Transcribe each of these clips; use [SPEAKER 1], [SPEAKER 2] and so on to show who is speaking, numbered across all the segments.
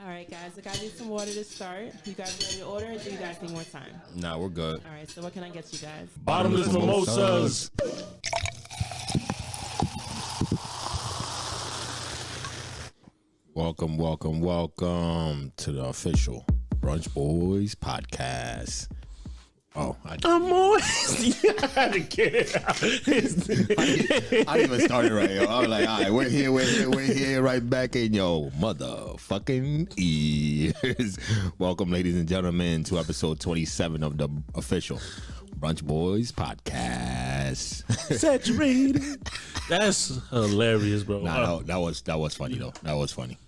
[SPEAKER 1] All right, guys. I got you some water to start. You guys ready to order, or do you guys need more time?
[SPEAKER 2] Nah, we're good.
[SPEAKER 1] All right. So what can I get you guys?
[SPEAKER 3] Bottomless mimosas.
[SPEAKER 2] Welcome to the official Brunch Boys podcast. Oh,
[SPEAKER 3] I'm always had to get it out.
[SPEAKER 2] I didn't even start it right. Yo. I was like, all right, we're here right back in your motherfucking ears. Welcome, ladies and gentlemen, to episode 27 of the official Brunch Boys podcast.
[SPEAKER 3] Saturated. That's hilarious, bro.
[SPEAKER 2] Nah, that was funny though. That was funny.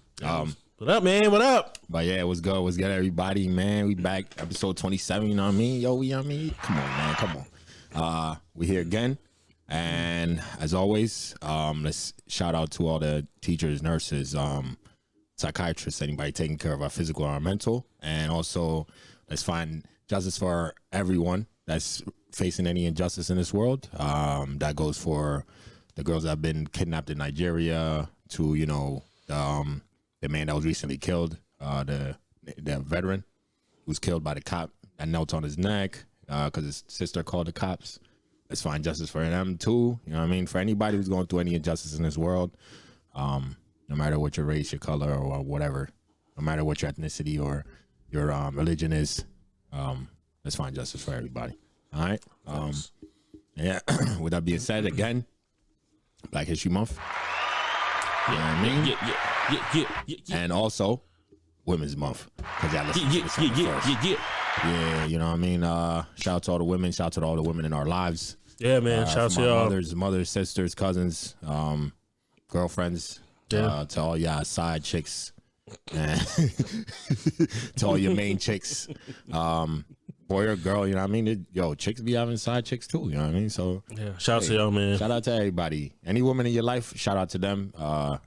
[SPEAKER 3] What up, man? What up?
[SPEAKER 2] But yeah, it was good. What's good, everybody, man? We back, episode 27, you know what I mean? Yo, you know what I mean? Come on, man, come on. We here again. And as always, let's shout out to all the teachers, nurses, psychiatrists, anybody taking care of our physical or our mental. And also, let's find justice for everyone that's facing any injustice in this world. That goes for the girls that have been kidnapped in Nigeria, to, you know, the man that was recently killed, the veteran who was killed by the cop that knelt on his neck because his sister called the cops. Let's find justice for them too. You know what I mean? For anybody who's going through any injustice in this world, no matter what your race, your color, or whatever, no matter what your ethnicity or your religion is, let's find justice for everybody. All right? Yeah. With that being said, again, Black History Month. You know what I mean?
[SPEAKER 3] Yeah.
[SPEAKER 2] And also, Women's Month. Because y'all listen to this Yeah, you know what I mean? Shout out to all the women. Shout out to all the women in our lives.
[SPEAKER 3] Yeah, man. Shout out to y'all.
[SPEAKER 2] Mothers, sisters, cousins, girlfriends.
[SPEAKER 3] Yeah.
[SPEAKER 2] To all y'all side chicks. And to all your main chicks. Boy or girl, you know what I mean? Chicks be having side chicks too, you know what I mean? So
[SPEAKER 3] yeah, shout out to y'all, man.
[SPEAKER 2] Shout out to everybody. Any woman in your life, shout out to them.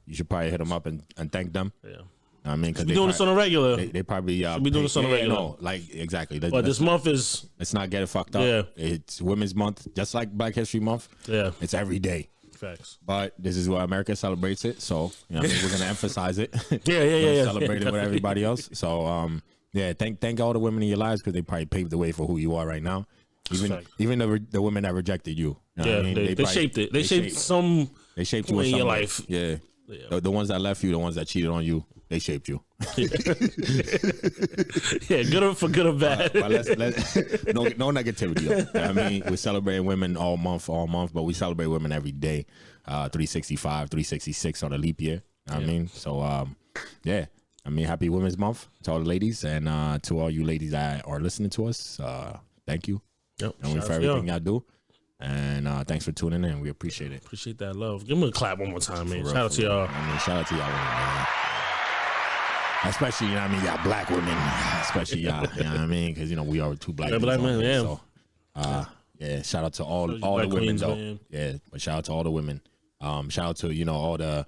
[SPEAKER 2] You should probably hit them up and thank them.
[SPEAKER 3] Yeah.
[SPEAKER 2] I mean, because
[SPEAKER 3] we doing this on a regular.
[SPEAKER 2] They probably
[SPEAKER 3] should be doing this on a regular.
[SPEAKER 2] No, like exactly.
[SPEAKER 3] But this month is.
[SPEAKER 2] Let's not get it fucked up.
[SPEAKER 3] Yeah.
[SPEAKER 2] It's Women's Month, just like Black History Month.
[SPEAKER 3] Yeah.
[SPEAKER 2] It's every day.
[SPEAKER 3] Facts.
[SPEAKER 2] But this is what America celebrates it, so you know what I mean, we're gonna emphasize it.
[SPEAKER 3] Yeah.
[SPEAKER 2] Celebrate it with everybody else. So yeah, thank all the women in your lives because they probably paved the way for who you are right now. Even the women that rejected you. You know
[SPEAKER 3] yeah,
[SPEAKER 2] what I mean?
[SPEAKER 3] they shaped it. They shaped some.
[SPEAKER 2] They shaped you in
[SPEAKER 3] your
[SPEAKER 2] way.
[SPEAKER 3] life.
[SPEAKER 2] Yeah. The ones that left you, the ones that cheated on you, they shaped you.
[SPEAKER 3] Yeah, good or bad.
[SPEAKER 2] But let's no negativity. Though. You know what I mean, we're celebrating women all month, but we celebrate women every day. 365, 366 on a leap year. You know what I mean? So yeah. I mean, happy Women's Month to all the ladies and to all you ladies that are listening to us. Thank you.
[SPEAKER 3] Yep.
[SPEAKER 2] And for everything y'all do. And thanks for tuning in. We appreciate it.
[SPEAKER 3] Appreciate that love. Give me a clap one more time, man. Shout out to y'all.
[SPEAKER 2] I mean, shout out to y'all women, man. Especially, you know what I mean, y'all black women. Especially y'all, you know what I mean? Because, you know, we are two black men.
[SPEAKER 3] Black men, yeah.
[SPEAKER 2] So, yeah, shout out to all the women,
[SPEAKER 3] queens,
[SPEAKER 2] though.
[SPEAKER 3] Man.
[SPEAKER 2] Yeah, but shout out to all the women. Shout out to, you know, all the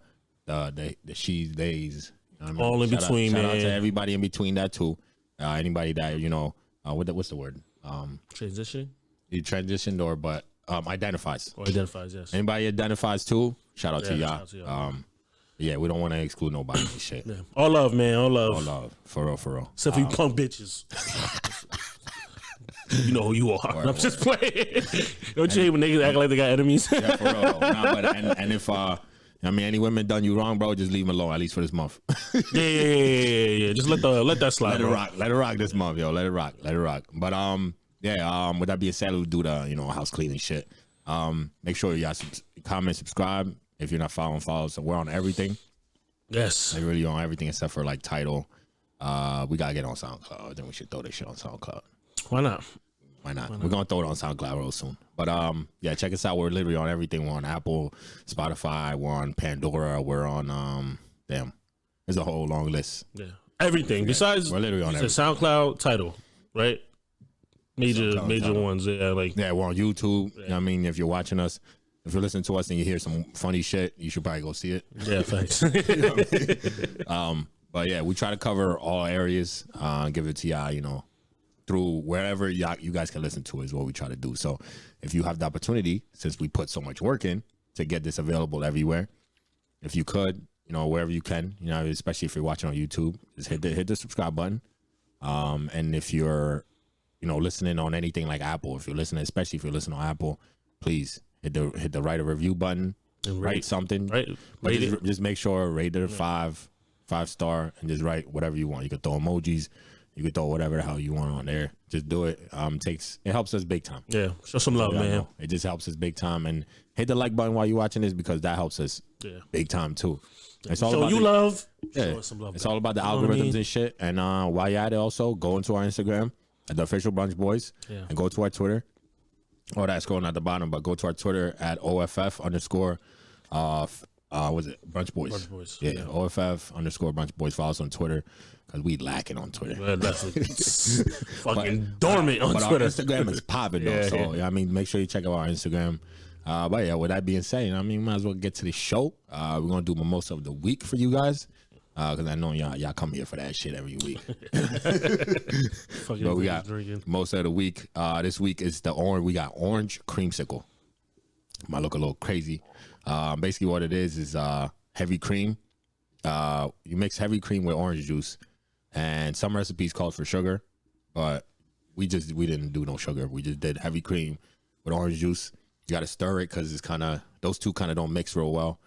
[SPEAKER 2] she's, theys. You know what I mean?
[SPEAKER 3] All in between, man.
[SPEAKER 2] Shout out to everybody in between that, too. Anybody that, you know, what's the word?
[SPEAKER 3] Transitioning?
[SPEAKER 2] You transitioned but identifies.
[SPEAKER 3] Or identifies, yes.
[SPEAKER 2] Anybody identifies too? Shout out to y'all.
[SPEAKER 3] Shout out to y'all.
[SPEAKER 2] Yeah, we don't want to exclude nobody and shit.
[SPEAKER 3] Yeah. All love, man. All love.
[SPEAKER 2] All love. For real.
[SPEAKER 3] Except for you punk bitches. You know who you are. I'm just playing. Don't you hate when niggas act like they got enemies?
[SPEAKER 2] Yeah, for real. Nah, but and if I mean, any women done you wrong, bro, just leave them alone, at least for this month.
[SPEAKER 3] Yeah. Just let that slide.
[SPEAKER 2] Let it rock this month, yo. Let it rock. But yeah, with that being said, we'll do the, you know, house cleaning shit. Make sure y'all comment, subscribe. If you're not following, follow. So we're on everything.
[SPEAKER 3] Yes.
[SPEAKER 2] Like really on everything except for like title. We gotta get on SoundCloud. Then we should throw this shit on SoundCloud.
[SPEAKER 3] Why not?
[SPEAKER 2] We're gonna throw it on SoundCloud real soon. But yeah, check us out. We're literally on everything. We're on Apple, Spotify, we're on Pandora, we're on there's a whole long list.
[SPEAKER 3] Yeah. Everything. Besides
[SPEAKER 2] we're literally on everything.
[SPEAKER 3] SoundCloud, title, right? Major ones. Yeah, like
[SPEAKER 2] we're on YouTube. Yeah. You know what I mean? If you're watching us, if you're listening to us and you hear some funny shit, you should probably go see it.
[SPEAKER 3] Yeah, thanks.
[SPEAKER 2] You know what I mean? But yeah, we try to cover all areas, give it to y'all, you know, through wherever you guys can listen to is what we try to do. So if you have the opportunity, since we put so much work in to get this available everywhere, if you could, wherever you can, especially if you're watching on YouTube, just hit the subscribe button. And if you're, listening on anything like Apple, especially if you're listening on Apple, please hit the write a review button, and write something, but just make sure rate it 5-star, and just write whatever you want. You could throw emojis, you could throw whatever the hell you want on there. Just do it. It helps us big time.
[SPEAKER 3] Yeah, show some love, man.
[SPEAKER 2] It just helps us big time, and hit the like button while you're watching this, because that helps us big time too. It's all about
[SPEAKER 3] love.
[SPEAKER 2] Yeah,
[SPEAKER 3] show some love.
[SPEAKER 2] It's all about the algorithms and shit. And while you're at it, also go into our Instagram at the official Brunch Boys, and go to our Twitter. Oh, that's scrolling at the bottom, but go to our Twitter at OFF underscore. Was it Brunch Boys?
[SPEAKER 3] Brunch Boys.
[SPEAKER 2] Yeah, OFF underscore Brunch Boys. Follow us on Twitter, because we lacking on Twitter.
[SPEAKER 3] Well, that's fucking dormant on
[SPEAKER 2] but
[SPEAKER 3] Twitter.
[SPEAKER 2] Our Instagram is popping though. So make sure you check out our Instagram. But yeah, with that being said, we might as well get to the show. We're gonna do Mimosa of the week for you guys, because I know y'all come here for that shit every week. But we got Mimosa of the week. This week is we got orange creamsicle. Might look a little crazy. Basically what it is heavy cream. You mix heavy cream with orange juice, and some recipes called for sugar, but we didn't do no sugar. We just did heavy cream with orange juice. You got to stir it, because it's those two kind of don't mix real well.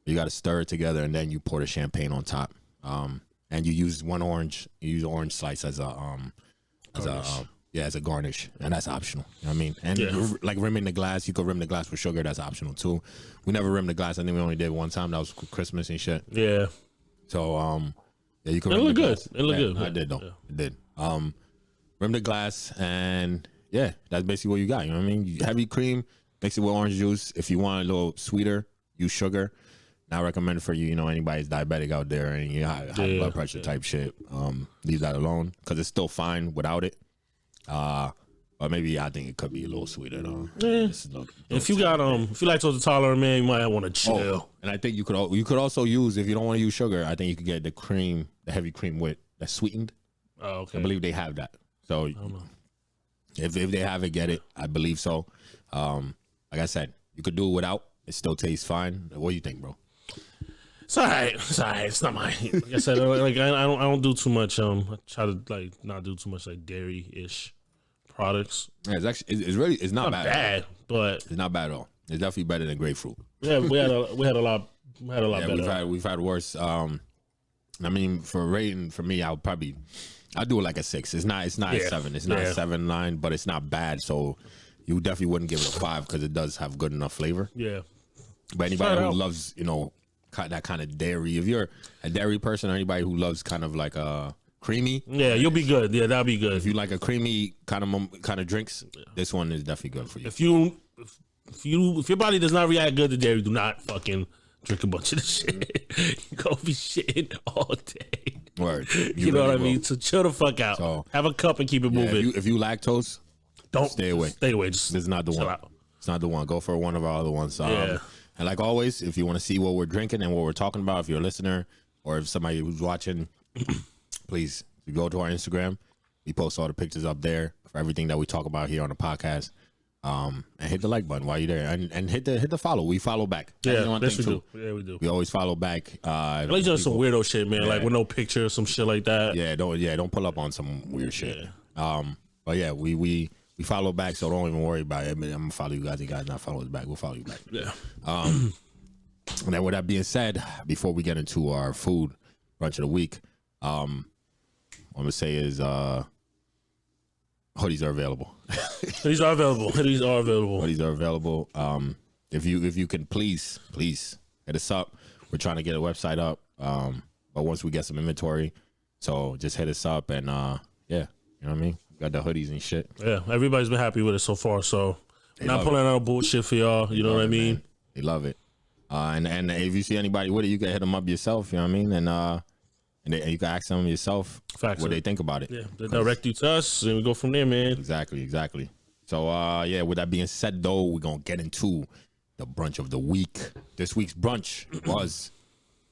[SPEAKER 2] You got to stir it together, and then you pour the champagne on top. And you use orange slice as a garnish, and that's optional. You know what I mean? And like rimming the glass, you could rim the glass with sugar. That's optional too. We never rimmed the glass. I think we only did one time. That was Christmas and shit.
[SPEAKER 3] Yeah.
[SPEAKER 2] So you can.
[SPEAKER 3] It looked good. It looked good.
[SPEAKER 2] I did though. Yeah. It did. Rim the glass, and that's basically what you got. You know what I mean? Heavy cream, mix it with orange juice. If you want a little sweeter, use sugar. Not recommended for you. Anybody's diabetic out there and you high blood pressure type shit. Leave that alone, because it's still fine without it. But maybe I think it could be a little sweeter though.
[SPEAKER 3] Yeah. If you like lactose intolerant, man, you might want to chill.
[SPEAKER 2] Oh, and I think you could also use, if you don't want to use sugar, I think you could get the heavy cream with that's sweetened.
[SPEAKER 3] Oh, okay.
[SPEAKER 2] I believe they have that. So if they have it, get it. I believe so. Like I said, you could do it without. It still tastes fine. What do you think, bro?
[SPEAKER 3] It's all right. It's not my. Like I said, I don't do too much. I try to not do too much dairy-ish products.
[SPEAKER 2] Yeah, it's not bad,
[SPEAKER 3] but
[SPEAKER 2] it's not bad at all. It's definitely better than grapefruit.
[SPEAKER 3] Yeah, we had a lot better.
[SPEAKER 2] We've had worse. For rating, for me, I'll do it like a 6. It's not a 7. It's not a 7, 9, but it's not bad. So you definitely wouldn't give it a 5, because it does have good enough flavor.
[SPEAKER 3] Yeah.
[SPEAKER 2] But anybody who loves, that kind of dairy, if you're a dairy person, or anybody who loves kind of like a creamy,
[SPEAKER 3] you'll be good. Yeah, that'll be good.
[SPEAKER 2] If you like a creamy kind of drinks, this one is definitely good for you.
[SPEAKER 3] If your body does not react good to dairy, do not fucking drink a bunch of this shit. You're gonna be shitting all day.
[SPEAKER 2] Word.
[SPEAKER 3] You know what I mean? So chill the fuck out. So, have a cup and keep it moving.
[SPEAKER 2] If you lactose, don't stay away.
[SPEAKER 3] Stay away.
[SPEAKER 2] This is not the one.
[SPEAKER 3] Out.
[SPEAKER 2] It's not the one. Go for one of our other ones. And like always, if you want to see what we're drinking and what we're talking about, if you're a listener or if somebody who's watching, please go to our Instagram. We post all the pictures up there for everything that we talk about here on the podcast. And hit the like button while you're there, and hit the follow. We follow back.
[SPEAKER 3] Yeah, this we do. Yeah, we do.
[SPEAKER 2] We always follow back.
[SPEAKER 3] At least just some weirdo shit, man. Like with no picture or some shit like that.
[SPEAKER 2] Don't pull up on some weird shit. But yeah, we follow back, so don't even worry about it. I'm gonna follow you guys. You guys not follow us back. We'll follow you back.
[SPEAKER 3] Yeah.
[SPEAKER 2] And then with that being said, before we get into our food brunch of the week, what I'm gonna say is hoodies are available.
[SPEAKER 3] Hoodies are available.
[SPEAKER 2] If you can please hit us up. We're trying to get a website up. But once we get some inventory, so just hit us up and you know what I mean? Got the hoodies and shit.
[SPEAKER 3] Yeah, everybody's been happy with it so far, so not pulling out bullshit for y'all, you know what I mean?
[SPEAKER 2] Man. They love it. And if you see anybody with it, you can hit them up yourself, you know what I mean? And you can ask them yourself what they think about it.
[SPEAKER 3] Yeah, they direct you to us, and we go from there, man.
[SPEAKER 2] Exactly. So, with that being said, though, we're going to get into the brunch of the week. This week's brunch was,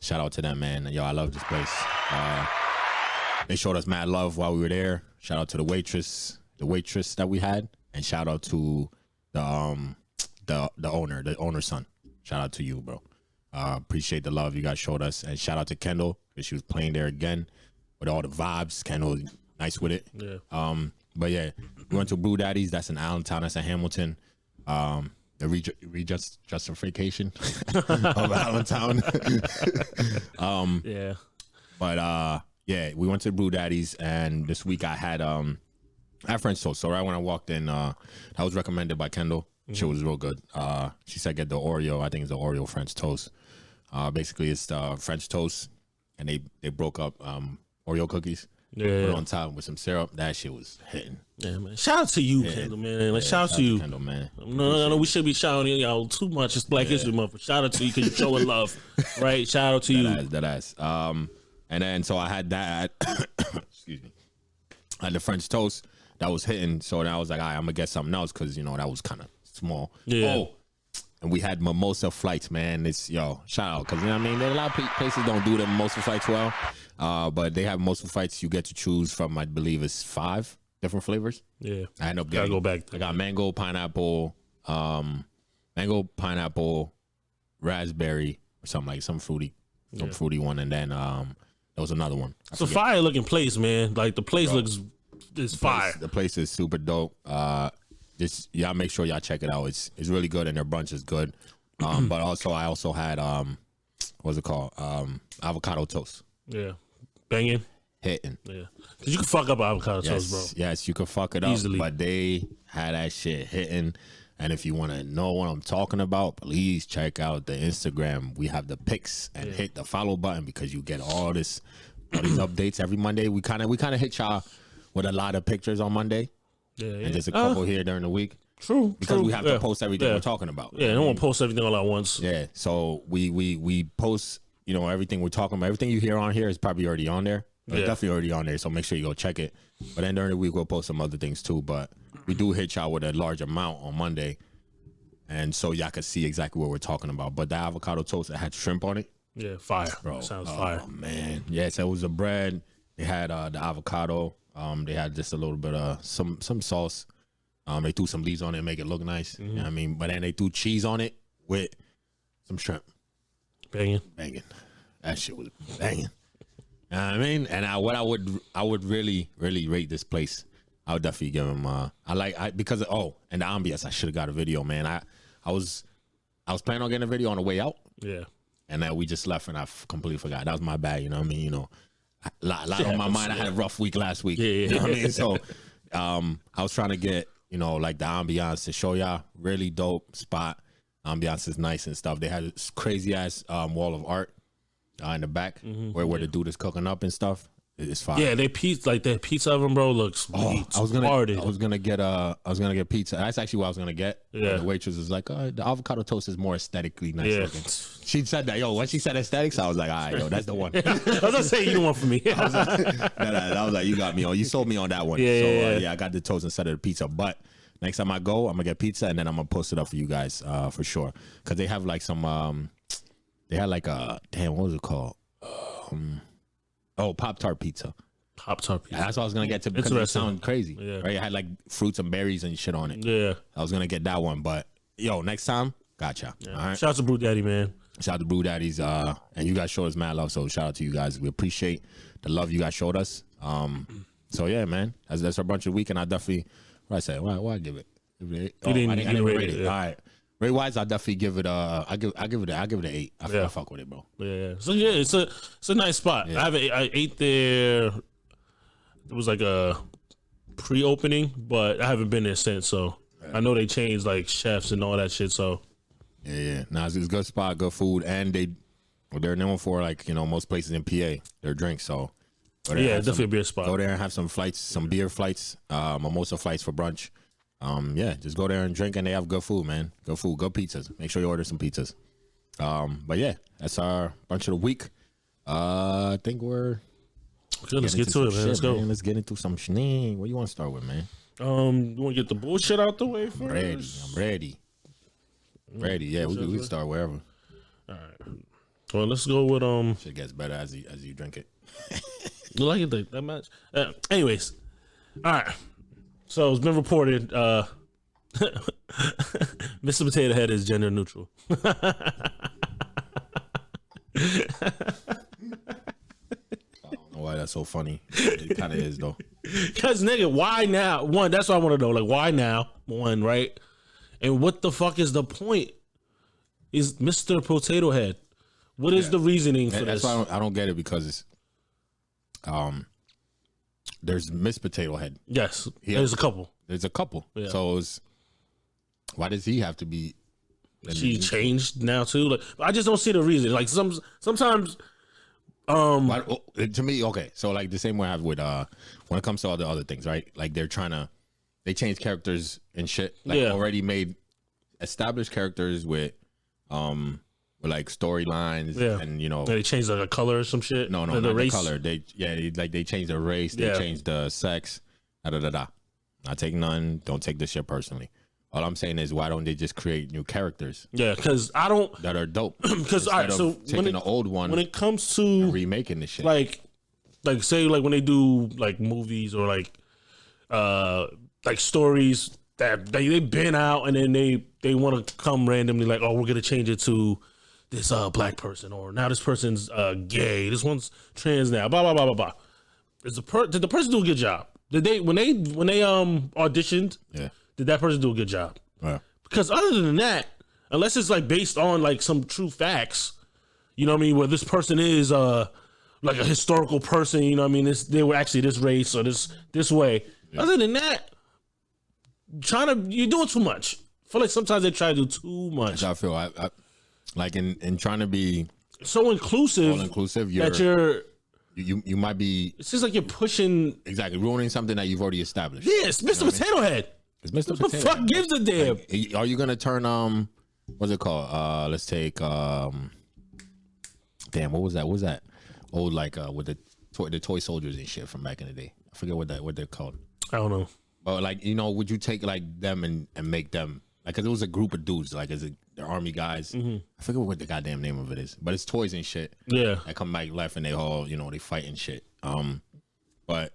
[SPEAKER 2] shout out to them, man. Yo, I love this place. They showed us mad love while we were there. Shout out to the waitress that we had, and shout out to the owner's son. Shout out to you, bro. Appreciate the love you guys showed us, and shout out to Kendall because she was playing there again with all the vibes. Kendall, nice with it.
[SPEAKER 3] Yeah.
[SPEAKER 2] But yeah, we went to Brew Daddy's. That's in Allentown. That's in Hamilton. The justification of Allentown.
[SPEAKER 3] Yeah.
[SPEAKER 2] But yeah, we went to Brew Daddy's, and this week I had French toast. So right when I walked in, that was recommended by Kendall. She was real good. She said get the Oreo. I think it's the Oreo French toast. Basically, it's the French toast, and they broke up Oreo cookies.
[SPEAKER 3] Yeah.
[SPEAKER 2] Put it on top with some syrup. That shit was hitting.
[SPEAKER 3] Yeah, man. Shout out to you, Kendall, man. Like, shout out to you.
[SPEAKER 2] Kendall, man.
[SPEAKER 3] No, we should be shouting y'all too much. It's Black History Month. But shout out to you because you're showing love, right? Shout out to you.
[SPEAKER 2] That ass. And then so I had that. Excuse me. I had the French toast that was hitting. So then I was like, all right, I'm gonna get something else because that was kind of small.
[SPEAKER 3] Yeah.
[SPEAKER 2] Oh, and we had mimosa flights, man. It's shout out because I mean, a lot of places don't do the mimosa flights well. But they have mimosa flights. You get to choose from, I believe, it's 5 different flavors.
[SPEAKER 3] Yeah.
[SPEAKER 2] I end up
[SPEAKER 3] Gotta
[SPEAKER 2] getting.
[SPEAKER 3] go back.
[SPEAKER 2] I got mango, pineapple, raspberry, or something like some fruity one, and then there was another one.
[SPEAKER 3] It's a fire looking place, man. Like the place looks fire.
[SPEAKER 2] The place is super dope. Just y'all make sure y'all check it out. It's really good, and their brunch is good. But I also had what's it called? Avocado toast.
[SPEAKER 3] Yeah. Banging.
[SPEAKER 2] Hitting.
[SPEAKER 3] Yeah. Cause you can fuck up avocado toast, bro.
[SPEAKER 2] Yes, you can fuck it up
[SPEAKER 3] Easily.
[SPEAKER 2] But they had that shit hitting. And if you want to know what I'm talking about, please check out the Instagram. We have the pics and hit the follow button because you get all these updates every Monday. We kind of hit y'all with a lot of pictures on Monday.
[SPEAKER 3] Yeah.
[SPEAKER 2] And just a couple here during the week.
[SPEAKER 3] True.
[SPEAKER 2] Because we have to post everything we're talking about.
[SPEAKER 3] Yeah, I don't want to post everything all at once.
[SPEAKER 2] Yeah. So we post, everything we're talking about. Everything you hear on here is probably already on there. It's definitely already on there. So make sure you go check it. But then during the week, we'll post some other things too. But we do hit y'all with a large amount on Monday. And so y'all can see exactly what we're talking about. But the avocado toast, it had shrimp on it.
[SPEAKER 3] Yeah, fire.
[SPEAKER 2] Bro.
[SPEAKER 3] Sounds fire.
[SPEAKER 2] Oh, man. Yeah, so it was a bread. They had the avocado. They had just a little bit of some sauce. They threw some leaves on it, make it look nice. You know what I mean? But then they threw cheese on it with some shrimp.
[SPEAKER 3] Banging.
[SPEAKER 2] That shit was banging. You know what I mean? And I would really, really rate this place. I would definitely give them because of and the ambiance. I should have got a video, man. I was planning on getting a video on the way out.
[SPEAKER 3] Yeah.
[SPEAKER 2] And then we just left and I completely forgot. That was my bad, you know what I mean? A lot on my mind. I had a rough week last week.
[SPEAKER 3] Yeah.
[SPEAKER 2] You know what I mean? So I was trying to get, like the ambiance to show y'all. Really dope spot. Ambiance is nice and stuff. They had this crazy ass wall of art in the back where the dude is cooking up and stuff. It's fine.
[SPEAKER 3] Yeah, that pizza oven, bro, looks
[SPEAKER 2] I was gonna get pizza. That's actually what I was gonna get.
[SPEAKER 3] Yeah.
[SPEAKER 2] The waitress was like, the avocado toast is more aesthetically nice
[SPEAKER 3] Yeah.
[SPEAKER 2] looking. She said that, when she said aesthetics, I was like, all right, that's the one.
[SPEAKER 3] I was gonna say you the one for me.
[SPEAKER 2] I was like, you got me on. You sold me on that one.
[SPEAKER 3] Yeah.
[SPEAKER 2] I got the toast instead of the pizza. But next time I go, I'm gonna get pizza and then I'm gonna post it up for you guys for sure. Because they have like some, they had like a what was it called? Pop-Tart pizza.
[SPEAKER 3] Pop-Tart pizza.
[SPEAKER 2] That's what I was gonna get to because it sounded crazy.
[SPEAKER 3] Yeah.
[SPEAKER 2] Right? It had like fruits and berries and shit on it.
[SPEAKER 3] Yeah.
[SPEAKER 2] I was gonna get that one, but next time, gotcha.
[SPEAKER 3] Yeah.
[SPEAKER 2] All right.
[SPEAKER 3] Shout out to Brew Daddy, man.
[SPEAKER 2] Shout out to Brew Daddies. And you guys showed us mad love, so shout out to you guys. We appreciate the love you guys showed us. So yeah, man. That's our brunch of the week, and I definitely what I said. Why give it? I didn't rate it.
[SPEAKER 3] Yeah.
[SPEAKER 2] All right. Rate wise, I'll definitely give it I give it an 8. I fuck with it, bro.
[SPEAKER 3] Yeah. So yeah, it's a nice spot.
[SPEAKER 2] Yeah.
[SPEAKER 3] I ate there. It was like a pre-opening, but I haven't been there since. So I know they changed like chefs and all that shit. So
[SPEAKER 2] yeah. Nah, it's a good spot, good food, and they're known for like most places in PA their drinks. So
[SPEAKER 3] yeah, definitely a beer spot.
[SPEAKER 2] Go there and have some flights, some beer flights, mimosa flights for brunch. Just go there and drink, and they have good food, man. Good food, good pizzas. Make sure you order some pizzas. But yeah, that's our bunch of the week. I think we're
[SPEAKER 3] good. Let's get to it, man. Let's go.
[SPEAKER 2] Man. Let's get into some shenanigans. What you want to start with, man?
[SPEAKER 3] You want to get the bullshit out the way first?
[SPEAKER 2] I'm ready. Yeah, we can start wherever.
[SPEAKER 3] All right. Well, let's go with
[SPEAKER 2] Shit gets better as you drink it.
[SPEAKER 3] You like it that much? Anyways, all right. So it's been reported, Mr. Potato Head is gender neutral.
[SPEAKER 2] so funny. It kind of is though.
[SPEAKER 3] Because nigga, why now? One, that's what I want to know. Like, why now? One, right? And what the fuck is the point? Is Mr. Potato Head? What is the reasoning for
[SPEAKER 2] That's
[SPEAKER 3] this?
[SPEAKER 2] why I don't get it because it's there's Miss Potato Head.
[SPEAKER 3] Yes, there's a couple.
[SPEAKER 2] There's a couple.
[SPEAKER 3] Yeah.
[SPEAKER 2] So why does he have to be?
[SPEAKER 3] She changed now too. Like, I just don't see the reason. Like sometimes.
[SPEAKER 2] To me, okay. So like the same way I have with when it comes to all the other things, right? Like they change characters and shit. Like already made established characters with like storylines and
[SPEAKER 3] they changed like a color or some shit.
[SPEAKER 2] No,
[SPEAKER 3] the
[SPEAKER 2] not
[SPEAKER 3] race.
[SPEAKER 2] the color. They changed the race. They changed the sex. Not take none. Don't take this shit personally. All I'm saying is, why don't they just create new characters?
[SPEAKER 3] Yeah, because I don't
[SPEAKER 2] that are dope.
[SPEAKER 3] Because all right, so
[SPEAKER 2] taking the old one
[SPEAKER 3] when it comes to
[SPEAKER 2] remaking the shit,
[SPEAKER 3] like say like when they do like movies or like stories that they've been out and then they want to come randomly like, oh, we're gonna change it to this black person, or now this person's gay, this one's trans now, blah blah blah blah blah. Did the person do a good job? Did they when they auditioned? Yeah. Did that person do a good job?
[SPEAKER 2] Yeah.
[SPEAKER 3] Because other than that, unless it's like based on like some true facts, you know what I mean, where this person is like a historical person, you know what I mean, they were actually this race or this way. Yeah. Other than that, you're doing too much. I feel like sometimes they try to do too much.
[SPEAKER 2] I feel I like in trying to be
[SPEAKER 3] so inclusive,
[SPEAKER 2] you might be.
[SPEAKER 3] It's just like you're pushing
[SPEAKER 2] ruining something that you've already established.
[SPEAKER 3] Yes, Mr. Potato Head.
[SPEAKER 2] It's Mr.
[SPEAKER 3] What the fuck gives a damn?
[SPEAKER 2] Like, are you gonna turn what's it called? Let's take damn, what was that? What was that? Old like with the toy soldiers and shit from back in the day. I forget what they're called.
[SPEAKER 3] I don't know.
[SPEAKER 2] But like, would you take like them and make them like, cause it was a group of dudes like they're army guys. Mm-hmm. I forget what the goddamn name of it is, but it's toys and shit.
[SPEAKER 3] Yeah,
[SPEAKER 2] they come back left and they all they fight and shit. But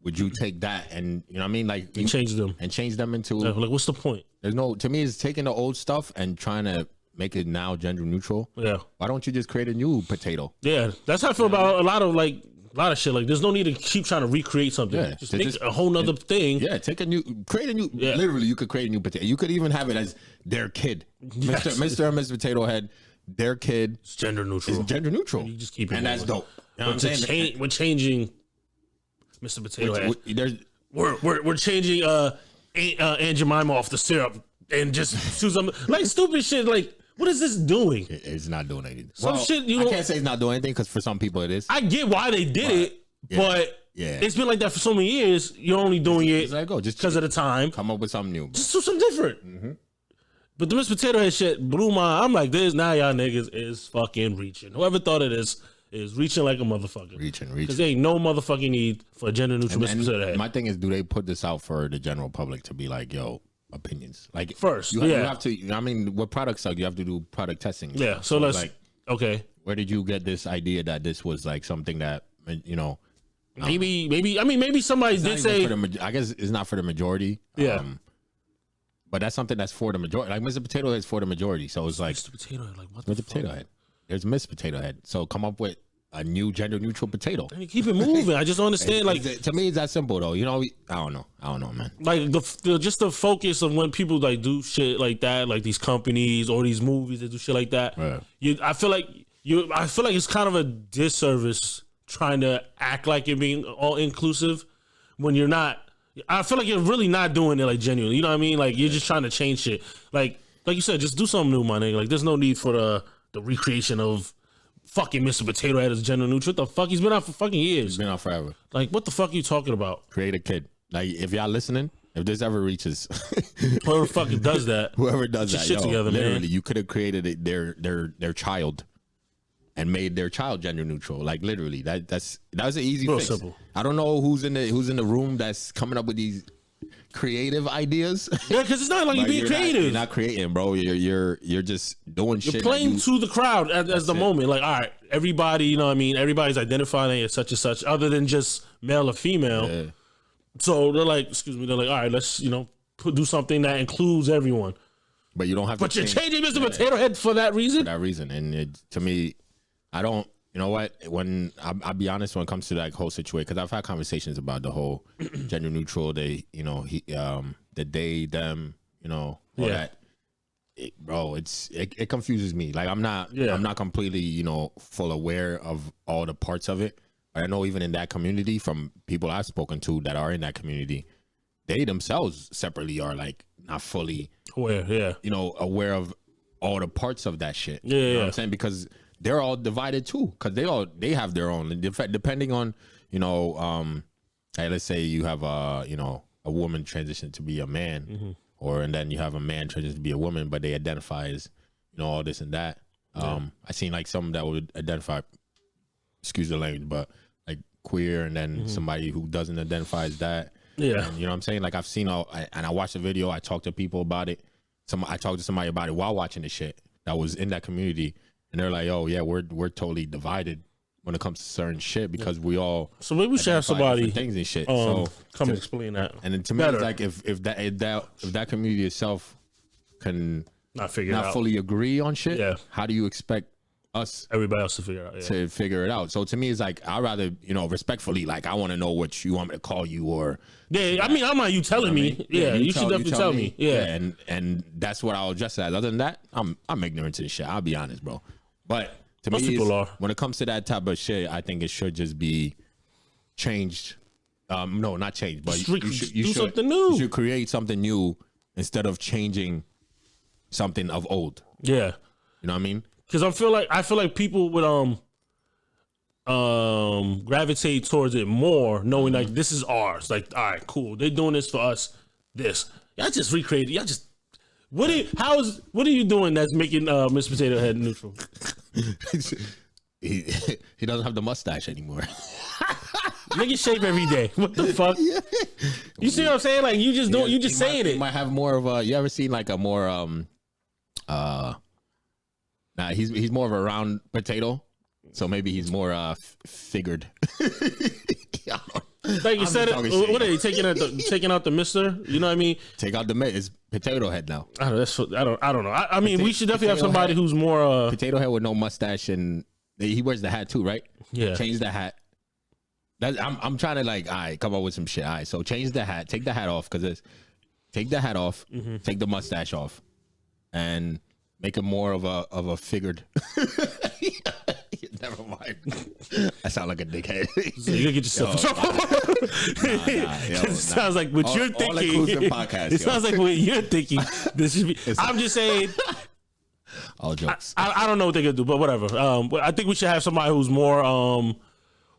[SPEAKER 2] would you take that and you know what I mean, like
[SPEAKER 3] change them
[SPEAKER 2] into
[SPEAKER 3] like what's the point?
[SPEAKER 2] To me it's taking the old stuff and trying to make it now gender neutral.
[SPEAKER 3] Yeah.
[SPEAKER 2] Why don't you just create a new potato?
[SPEAKER 3] Yeah, that's how I feel about a lot of shit. Like there's no need to keep trying to recreate something. Yeah, just make a whole nother thing.
[SPEAKER 2] Yeah, create a new. Yeah. Literally, you could create a new potato. You could even have it as their kid, yes. Mr. and Miss Potato Head. Their kid.
[SPEAKER 3] It's gender neutral.
[SPEAKER 2] You
[SPEAKER 3] just keep it,
[SPEAKER 2] and that's dope. You know what I'm saying?
[SPEAKER 3] We're changing Mr. Potato Head. We're changing Aunt Jemima off the syrup and just choose them like stupid shit. Like, what is this doing?
[SPEAKER 2] It's not doing anything.
[SPEAKER 3] Some shit
[SPEAKER 2] I can't say it's not doing anything because for some people it is.
[SPEAKER 3] I get why they did it, but it's been like that for so many years. You're only doing it just because of the time.
[SPEAKER 2] Come up with something new.
[SPEAKER 3] Just do something different. Mm-hmm. But the Miss Potato Head shit blew my. I'm like, this now y'all niggas is fucking reaching. Whoever thought it is reaching like a motherfucker.
[SPEAKER 2] Reaching.
[SPEAKER 3] Because there ain't no motherfucking need for a gender neutral Miss Potato Head.
[SPEAKER 2] My thing is, do they put this out for the general public to be like, yo, opinions? Like
[SPEAKER 3] first,
[SPEAKER 2] you have to. I mean, what products you have to do product testing.
[SPEAKER 3] Yeah. So let's like, okay.
[SPEAKER 2] Where did you get this idea that this was like something that
[SPEAKER 3] Maybe. I mean, maybe somebody did say.
[SPEAKER 2] I guess it's not for the majority.
[SPEAKER 3] Yeah.
[SPEAKER 2] But that's something that's for the majority. Like Mr. Potato Head is for the majority. So it's like
[SPEAKER 3] Mr. Potato Head. Like what?
[SPEAKER 2] Mr. Potato Head. There's Miss Potato Head. So come up with a new gender neutral potato.
[SPEAKER 3] I mean, keep it moving. I just don't understand. Like
[SPEAKER 2] to me, it's that simple though. I don't know, man.
[SPEAKER 3] Like just the focus of when people like do shit like that, like these companies or these movies that do shit like that. Yeah. I feel like it's kind of a disservice trying to act like you're being all inclusive when you're not. I feel like you're really not doing it like genuinely. You know what I mean? Like you're just trying to change shit. Like you said, just do something new, my nigga. Like there's no need for the recreation of fucking Mr. Potato Head as gender neutral. What the fuck? He's been out for fucking years.
[SPEAKER 2] He's been out forever.
[SPEAKER 3] Like what the fuck are you talking about?
[SPEAKER 2] Create a kid. Like if y'all listening, if this ever reaches
[SPEAKER 3] whoever fucking does that,
[SPEAKER 2] whoever does that,
[SPEAKER 3] shit together,
[SPEAKER 2] literally,
[SPEAKER 3] man.
[SPEAKER 2] you could have created their child and made their child gender neutral. Like literally, that was an easy
[SPEAKER 3] real
[SPEAKER 2] fix.
[SPEAKER 3] Simple.
[SPEAKER 2] I don't know who's in the room that's coming up with these creative ideas.
[SPEAKER 3] Yeah, because it's not like you're being creative.
[SPEAKER 2] You're not creating, bro. You're just doing shit.
[SPEAKER 3] You're playing to the crowd as the moment. Like, all right, everybody, you know what I mean? Everybody's identifying as such and such, other than just male or female. Yeah. So they're like, all right, let's, do something that includes everyone.
[SPEAKER 2] But you don't have to.
[SPEAKER 3] But you're changing Mr. Potato Head for that reason?
[SPEAKER 2] For that reason. And to me, I don't, you know what? When I'll be honest, when it comes to that whole situation, because I've had conversations about the whole gender neutral. They, the they, them, all that. Bro, it confuses me. Like I'm not completely, full aware of all the parts of it. I know even in that community, from people I've spoken to that are in that community, they themselves separately are like not fully aware. Aware of all the parts of that shit.
[SPEAKER 3] Yeah,
[SPEAKER 2] you know what I'm saying? Because they're all divided too. Because they have their own. Depending on, hey, let's say you have a woman transition to be a man, and then you have a man transition to be a woman, but they identify as all this and that. I seen like some that would identify, excuse the language, but like queer, and then somebody who doesn't identify as that.
[SPEAKER 3] Yeah,
[SPEAKER 2] and, you know what I'm saying? Like I've seen and I watched the video. I talked to people about it. I talked to somebody about it while watching the shit that was in that community, and they're like, "Oh yeah, we're totally divided when it comes to certain shit because we all."
[SPEAKER 3] So maybe we should have somebody
[SPEAKER 2] things and shit.
[SPEAKER 3] Come and explain that.
[SPEAKER 2] And then to me, it's like if that community itself can
[SPEAKER 3] not
[SPEAKER 2] fully agree on shit, how do you expect
[SPEAKER 3] everybody else to figure it out?
[SPEAKER 2] So to me, it's like I'd rather respectfully, like I want to know what you want me to call you, or
[SPEAKER 3] I mean, I'm not you telling me. Yeah, you should definitely tell me. Yeah,
[SPEAKER 2] and that's what I'll address as. Other than that, I'm ignorant to this shit. I'll be honest, bro. But to
[SPEAKER 3] most
[SPEAKER 2] me,
[SPEAKER 3] people are.
[SPEAKER 2] When it comes to that type of shit, I think it should just be changed. No, not changed, but you should
[SPEAKER 3] something new.
[SPEAKER 2] You should create something new instead of changing something of old.
[SPEAKER 3] Yeah,
[SPEAKER 2] you know what I mean?
[SPEAKER 3] Because I feel like people would gravitate towards it more, knowing like this is ours. Like, all right, cool, they're doing this for us. Y'all just recreated. Y'all just what are you doing that's making Mr. Potato Head neutral?
[SPEAKER 2] he doesn't have the mustache anymore.
[SPEAKER 3] Nigga shave every day. What the fuck? Yeah. You see what I'm saying? Like you just don't. You just saying it.
[SPEAKER 2] He might have more of a. You ever seen like a more Nah, he's more of a round potato, so maybe he's more figured.
[SPEAKER 3] Like you said, what are they taking out the mister? You know what I mean?
[SPEAKER 2] Take out the it's potato head now.
[SPEAKER 3] I don't know. I mean, we should definitely have somebody who's more
[SPEAKER 2] potato head with no mustache, and he wears the hat too, right?
[SPEAKER 3] Yeah.
[SPEAKER 2] Change the hat. I'm trying to like, all right, come up with some shit. All right, so change the hat, take the hat off, take the hat off, take the mustache off, and make it more of a figured. Never mind. I sound like a dickhead.
[SPEAKER 3] So you gotta get yourself in trouble. It sounds like what you're thinking. It sounds like what you're thinking. This should be. I'm just saying.
[SPEAKER 2] All jokes.
[SPEAKER 3] I don't know what they're gonna do, but whatever. I think we should have somebody who's more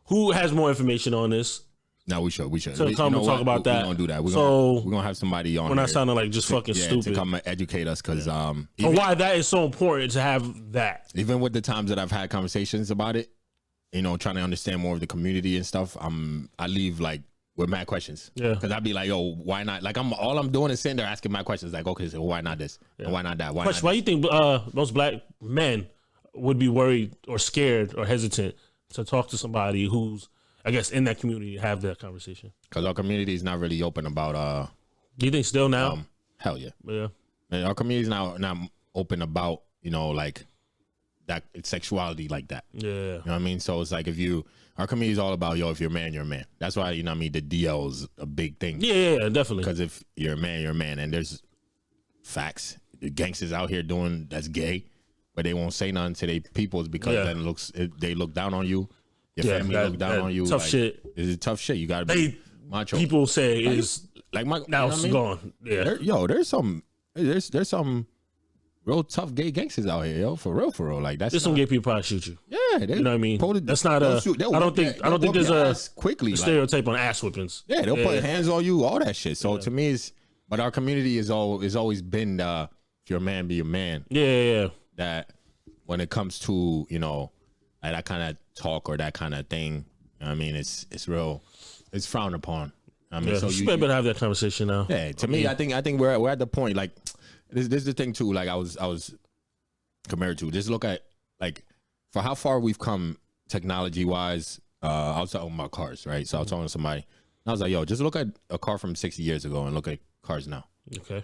[SPEAKER 3] who has more information on this.
[SPEAKER 2] No, we should.
[SPEAKER 3] So come and talk about that.
[SPEAKER 2] We're gonna do that. We're gonna have somebody on.
[SPEAKER 3] We're not sounding like just fucking stupid.
[SPEAKER 2] To come and educate us, because
[SPEAKER 3] why that is so important to have that.
[SPEAKER 2] Even with the times that I've had conversations about it, trying to understand more of the community and stuff, I leave like with mad questions.
[SPEAKER 3] Yeah.
[SPEAKER 2] Because I'd be like, yo, why not? Like all I'm doing is sitting there asking my questions. Like, okay, so why not this? And why not that?
[SPEAKER 3] Why you think most black men would be worried or scared or hesitant to talk to somebody who's, I guess, in that community, have that conversation?
[SPEAKER 2] Because our community is not really open about.
[SPEAKER 3] Do you think still now?
[SPEAKER 2] Hell yeah.
[SPEAKER 3] Yeah.
[SPEAKER 2] And our community is not open about like that sexuality like that.
[SPEAKER 3] Yeah.
[SPEAKER 2] You know what I mean? So it's like our community is all about if you're a man, you're a man. That's why what I mean, the DL is a big thing.
[SPEAKER 3] Yeah, definitely.
[SPEAKER 2] Because if you're a man, you're a man, and there's facts. The gangsters out here doing that's gay, but they won't say nothing to their peoples because then they look down on you. Your family look down on you.
[SPEAKER 3] Tough shit.
[SPEAKER 2] It's tough shit. You gotta be macho.
[SPEAKER 3] People say is
[SPEAKER 2] like
[SPEAKER 3] now it's gone. Yeah.
[SPEAKER 2] There's some real tough gay gangsters out here, yo. For real. Like that's
[SPEAKER 3] there's some gay people probably shoot you.
[SPEAKER 2] Yeah,
[SPEAKER 3] you know what I mean. That's not I don't think there's a stereotype on ass whippings.
[SPEAKER 2] Yeah, they'll put hands on you, all that shit. So to me, but our community is always been if you're a man, be a man.
[SPEAKER 3] Yeah.
[SPEAKER 2] That when it comes to that kind of talk or that kind of thing, I mean, it's real, it's frowned upon. I mean, so
[SPEAKER 3] you better have that conversation now.
[SPEAKER 2] Yeah, to me, I think we're at the point like this is the thing too. Like I was compared to just look at like for how far we've come technology wise. I was talking about cars, right? So I was talking to somebody, and I was like, "Yo, just look at a car from 60 years ago and look at cars now."
[SPEAKER 3] Okay.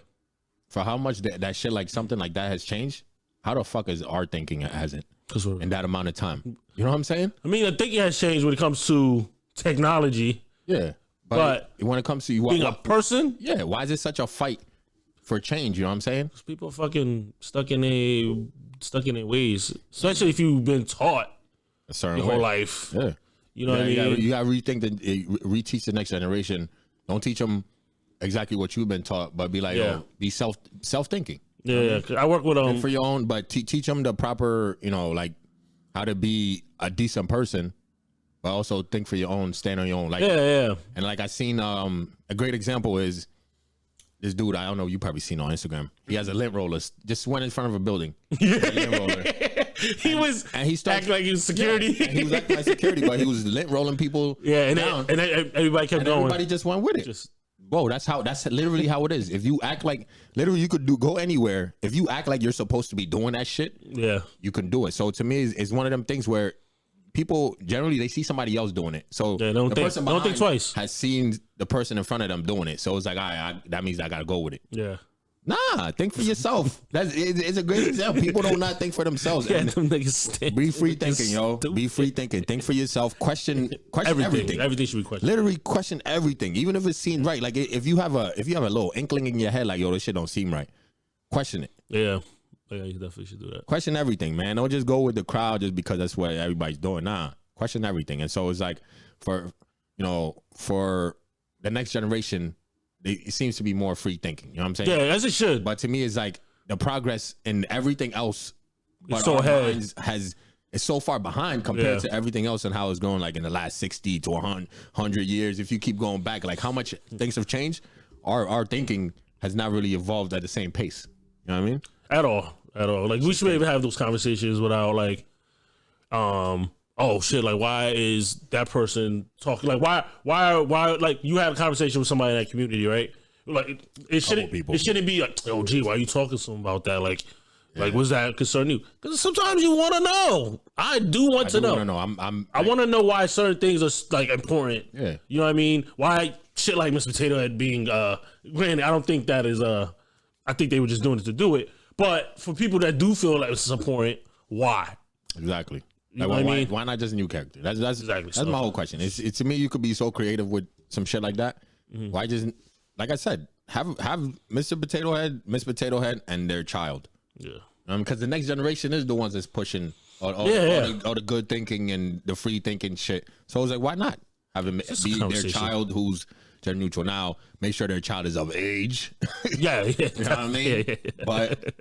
[SPEAKER 2] For how much that shit like something like that has changed, how the fuck is our thinking hasn't
[SPEAKER 3] in
[SPEAKER 2] that amount of time? You know what I'm saying?
[SPEAKER 3] I mean, the thinking has changed when it comes to technology.
[SPEAKER 2] Yeah. But when it comes to you
[SPEAKER 3] being a person,
[SPEAKER 2] why is it such a fight for change? You know what I'm saying?
[SPEAKER 3] Because people are fucking stuck in their ways, especially if you've been taught
[SPEAKER 2] a certain
[SPEAKER 3] your whole life.
[SPEAKER 2] Yeah,
[SPEAKER 3] you know what I mean.
[SPEAKER 2] You gotta rethink reteach the next generation. Don't teach them exactly what you've been taught, but be like, be self thinking.
[SPEAKER 3] Yeah, I work with
[SPEAKER 2] think for your own, but teach them the proper, like how to be a decent person. But also think for your own, stand on your own. Like, And like I seen a great example is this dude. I don't know. You probably seen on Instagram. He has a lint roller. Just went in front of a building. Lint roller. He started
[SPEAKER 3] acting like he was security.
[SPEAKER 2] Yeah, and he was acting like security, but he was lint rolling people.
[SPEAKER 3] Yeah,
[SPEAKER 2] down.
[SPEAKER 3] And everybody kept going.
[SPEAKER 2] Everybody just went with it. Whoa, that's literally how it is. If you act like literally you could go anywhere. If you act like you're supposed to be doing that shit, you can do it. So to me, it's one of them things where people generally they see somebody else doing it, so the person
[SPEAKER 3] don't think twice.
[SPEAKER 2] Has seen the person in front of them doing it, so it's like, all right, that means I gotta go with it.
[SPEAKER 3] Yeah,
[SPEAKER 2] nah, think for yourself. It's a great example. People don't not think for themselves.
[SPEAKER 3] Yeah, them niggas
[SPEAKER 2] be free thinking, yo. Be free thinking. Think for yourself. Question everything.
[SPEAKER 3] Everything should be questioned.
[SPEAKER 2] Literally question everything, even if it seems right. Like if you have a little inkling in your head, like yo, this shit don't seem right. Question it.
[SPEAKER 3] Yeah. Yeah, you definitely should do that.
[SPEAKER 2] Question everything, man. Don't just go with the crowd just because that's what everybody's doing. Nah, question everything. And so it's like for the next generation, it seems to be more free thinking. You know what I'm saying?
[SPEAKER 3] Yeah, as it should.
[SPEAKER 2] But to me, it's like the progress in everything else.
[SPEAKER 3] It's so ahead.
[SPEAKER 2] It's so far behind compared to everything else and how it's going like in the last 60 to 100 years. If you keep going back, like how much things have changed, our thinking has not really evolved at the same pace. You know what I mean?
[SPEAKER 3] At all. Like we should maybe have those conversations without like, oh shit, like why is that person talking? Like why like you had a conversation with somebody in that community, right? Like it shouldn't be like, oh gee, why are you talking to them about that? Like was that concern you? Because sometimes you want to know. I do want to know. I want to know why certain things are like important.
[SPEAKER 2] Yeah,
[SPEAKER 3] you know what I mean? Why shit like Mr. Potato Head being granted, I don't think that is I think they were just doing it to do it. But for people that do feel like it's important, why?
[SPEAKER 2] Exactly.
[SPEAKER 3] You know what I mean?
[SPEAKER 2] Why not just a new character? That's exactly. That's my whole question. It's to me, you could be so creative with some shit like that. Mm-hmm. Why just, like I said, have Mr. Potato Head, Miss Potato Head, and their child.
[SPEAKER 3] Yeah.
[SPEAKER 2] Because the next generation is the ones that's pushing all the good thinking and the free thinking shit. So it's like, why not have it be their child who's gender neutral now? Make sure their child is of age.
[SPEAKER 3] Yeah.
[SPEAKER 2] You know what I mean? Yeah. But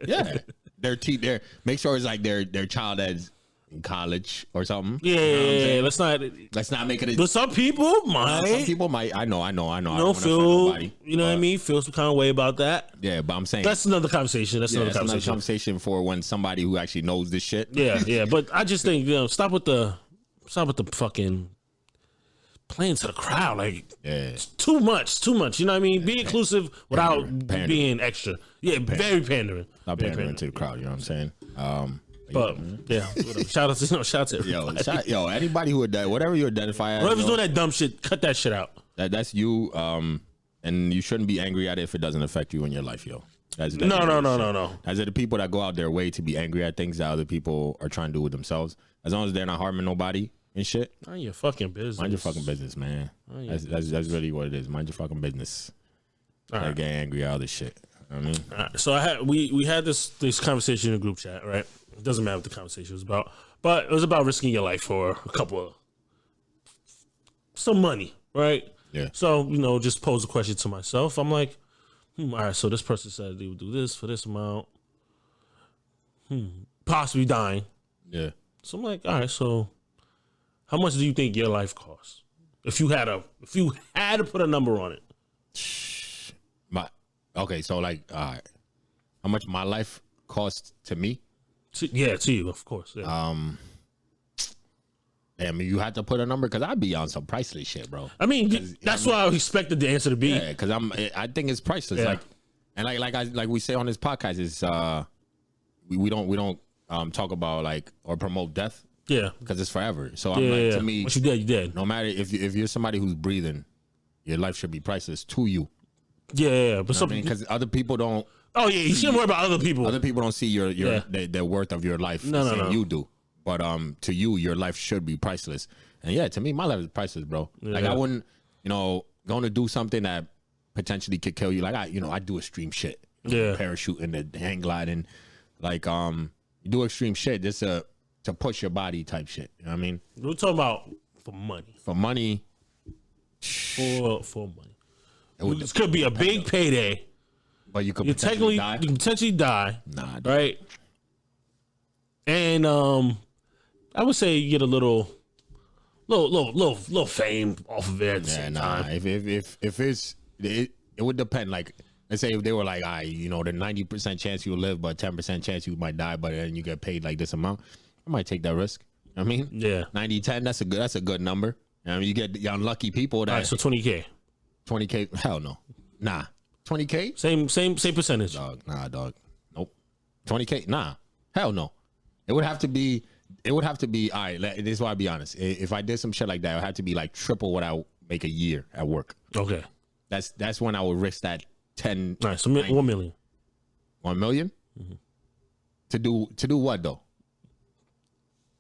[SPEAKER 2] their make sure it's like their child that's in college or something.
[SPEAKER 3] Yeah, you know let's not make it. But some people might. I know.
[SPEAKER 2] Feel
[SPEAKER 3] you know what I mean? Feel some kind of way about that.
[SPEAKER 2] Yeah, but I'm saying
[SPEAKER 3] that's another conversation. That's another
[SPEAKER 2] conversation for when somebody who actually knows this shit.
[SPEAKER 3] Yeah. But I just think stop with the fucking playing to the crowd. Like it's too much. You know what I mean? Be inclusive without being extra. Yeah, very pandering.
[SPEAKER 2] Not pandering to the crowd. You know what I'm saying?
[SPEAKER 3] But shout out to everybody.
[SPEAKER 2] Yo, anybody who whatever you identify as,
[SPEAKER 3] whoever's doing that dumb shit, cut that shit out.
[SPEAKER 2] That's you. And you shouldn't be angry at it if it doesn't affect you in your life, yo.
[SPEAKER 3] No.
[SPEAKER 2] As are the people that go out their way to be angry at things that other people are trying to do with themselves. As long as they're not harming nobody and shit.
[SPEAKER 3] Mind your fucking business.
[SPEAKER 2] Mind your fucking business, man. That's really what it is. Mind your fucking business. I get angry at all this shit. You know what I mean?
[SPEAKER 3] So we had this conversation in a group chat, right? It doesn't matter what the conversation was about, but it was about risking your life for some money, right?
[SPEAKER 2] Yeah.
[SPEAKER 3] So, just pose a question to myself. I'm like, all right, so this person said they would do this for this amount. Possibly dying.
[SPEAKER 2] Yeah.
[SPEAKER 3] So I'm like, all right, so how much do you think your life costs? If you had to put a number on it.
[SPEAKER 2] Okay, so like, all right, how much my life costs to me?
[SPEAKER 3] To you, of course. Yeah.
[SPEAKER 2] Damn, you had to put a number because I'd be on some priceless shit, bro.
[SPEAKER 3] I mean, that's what I expected the answer to be.
[SPEAKER 2] Yeah, because I think it's priceless.
[SPEAKER 3] Yeah.
[SPEAKER 2] Like we say on this podcast is we don't talk about like or promote death.
[SPEAKER 3] Yeah,
[SPEAKER 2] because it's forever. So I'm like, to me,
[SPEAKER 3] once you dead.
[SPEAKER 2] No matter if you're somebody who's breathing, your life should be priceless to you.
[SPEAKER 3] Yeah, but
[SPEAKER 2] because other people don't.
[SPEAKER 3] Oh yeah, you shouldn't worry about other people.
[SPEAKER 2] Other people don't see your the worth of your life.
[SPEAKER 3] No.
[SPEAKER 2] You do, but to you, your life should be priceless. And yeah, to me, my life is priceless, bro.
[SPEAKER 3] Yeah.
[SPEAKER 2] Like I wouldn't, going to do something that potentially could kill you. Like I do extreme shit. Parachuting, the hang gliding, like you do extreme shit just to push your body type shit. You know what I mean?
[SPEAKER 3] We're talking about for money.
[SPEAKER 2] For money.
[SPEAKER 3] For money. This could be a big payday.
[SPEAKER 2] But you could potentially die.
[SPEAKER 3] You can potentially die.
[SPEAKER 2] Nah, dude.
[SPEAKER 3] Right? And I would say you get a little fame off of it at the same time.
[SPEAKER 2] If it would depend. Like, let's say if they were like, the 90% chance you'll live, but 10% chance you might die, but then you get paid like this amount, I might take that risk. I mean, 90-10, that's a good number. I mean, you get the unlucky people that.
[SPEAKER 3] All right, so 20K.
[SPEAKER 2] 20K, hell no. Nah. 20K?
[SPEAKER 3] Same percentage.
[SPEAKER 2] Dog, nah, dog. Nope. 20K? Nah. Hell no. It would have to be, all right, this is why I'll be honest. If I did some shit like that, it would have to be like triple what I make a year at work.
[SPEAKER 3] Okay.
[SPEAKER 2] That's when I would risk that 10.
[SPEAKER 3] All right, so 1 million.
[SPEAKER 2] 1 million? Mm-hmm. To do what though?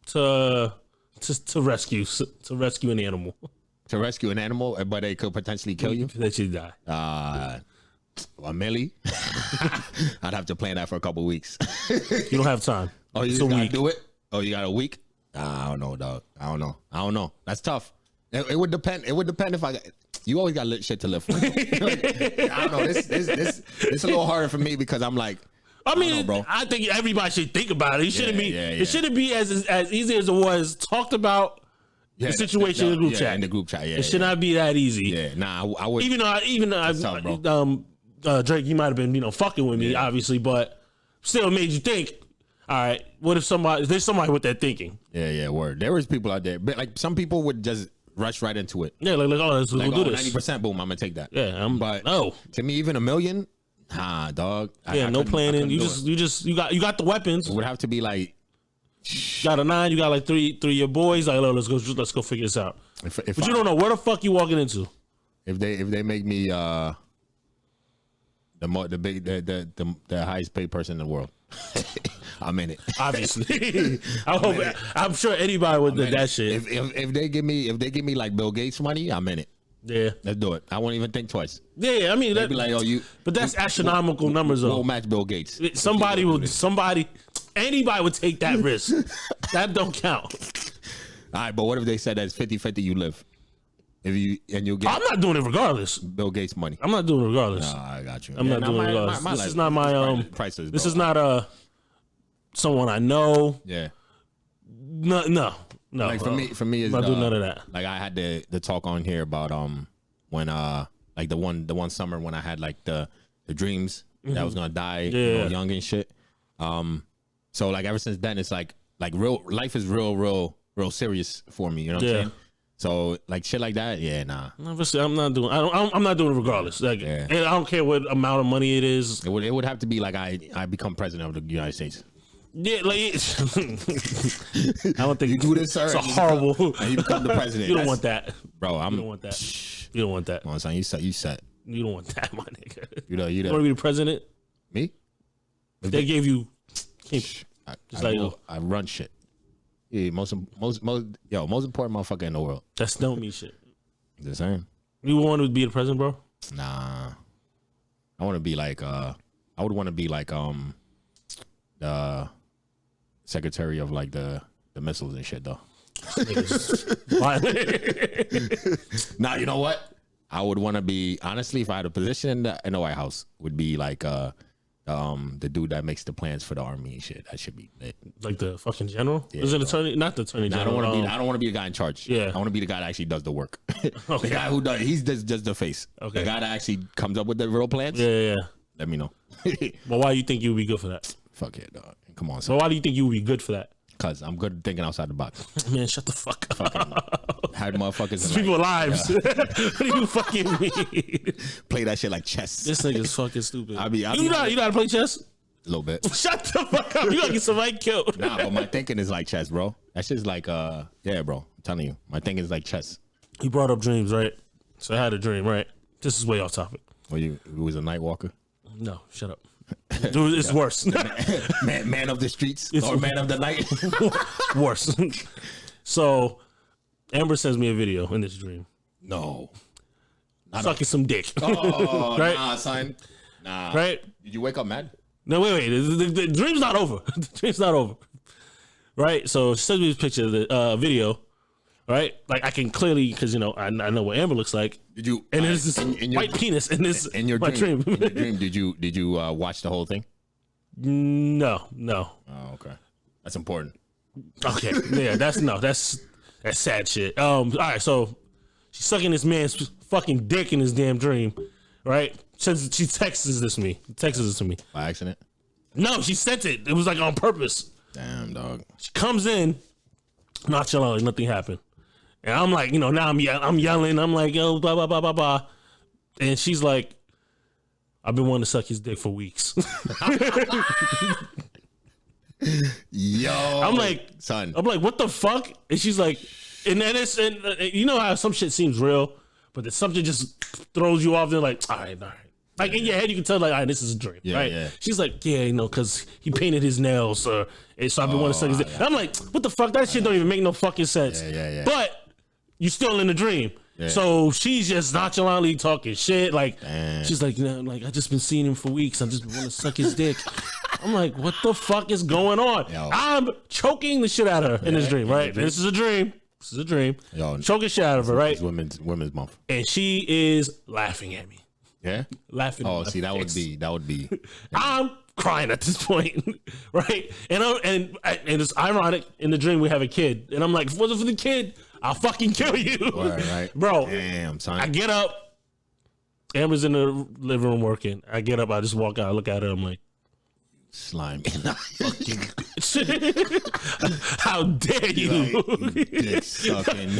[SPEAKER 3] To rescue an animal.
[SPEAKER 2] To rescue an animal, but they could potentially kill you?
[SPEAKER 3] That you die.
[SPEAKER 2] A milli? I'd have to plan that for a couple weeks.
[SPEAKER 3] You don't have time.
[SPEAKER 2] Oh, you just gotta do it? Oh, you got a week? I don't know, dog. I don't know. That's tough. It would depend. It would depend if you always got lit shit to live for. I don't know. This a little harder for me because I'm like,
[SPEAKER 3] I mean,
[SPEAKER 2] know, bro.
[SPEAKER 3] I think everybody should think about it. It shouldn't be. It shouldn't be as easy as it was talked about. The situation in the group chat.
[SPEAKER 2] In the group chat,
[SPEAKER 3] it should not be that easy.
[SPEAKER 2] Yeah, nah, I would.
[SPEAKER 3] Even though Drake, he might have been fucking with me, obviously, but still it made you think. All right, what if there's somebody with that thinking?
[SPEAKER 2] Yeah, word. There is people out there, but like some people would just rush right into it.
[SPEAKER 3] Yeah, like let's do this.
[SPEAKER 2] 90%, boom, I'm gonna take that.
[SPEAKER 3] Yeah, but
[SPEAKER 2] to me, even $1 million, dog.
[SPEAKER 3] Yeah, no planning. You got the weapons.
[SPEAKER 2] It would have to be like.
[SPEAKER 3] You got a 9. You got like three of your boys. Like, let's go figure this out. But you don't know where the fuck you walking into.
[SPEAKER 2] If they make me the highest paid person in the world, I'm in it.
[SPEAKER 3] Obviously, I'm sure anybody would do that shit.
[SPEAKER 2] If they give me like Bill Gates money, I'm in it.
[SPEAKER 3] Yeah,
[SPEAKER 2] let's do it. I won't even think twice.
[SPEAKER 3] Yeah, I mean,
[SPEAKER 2] they'd be like,
[SPEAKER 3] but that's astronomical numbers.
[SPEAKER 2] We'll match Bill Gates.
[SPEAKER 3] Anybody would take that risk. That don't count.
[SPEAKER 2] All right, but what if they said that's 50-50 you live? You'll get.
[SPEAKER 3] I'm not doing it regardless.
[SPEAKER 2] Bill Gates money.
[SPEAKER 3] I'm not doing it regardless.
[SPEAKER 2] Nah, I got you.
[SPEAKER 3] I'm not doing it regardless. This is not my
[SPEAKER 2] prices.
[SPEAKER 3] This is not someone I know.
[SPEAKER 2] Yeah.
[SPEAKER 3] No.
[SPEAKER 2] Like for me,
[SPEAKER 3] I'm not doing none of that.
[SPEAKER 2] Like I had the talk on here about when like the one summer when I had like the dreams that I was gonna die young and shit. So like ever since then it's like real life is real serious for me. You know what I'm saying? So like shit like that, nah.
[SPEAKER 3] Obviously, I'm not doing it regardless. Like, and I don't care what amount of money it is.
[SPEAKER 2] It would have to be like I become president of the United States.
[SPEAKER 3] Yeah, like I don't think
[SPEAKER 2] you do this, sir.
[SPEAKER 3] It's a horrible.
[SPEAKER 2] You become the president.
[SPEAKER 3] You don't want that,
[SPEAKER 2] bro.
[SPEAKER 3] You don't want that. You don't want that.
[SPEAKER 2] Come on, son. You set.
[SPEAKER 3] You don't want that, my nigga.
[SPEAKER 2] You
[SPEAKER 3] want to be the president?
[SPEAKER 2] Me?
[SPEAKER 3] If they gave you,
[SPEAKER 2] I run shit. Yeah, most important motherfucker in the world.
[SPEAKER 3] That's don't mean shit.
[SPEAKER 2] The same.
[SPEAKER 3] You want to be the president, bro?
[SPEAKER 2] Nah. I want to be like I would want to be like the secretary of like the missiles and shit though. Nah, you know what? I would want to be, honestly, if I had a position in the White House, would be like the dude that makes the plans for the army and shit. That should be lit.
[SPEAKER 3] Like the fucking general? Yeah, is it attorney? Not the attorney general.
[SPEAKER 2] I don't want to be the guy in charge.
[SPEAKER 3] Yeah.
[SPEAKER 2] I want to be the guy that actually does the work.
[SPEAKER 3] Okay.
[SPEAKER 2] The guy who does, he's just the face.
[SPEAKER 3] Okay.
[SPEAKER 2] The guy that actually comes up with the real plans.
[SPEAKER 3] Yeah.
[SPEAKER 2] Let me know.
[SPEAKER 3] But why do you think you would be good for that?
[SPEAKER 2] Fuck it, dog. Come on,
[SPEAKER 3] son. So why do you think you would be good for that?
[SPEAKER 2] Because I'm good at thinking outside the box.
[SPEAKER 3] Man, shut the fuck up.
[SPEAKER 2] Had motherfuckers.
[SPEAKER 3] People's lives. What do you fucking mean?
[SPEAKER 2] Play that shit like chess.
[SPEAKER 3] This nigga's fucking stupid.
[SPEAKER 2] You know
[SPEAKER 3] how to play chess?
[SPEAKER 2] A little bit.
[SPEAKER 3] Shut the fuck up. You gonna get somebody killed.
[SPEAKER 2] Nah, but my thinking is like chess, bro. That shit's like, yeah, bro. I'm telling you. My thinking is like chess.
[SPEAKER 3] He brought up dreams, right? So I had a dream, right? This is way off topic.
[SPEAKER 2] Well, you was a night walker?
[SPEAKER 3] No, shut up. Dude, it's worse.
[SPEAKER 2] man of the streets or man of the night.
[SPEAKER 3] Worse. So Amber sends me a video in this dream.
[SPEAKER 2] No.
[SPEAKER 3] Sucking some dick.
[SPEAKER 2] Oh,
[SPEAKER 3] right?
[SPEAKER 2] Nah, son. Nah.
[SPEAKER 3] Right?
[SPEAKER 2] Did you wake up mad?
[SPEAKER 3] No, wait. The dream's not over. The dream's not over. Right? So she sends me this picture of the video. Right? Like I can clearly, because I know what Amber looks like.
[SPEAKER 2] Did you?
[SPEAKER 3] And there's this white penis in this
[SPEAKER 2] in your
[SPEAKER 3] dream.
[SPEAKER 2] In your dream, did you watch the whole thing?
[SPEAKER 3] No.
[SPEAKER 2] Oh, okay. That's important.
[SPEAKER 3] Okay. Yeah, that's sad shit. All right, so she's sucking this man's fucking dick in his damn dream, right? She texts this to me.
[SPEAKER 2] By accident?
[SPEAKER 3] No, she sent it. It was like on purpose.
[SPEAKER 2] Damn, dog.
[SPEAKER 3] She comes in, nonchalantly, nothing happened. And I'm like, now I'm yelling. I'm like, yo, blah, blah, blah, blah, blah. And she's like, I've been wanting to suck his dick for weeks.
[SPEAKER 2] Yo.
[SPEAKER 3] I'm like,
[SPEAKER 2] son.
[SPEAKER 3] I'm like, what the fuck? And she's like, and then you know how some shit seems real, but then something just throws you off. They're like, all right. Like in your head, you can tell, like, all right, this is a dream, right? Yeah. She's like, yeah, because he painted his nails, so I've been wanting to suck his dick. I'm like, what the fuck? That shit don't even make no fucking sense.
[SPEAKER 2] Yeah.
[SPEAKER 3] But you're still in the dream. Yeah. So she's just nonchalantly talking shit. Like, she's like, like, I just been seeing him for weeks. I just want to suck his dick. I'm like, what the fuck is going on?
[SPEAKER 2] Yo.
[SPEAKER 3] I'm choking the shit out of her in this dream, right? This is a dream.
[SPEAKER 2] Yo,
[SPEAKER 3] choking shit out of her, right?
[SPEAKER 2] It's women's month.
[SPEAKER 3] And she is laughing at me.
[SPEAKER 2] Yeah?
[SPEAKER 3] Laughing.
[SPEAKER 2] Oh, see, that would be.
[SPEAKER 3] I'm crying at this point, right? And it's ironic. In the dream, we have a kid, and I'm like, if it wasn't for the kid, I'll fucking kill you,
[SPEAKER 2] right.
[SPEAKER 3] Bro.
[SPEAKER 2] Damn, son.
[SPEAKER 3] I get up. Amber's in the living room working. I get up. I just walk out. I look at her. I'm like,
[SPEAKER 2] slime.
[SPEAKER 3] How dare you?
[SPEAKER 2] Dick sucking.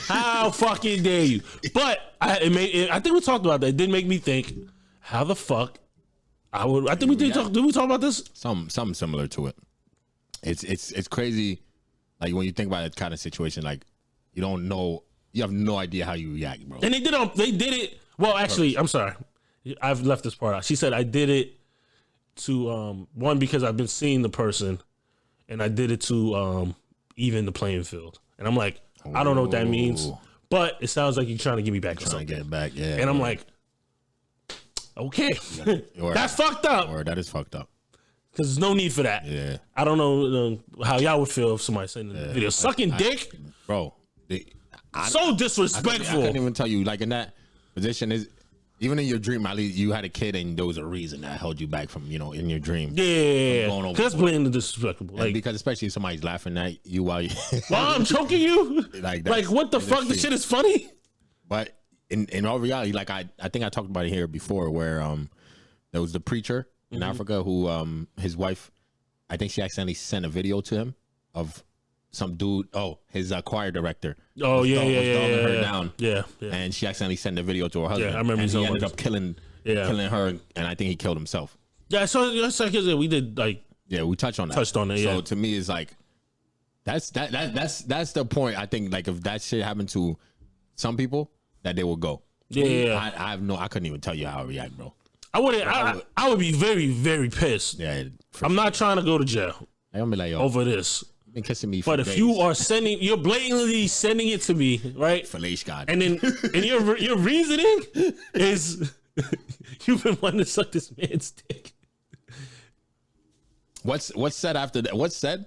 [SPEAKER 3] How fucking dare you? But I think we talked about that. It did make me think, how the fuck I think we did talk. Did we talk about this?
[SPEAKER 2] Something similar to it. It's crazy. Like when you think about that kind of situation, like you don't know, you have no idea how you react, bro.
[SPEAKER 3] And they did it. Well, actually, I'm sorry. I've left this part out. She said I did it to one, because I've been seeing the person, and I did it to even the playing field. And I'm like, I don't know what that means, but it sounds like you're trying to get me back or something.
[SPEAKER 2] Trying to get back, yeah.
[SPEAKER 3] And I'm like, okay, that's fucked up.
[SPEAKER 2] Or that is fucked up.
[SPEAKER 3] Because there's no need for that.
[SPEAKER 2] Yeah.
[SPEAKER 3] I don't know how y'all would feel if somebody sent in the video sucking dick,
[SPEAKER 2] bro.
[SPEAKER 3] so disrespectful.
[SPEAKER 2] I couldn't even tell you, like in that position, is even in your dream, at least you had a kid and there was a reason that held you back from, in your dream.
[SPEAKER 3] Yeah, because that's blatantly disrespectful. Like,
[SPEAKER 2] because especially if somebody's laughing at you while
[SPEAKER 3] I'm choking you. Like what the fuck? The shit is funny.
[SPEAKER 2] But in all reality, like I think I talked about it here before, where there was the preacher in Africa who his wife, I think she accidentally sent a video to him of some dude, his choir director.
[SPEAKER 3] Oh,
[SPEAKER 2] was
[SPEAKER 3] yeah.
[SPEAKER 2] her down.
[SPEAKER 3] Yeah.
[SPEAKER 2] And she accidentally sent the video to her husband.
[SPEAKER 3] Yeah, I remember.
[SPEAKER 2] And he ended up killing her, and I think he killed himself.
[SPEAKER 3] Yeah, so we did
[SPEAKER 2] we touched on that. So to me, it's like that's the point. I think like if that shit happened to some people, that they will go.
[SPEAKER 3] Yeah.
[SPEAKER 2] I couldn't even tell you how I react, bro.
[SPEAKER 3] I would be very, very pissed.
[SPEAKER 2] Yeah,
[SPEAKER 3] I'm not trying to go to jail.
[SPEAKER 2] I'm gonna be like, yo,
[SPEAKER 3] over this.
[SPEAKER 2] Been kissing me,
[SPEAKER 3] but if
[SPEAKER 2] days.
[SPEAKER 3] you're blatantly sending it to me, right?
[SPEAKER 2] God.
[SPEAKER 3] And then your reasoning is you've been wanting to suck this man's dick.
[SPEAKER 2] What's said after that? What's said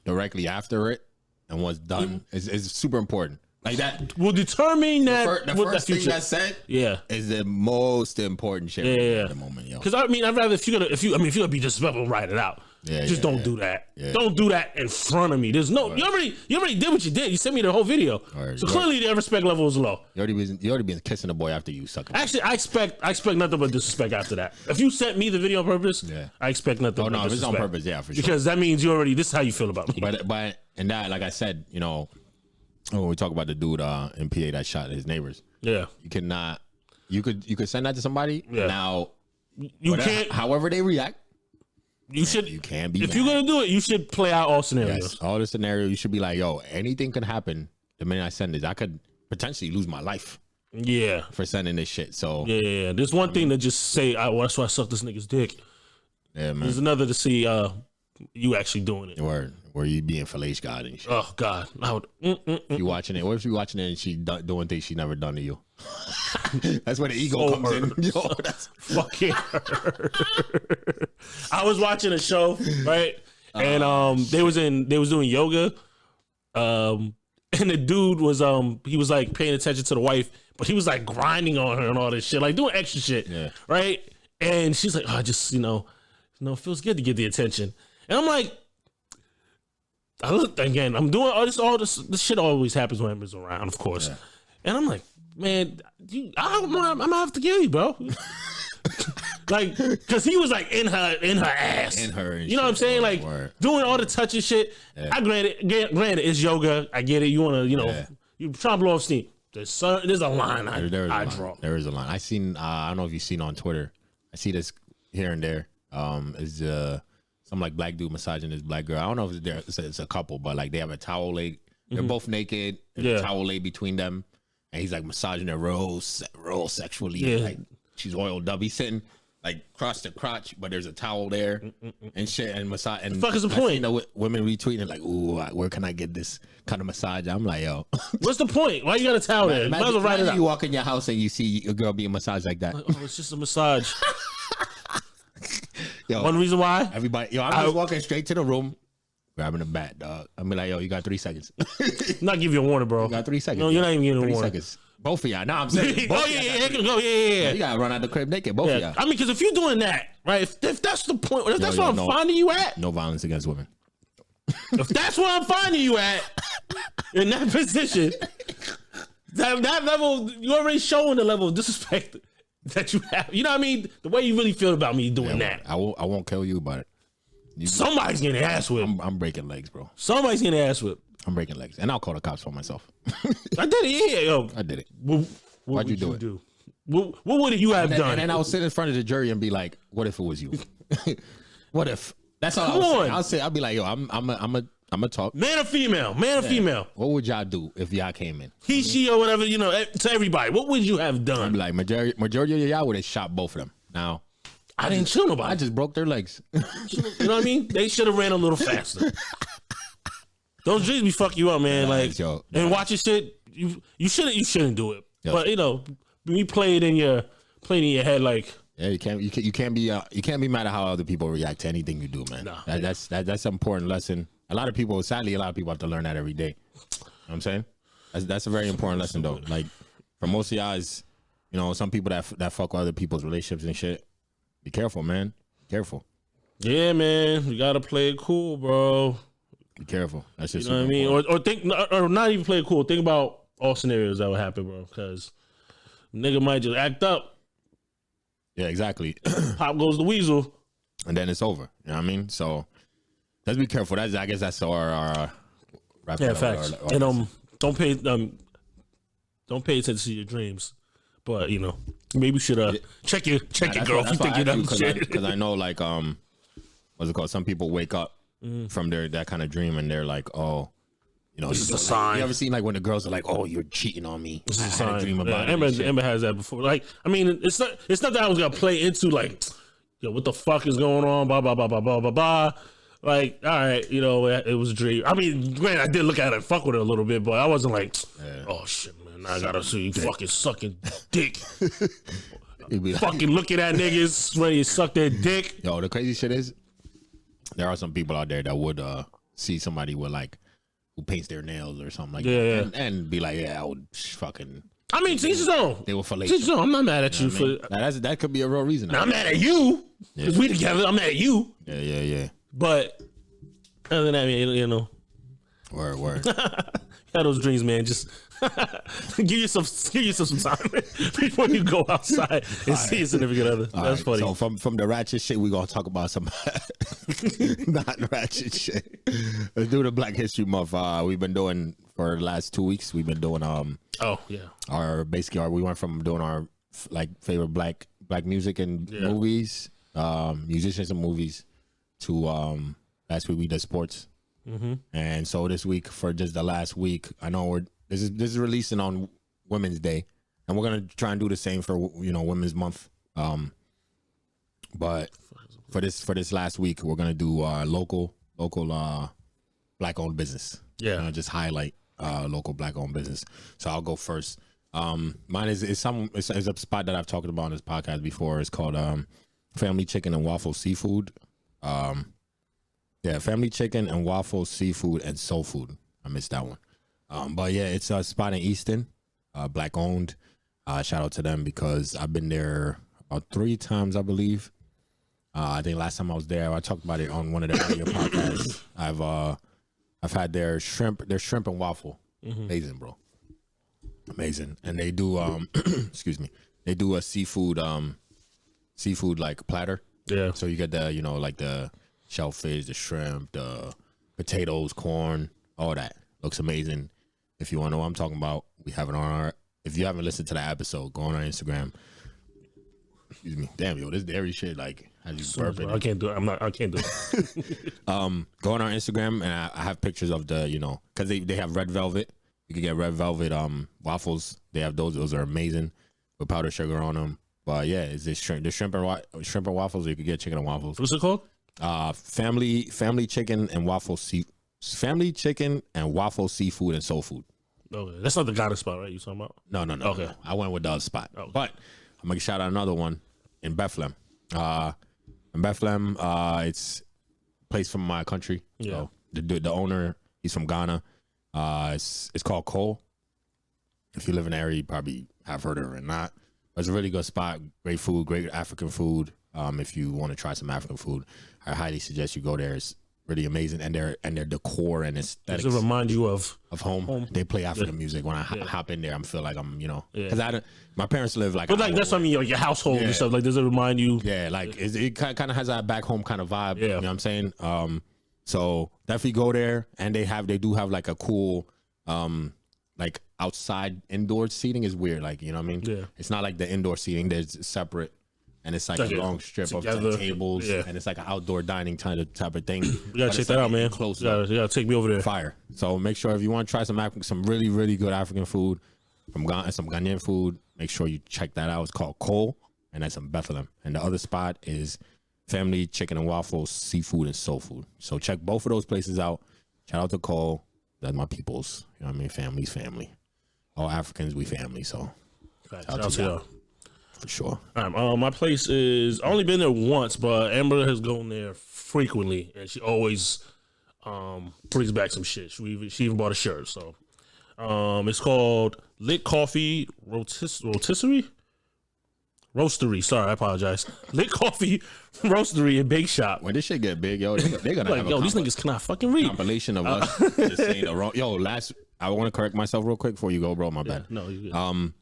[SPEAKER 2] directly after it and what's done is super important. Like that
[SPEAKER 3] will determine that
[SPEAKER 2] the first thing that's said, is the most important shit at the moment, yo.
[SPEAKER 3] Because I'd rather if you're gonna be disrespectful, write it out. Just don't do that. Yeah. Don't do that in front of me. There's no you already did what you did. You sent me the whole video. So clearly the respect level is low.
[SPEAKER 2] You already been kissing the boy after you suck him.
[SPEAKER 3] Actually, I expect nothing but disrespect after that. If you sent me the video on purpose, I expect nothing but disrespect.
[SPEAKER 2] If it's on purpose, for sure.
[SPEAKER 3] Because that means this is how you feel about me.
[SPEAKER 2] But and that, like I said, when we talk about the dude in PA that shot his neighbors. Yeah. You cannot you could send that to somebody. Yeah. Now you can't, however they react. You can't be.
[SPEAKER 3] If you're gonna do it, you should play out all scenarios.
[SPEAKER 2] Yes, all the scenarios. You should be like, yo, anything can happen the minute I send this. I could potentially lose my life. Yeah, for sending this shit. So
[SPEAKER 3] yeah. There's one thing to just say, that's why I sucked this nigga's dick.
[SPEAKER 2] Yeah, man.
[SPEAKER 3] There's another to see you actually doing it.
[SPEAKER 2] Where you being Felice God and shit.
[SPEAKER 3] Oh God, I would.
[SPEAKER 2] You watching it? What if you watching it and she doing things she never done to you? That's where the ego comes in. Yo, that's
[SPEAKER 3] fucking. I was watching a show, right, and they was doing yoga, and the dude was he was like paying attention to the wife, but he was like grinding on her and all this shit, like doing extra shit, right? And she's like, oh, just it feels good to get the attention, and I'm like. I look again. I'm doing all this shit always happens when Emma's around, of course. Yeah. And I'm like, man, I'm gonna have to kill you, bro. Like, cause he was like in her ass, you know what I'm saying? Like doing all the touching shit. Yeah. I granted it's yoga. I get it. You wanna, you trying to blow off steam. There's a line I draw.
[SPEAKER 2] There is a line. I seen. I don't know if you've seen on Twitter. I see this here and there. Is some like black dude massaging this black girl. I don't know if it's a couple, but like they have a towel laid. They're both naked. There's a towel laid between them, and he's like massaging her real sexually. Yeah. Like she's oiled up. He's sitting like across the crotch, but there's a towel there and shit. And massage. And
[SPEAKER 3] the fuck is the point?
[SPEAKER 2] Women retweeting like, "Ooh, where can I get this kind of massage?" I'm like, yo,
[SPEAKER 3] what's the point? Why you got a towel there? Might as well write it up.
[SPEAKER 2] You walk in your house and you see a girl being massaged like that.
[SPEAKER 3] Oh, it's just a massage.
[SPEAKER 2] Yo,
[SPEAKER 3] one reason why
[SPEAKER 2] everybody, I'm just walking straight to the room, grabbing a bat, dog. I'm like, yo, you got 3 seconds.
[SPEAKER 3] Not give you a warning, bro.
[SPEAKER 2] You got 3 seconds.
[SPEAKER 3] No, you're not even getting a
[SPEAKER 2] 3
[SPEAKER 3] warning.
[SPEAKER 2] Seconds. Both of y'all. No, I'm saying.
[SPEAKER 3] Yeah.
[SPEAKER 2] You gotta run out the crib naked. Both of y'all.
[SPEAKER 3] I mean, because if you're doing that, right? If that's the point, if that's where I'm finding you at,
[SPEAKER 2] no violence against women.
[SPEAKER 3] If that's where I'm finding you at, in that position, that level, you already showing the level of disrespect that you have. You know what I mean? The way you really feel about me doing that.
[SPEAKER 2] I won't kill you about it.
[SPEAKER 3] Somebody's getting ass whipped.
[SPEAKER 2] I'm breaking legs, bro.
[SPEAKER 3] Somebody's getting ass whipped.
[SPEAKER 2] I'm breaking legs, and I'll call the cops for myself.
[SPEAKER 3] I did it, yeah, yo.
[SPEAKER 2] I did it.
[SPEAKER 3] Why'd you do it? What would you have done?
[SPEAKER 2] And then I'll sit in front of the jury and be like, "What if it was you? What if?" That's all. I'll be like, "Yo, I'm a talk."
[SPEAKER 3] Man or female? Man or female?
[SPEAKER 2] What would y'all do if y'all came in?
[SPEAKER 3] He, she, or whatever. To everybody. What would you have done?
[SPEAKER 2] I'd be like, majority of y'all would have shot both of them. Now,
[SPEAKER 3] I didn't kill nobody.
[SPEAKER 2] I just broke their legs.
[SPEAKER 3] You know what I mean? They should have ran a little faster. Those dreams be fuck you up, man. And watching shit, you shouldn't do it. Yes. But when you play it in your head, like
[SPEAKER 2] you can't be mad at how other people react to anything you do, man. Nah, that's an important lesson. Sadly, a lot of people have to learn that every day. You know what I'm saying? That's a very important lesson, though. Like for most of y'all, some people that fuck with other people's relationships and shit. Be careful, man. Careful.
[SPEAKER 3] Yeah, man. You gotta play it cool, bro.
[SPEAKER 2] Be careful. That's just
[SPEAKER 3] what I mean. Or not even play it cool. Think about all scenarios that would happen, bro. Because nigga might just act up.
[SPEAKER 2] Yeah, exactly.
[SPEAKER 3] Pop goes the weasel,
[SPEAKER 2] and then it's over. You know what I mean? So let's be careful. I guess that's our wrap.
[SPEAKER 3] Yeah, facts. And don't pay attention to your dreams. But maybe you should check your girl if you think you're dumb shit.
[SPEAKER 2] Because I know, like, what's it called? Some people wake up from that kind of dream and they're like, oh,
[SPEAKER 3] this is a sign.
[SPEAKER 2] You ever seen like when the girls are like, oh, you're cheating on me?
[SPEAKER 3] This is a sign. I had a dream about it. Emma has that before. Like, I mean, it's not that I was gonna play into like, what the fuck is going on? Blah blah blah blah blah blah blah. Like, all right, it was a dream. I mean, granted, I did look at it and fuck with it a little bit, but I wasn't like, oh shit, man, I gotta see you fucking sucking dick. Fucking looking at niggas ready to suck their dick.
[SPEAKER 2] Yo, the crazy shit is, there are some people out there that would see somebody with like who paints their nails or something like that, and be like, I would fucking.
[SPEAKER 3] I mean, teach his own.
[SPEAKER 2] They were for
[SPEAKER 3] I'm not mad at you for
[SPEAKER 2] that. Could be a real reason.
[SPEAKER 3] I'm mad at you because we together. I'm mad at you.
[SPEAKER 2] Yeah.
[SPEAKER 3] But other than that,
[SPEAKER 2] Word.
[SPEAKER 3] Had those dreams, man. Just give yourself some time before you go outside and see your significant other. That's funny.
[SPEAKER 2] So from the ratchet shit, we gonna talk about some not ratchet shit. Let's do the Black History Month. We've been doing for the last 2 weeks. We've been doing we went from doing our like favorite black music and movies, musicians and movies, to last week we did sports. Mm-hmm. And so this week, for just the last week, I know this is releasing on Women's Day, and we're gonna try and do the same for Women's Month. But for this last week, we're gonna do local black owned business.
[SPEAKER 3] Yeah,
[SPEAKER 2] just highlight local black owned business. So I'll go first. Mine is a spot that I've talked about on this podcast before. It's called Family Chicken and Waffle Seafood. Family Chicken and Waffle Seafood and Soul Food. I missed that one. But yeah, it's a spot in Easton, black owned. Shout out to them because I've been there about 3 times, I believe. I think last time I was there, I talked about it on one of the earlier podcasts. I've had their shrimp and waffle. Amazing, bro. Amazing. And they do excuse me. They do a seafood like platter. Yeah. So you get the, like the shellfish, the shrimp, the potatoes, corn, all that. Looks amazing. If you want to know what I'm talking about, we have it on if you haven't listened to that episode, go on our Instagram. Excuse me. Damn, yo, this dairy shit like has you burping.
[SPEAKER 3] I can't do it. I can't do it.
[SPEAKER 2] Go on our Instagram and I have pictures of the, because they have red velvet. You can get red velvet waffles. They have those. Those are amazing with powdered sugar on them. But yeah, it's this shrimp and waffles. Or you could get chicken and waffles.
[SPEAKER 3] What's it called?
[SPEAKER 2] Family chicken and waffle Family Chicken and Waffle Seafood and Soul Food.
[SPEAKER 3] Okay, that's not the goddess spot, right? You talking about?
[SPEAKER 2] No. Okay, no. I went with the other spot, but I'm gonna shout out another one in Bethlehem. It's a place from my country. Yeah. So the owner, he's from Ghana. It's called Cole. If you live in the area, you probably have heard of it or not. But it's a really good spot. Great food, great African food. If you want to try some African food, I highly suggest you go there. It's really amazing, and their decor and aesthetics.
[SPEAKER 3] Does it remind you of
[SPEAKER 2] home? They play African music. When I hop in there, I feel like I'm, because my parents live like.
[SPEAKER 3] But like that's what I mean, like your household and stuff. Like, does it remind you?
[SPEAKER 2] Yeah, like it kind of has that back home kind of vibe. Yeah. You know what I'm saying? So definitely go there, and they do have like a cool, like outside indoor seating is weird. Like, you know what I mean? Yeah. It's not like the indoor seating. There's separate. And it's like a long strip of tables, and it's like an outdoor dining type of thing.
[SPEAKER 3] You gotta check that out, man.
[SPEAKER 2] Close,
[SPEAKER 3] you gotta take me over there.
[SPEAKER 2] Fire. So make sure if you want to try some really, really good African food some Ghanaian food, make sure you check that out. It's called Cole, and that's in Bethlehem. And the other spot is Family Chicken and Waffles Seafood and Soul Food. So check both of those places out. Shout out to Cole. That's my peoples. You know what I mean? Family's family. All Africans, we family. So
[SPEAKER 3] shout out to y'all.
[SPEAKER 2] For sure.
[SPEAKER 3] All right, my place is I only been there once, but Amber has gone there frequently, and she always brings back some shit. She even bought a shirt. So it's called Lit Coffee Rotisserie. Roastery. Sorry, I apologize. Lit Coffee Roastery and Bake Shop.
[SPEAKER 2] When this shit get big, yo, they're gonna
[SPEAKER 3] like,
[SPEAKER 2] have
[SPEAKER 3] these niggas cannot fucking read.
[SPEAKER 2] Compilation of us just saying the wrong. Yo, I want to correct myself real quick before you go, bro. My bad.
[SPEAKER 3] No, you good.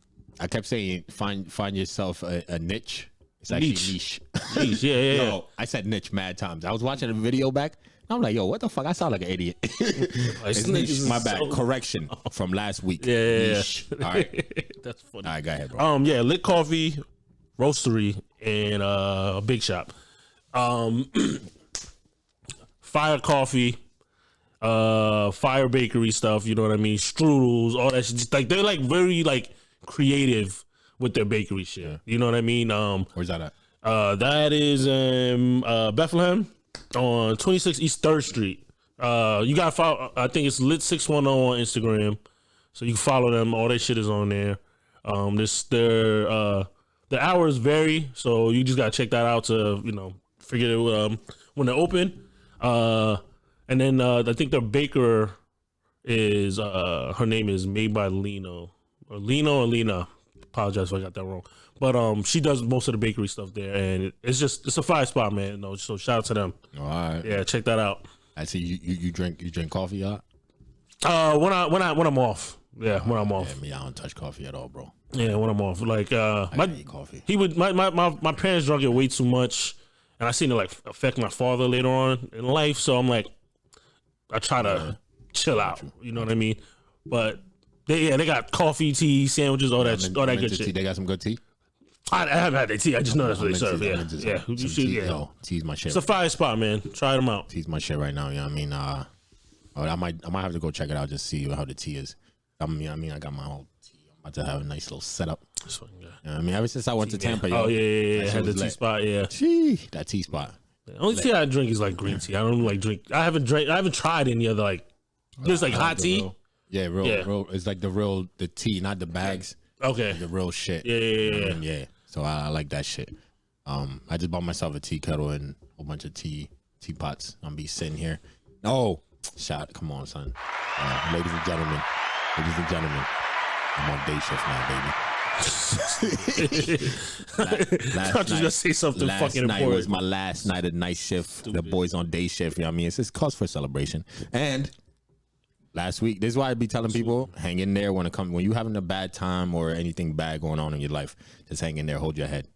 [SPEAKER 2] I kept saying find yourself a niche. It's actually niche.
[SPEAKER 3] Niche, yeah.
[SPEAKER 2] No, I said niche mad times. I was watching a video back. And I'm like, yo, what the fuck? I sound like an idiot. It's niche. My bad. Correction from last week.
[SPEAKER 3] Yeah.
[SPEAKER 2] Niche. All right.
[SPEAKER 3] That's funny.
[SPEAKER 2] All right, go ahead, bro.
[SPEAKER 3] Yeah, Lit Coffee Roastery and a Big Shop. Fire coffee, fire bakery stuff, you know what I mean? Strudels, all that shit. Just, like, they're like very like creative with their bakery shit. Yeah. You know what I mean?
[SPEAKER 2] Where's that at?
[SPEAKER 3] That is in Bethlehem on 26 East 3rd Street. You gotta follow, I think it's Lit610 on Instagram. So you can follow them. All their shit is on there. The hours vary, so you just gotta check that out to figure it when they're open. And then I think their baker is her name is Made by Lino or Lena. Apologize if I got that wrong, but she does most of the bakery stuff there, and it's a fire spot, man. So shout out to them.
[SPEAKER 2] All right,
[SPEAKER 3] yeah, check that out.
[SPEAKER 2] I see you drink coffee, y'all.
[SPEAKER 3] When I'm off. Yeah, when I'm off.
[SPEAKER 2] Yeah, me, I don't touch coffee at all, bro.
[SPEAKER 3] Yeah, when I'm off. Like
[SPEAKER 2] I eat coffee.
[SPEAKER 3] My parents drank it way too much, and I seen it like affect my father later on in life. So I'm like, I try to chill out. You know what I mean? But they got coffee, tea, sandwiches, all that good shit.
[SPEAKER 2] They got some good tea.
[SPEAKER 3] I haven't had their tea. I just know that's what they serve. Yeah. You should. Yeah.
[SPEAKER 2] No, tea's my shit.
[SPEAKER 3] It's a fire spot, man. Try them out.
[SPEAKER 2] Tea's my shit right now. You know what I mean? I might have to go check it out, just see how the tea is. I got my whole tea. I'm about to have a nice little setup. You know what I mean, ever since I went to Tampa,
[SPEAKER 3] I had the tea spot. Yeah,
[SPEAKER 2] that tea spot.
[SPEAKER 3] The only tea I drink is like green tea. I don't like drink. I haven't tried any other like. There's like hot tea.
[SPEAKER 2] Real. It's like the tea, not the bags.
[SPEAKER 3] Okay.
[SPEAKER 2] The real shit.
[SPEAKER 3] Yeah.
[SPEAKER 2] So I like that shit. I just bought myself a tea kettle and a whole bunch of teapots. I'm be sitting here. Oh, come on, son. Ladies and gentlemen, I'm on day shift now, baby.
[SPEAKER 3] Last night, say something fucking important.
[SPEAKER 2] It was my last night of night shift. Stupid. The boys on day shift. You know what I mean? It's just cause for celebration. And last week, this is why I be telling people, hang in there when you're having a bad time or anything bad going on in your life. Just hang in there, hold your head.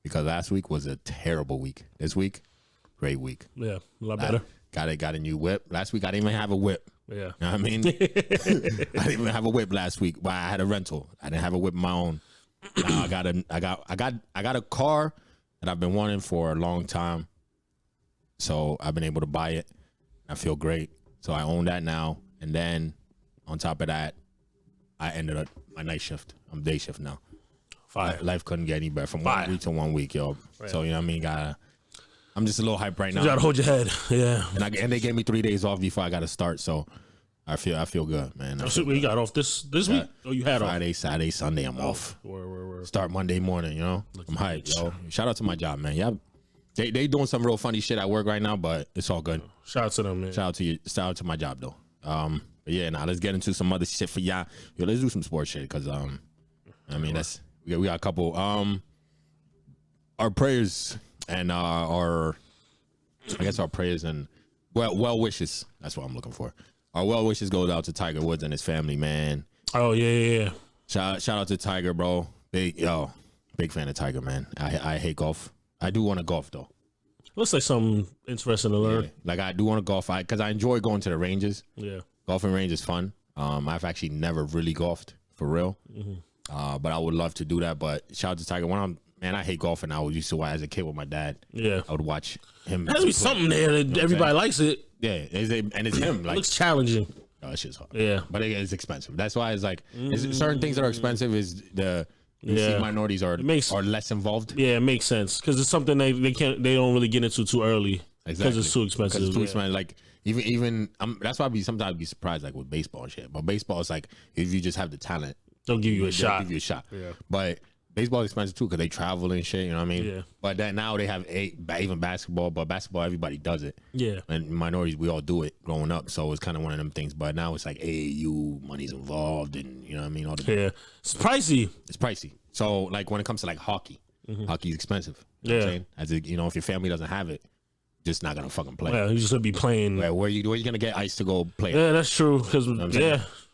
[SPEAKER 2] Because last week was a terrible week. This week, great week.
[SPEAKER 3] Yeah, a lot better.
[SPEAKER 2] Got a new whip. Last week I didn't even have a whip.
[SPEAKER 3] Yeah.
[SPEAKER 2] You know what I mean? I didn't even have a whip last week, but I had a rental. I didn't have a whip of my own. Now I got a car that I've been wanting for a long time. So I've been able to buy it. I feel great. So I own that now. And then on top of that, I ended up my night shift. I'm day shift now.
[SPEAKER 3] Fire.
[SPEAKER 2] Life couldn't get any better from 1 week to 1 week, yo. Right. So you know what I mean? I'm just a little hyped right now.
[SPEAKER 3] You gotta hold your head. Yeah.
[SPEAKER 2] And they gave me 3 days off before I gotta start, so I feel good, man.
[SPEAKER 3] We got off this week? Oh, you had
[SPEAKER 2] Friday,
[SPEAKER 3] off?
[SPEAKER 2] Saturday, Sunday, I'm off.
[SPEAKER 3] Word. Start
[SPEAKER 2] Start Monday morning, you know? I'm hyped, yo. Shout out to my job, man. Yeah, they doing some real funny shit at work right now, but it's all good.
[SPEAKER 3] Shout out to them, man.
[SPEAKER 2] Shout out to my job, though. But yeah, now let's get into some other shit for y'all. Yo, let's do some sports shit, because, I mean, we got a couple. Our prayers and our prayers and well wishes. That's what I'm looking for. Our well wishes goes out to Tiger Woods and his family, man.
[SPEAKER 3] Oh yeah.
[SPEAKER 2] Shout out to Tiger, bro. Big fan of Tiger, man. I hate golf. I do want to golf though.
[SPEAKER 3] Looks like something interesting to learn.
[SPEAKER 2] Yeah. Like I do want to golf, because I enjoy going to the ranges.
[SPEAKER 3] Yeah,
[SPEAKER 2] golfing range is fun. I've actually never really golfed for real, but I would love to do that. But shout out to Tiger. Man, I hate golfing. I used to watch as a kid with my dad.
[SPEAKER 3] Yeah,
[SPEAKER 2] I would watch him.
[SPEAKER 3] There's be something there that, you know, everybody likes it.
[SPEAKER 2] Yeah, and it's him. Like,
[SPEAKER 3] it looks challenging.
[SPEAKER 2] Oh, that shit's hard.
[SPEAKER 3] Yeah,
[SPEAKER 2] but it's expensive. That's why it's like certain things that are expensive is you see minorities are less involved.
[SPEAKER 3] Yeah, it makes sense because it's something they don't really get into too early because it's too expensive.
[SPEAKER 2] It's too expensive. Like even that's why sometimes be surprised like with baseball and shit. But baseball is like if you just have the talent,
[SPEAKER 3] they'll give you a shot.
[SPEAKER 2] Give you a shot.
[SPEAKER 3] Yeah,
[SPEAKER 2] but baseball is expensive too because they travel and shit. You know what I mean?
[SPEAKER 3] Yeah.
[SPEAKER 2] But then now they have even basketball. But basketball, everybody does it.
[SPEAKER 3] Yeah.
[SPEAKER 2] And minorities, we all do it growing up. So it's kind of one of them things. But now it's like AAU, money's involved, and you know what I mean?
[SPEAKER 3] It's pricey.
[SPEAKER 2] It's pricey. So like when it comes to like hockey, hockey's expensive. You know what I'm saying? As if your family doesn't have it, just not gonna fucking play.
[SPEAKER 3] Yeah, you just gonna be playing.
[SPEAKER 2] Where you gonna get ice to go play?
[SPEAKER 3] Yeah, that's true. Because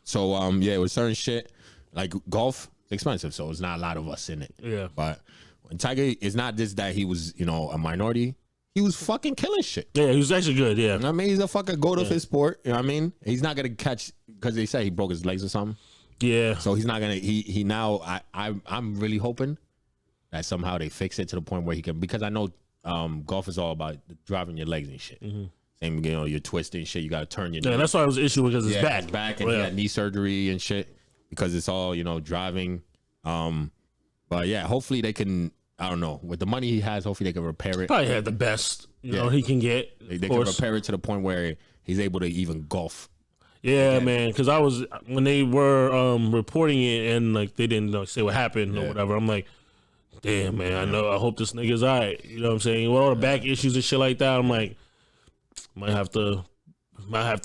[SPEAKER 2] So with certain shit like golf. Expensive, so it's not a lot of us in it.
[SPEAKER 3] Yeah,
[SPEAKER 2] but when Tiger, it's not just that he was, a minority. He was fucking killing shit.
[SPEAKER 3] Yeah, he was actually good. Yeah,
[SPEAKER 2] you know what I mean, he's a fucking goat of his sport. You know what I mean? He's not gonna catch because they say he broke his legs or something.
[SPEAKER 3] Yeah,
[SPEAKER 2] so he's not gonna. He now. I'm really hoping that somehow they fix it to the point where he can, because I know golf is all about driving your legs and shit. Same, you're twisting shit. You got to turn your.
[SPEAKER 3] Yeah, that's why I was an issue because it's back.
[SPEAKER 2] His back, and he had knee surgery and shit. Because it's all, driving. But yeah, hopefully they can, I don't know, with the money he has, hopefully they can repair it.
[SPEAKER 3] Probably had the best, he can get.
[SPEAKER 2] They can repair it to the point where he's able to even golf.
[SPEAKER 3] Yeah, again. Man, because when they were reporting it and like they didn't say what happened or whatever, I'm like, damn, man, I hope this nigga's all right. You know what I'm saying? With all the back issues and shit like that, I'm like, might have to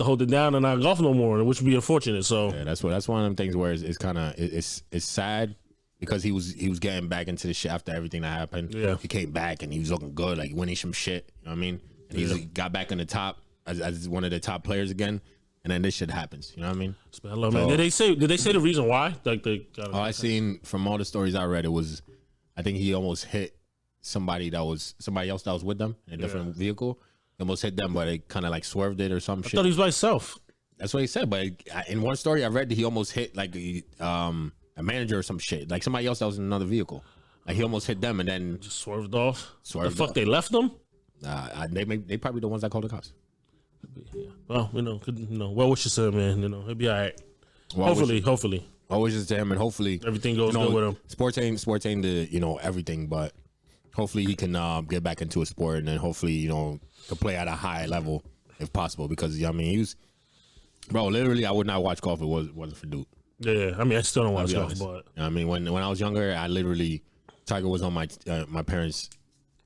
[SPEAKER 3] hold it down and not golf no more, which would be unfortunate. So
[SPEAKER 2] yeah, that's one of them things where it's kind of it's sad because he was getting back into the shit after everything that happened.
[SPEAKER 3] Yeah,
[SPEAKER 2] he came back and he was looking good, like winning some shit. You know what I mean? And he got back in the top as one of the top players again. And then this shit happens. You know what I mean?
[SPEAKER 3] Did they say the reason why? Like
[SPEAKER 2] I seen from all the stories I read, it was I think he almost hit somebody else that was with them in a different vehicle. Almost hit them, but they kind of like swerved it or some shit.
[SPEAKER 3] I thought he was by himself.
[SPEAKER 2] That's what he said. But in one story I read that he almost hit like a manager or some shit, like somebody else that was in another vehicle. Like he almost hit them and then
[SPEAKER 3] just swerved off. The fuck they left them?
[SPEAKER 2] They probably the ones that called the cops.
[SPEAKER 3] Yeah. Well, well wishes to him, man. He'll be all right. Hopefully.
[SPEAKER 2] Well wishes to him, and hopefully
[SPEAKER 3] everything goes good with him.
[SPEAKER 2] Sports ain't the everything, but hopefully he can get back into a sport, and then hopefully to play at a high level if possible. Because I mean, he was, bro. Literally, I would not watch golf if it wasn't for Duke.
[SPEAKER 3] Yeah, I mean, I still don't watch golf, but
[SPEAKER 2] I mean, when I was younger, I literally Tiger was on my parents'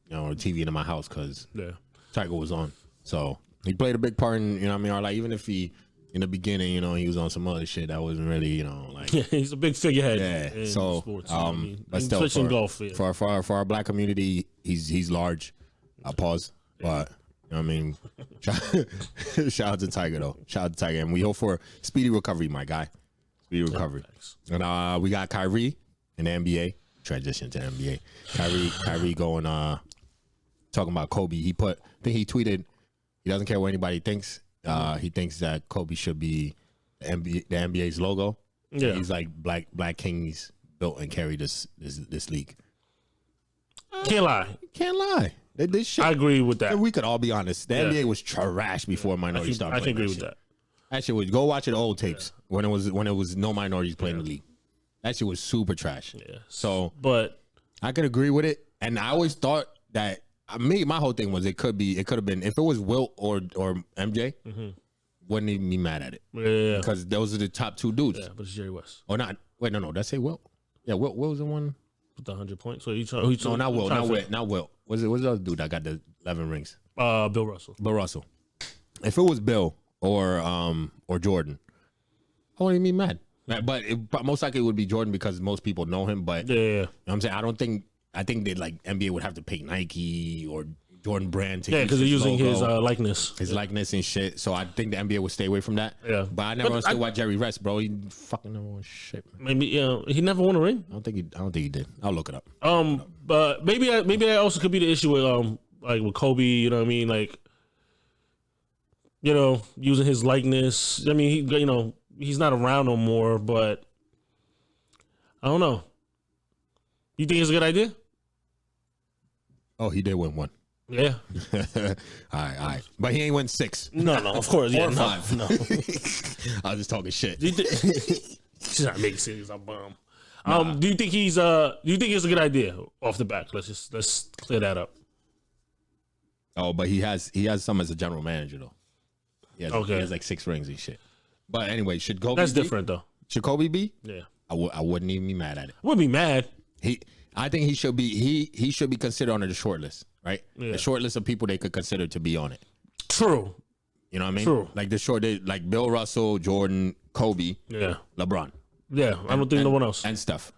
[SPEAKER 2] TV in my house because Tiger was on. So he played a big part in or like even if he in the beginning he was on some other shit that wasn't really like
[SPEAKER 3] he's a big figurehead.
[SPEAKER 2] Yeah. So
[SPEAKER 3] sports,
[SPEAKER 2] but still
[SPEAKER 3] for golf,
[SPEAKER 2] for our black community, he's large. I pause, but. I mean, shout out to Tiger though. Shout out to Tiger, and we hope for speedy recovery, my guy. Speedy recovery. And we got Kyrie in the NBA. Transition to NBA. Kyrie going talking about Kobe. I think he tweeted he doesn't care what anybody thinks. He thinks that Kobe should be the NBA's logo. Yeah, he's like black kings built and carry this league.
[SPEAKER 3] Can't lie.
[SPEAKER 2] This shit,
[SPEAKER 3] I agree with that.
[SPEAKER 2] We could all be honest. The NBA was trash before minorities started playing.
[SPEAKER 3] I can agree with that.
[SPEAKER 2] That shit was, go watch the old tapes when it was no minorities playing the league. That shit was super trash. Yeah. So,
[SPEAKER 3] but
[SPEAKER 2] I could agree with it. And I always thought that my whole thing was it could have been if it was Wilt or MJ, wouldn't even be mad at it.
[SPEAKER 3] Yeah.
[SPEAKER 2] Because those are the top two dudes.
[SPEAKER 3] Yeah, but it's Jerry West.
[SPEAKER 2] Or not? Wait, no. Did I say Wilt? Yeah, Wilt was the one.
[SPEAKER 3] With the 100 points. So
[SPEAKER 2] no, not Wilt. Not Wilt. What's the other dude that got the 11 rings?
[SPEAKER 3] Bill Russell.
[SPEAKER 2] Bill Russell. If it was Bill or Jordan, I wouldn't even be mad. But most likely it would be Jordan because most people know him. But
[SPEAKER 3] yeah.
[SPEAKER 2] You know what I'm saying? I think that like NBA would have to pay Nike or Jordan Brand to
[SPEAKER 3] because they're using his likeness.
[SPEAKER 2] His likeness and shit. So I think the NBA would stay away from that.
[SPEAKER 3] Yeah.
[SPEAKER 2] But I never understood why Jerry rests, bro. He fucking never won shit.
[SPEAKER 3] Maybe he never won a ring.
[SPEAKER 2] I don't think he did. I'll look it up.
[SPEAKER 3] But maybe that also could be the issue with like with Kobe, you know what I mean? Like using his likeness. I mean, he's not around no more, but I don't know. You think it's a good idea?
[SPEAKER 2] Oh, he did win one.
[SPEAKER 3] Yeah.
[SPEAKER 2] all right. But he ain't win 6.
[SPEAKER 3] No, of course.
[SPEAKER 2] Or 5. No. I was just talking shit.
[SPEAKER 3] She's not making serious. I'm bummed. Nah. Do you think it's a good idea off the back? Let's clear that up.
[SPEAKER 2] Oh, but he has some as a general manager though. He has like 6 rings and shit. But anyway, should Kobe?
[SPEAKER 3] That's different though.
[SPEAKER 2] Should Kobe be?
[SPEAKER 3] Yeah.
[SPEAKER 2] I wouldn't even be mad at it.
[SPEAKER 3] I wouldn't be mad.
[SPEAKER 2] I think he should be. He should be considered on the short list, right?
[SPEAKER 3] Yeah.
[SPEAKER 2] The short list of people they could consider to be on it.
[SPEAKER 3] True.
[SPEAKER 2] You know what I mean?
[SPEAKER 3] True.
[SPEAKER 2] Like like Bill Russell, Jordan, Kobe, LeBron.
[SPEAKER 3] Yeah, I don't think no one else.
[SPEAKER 2] And stuff.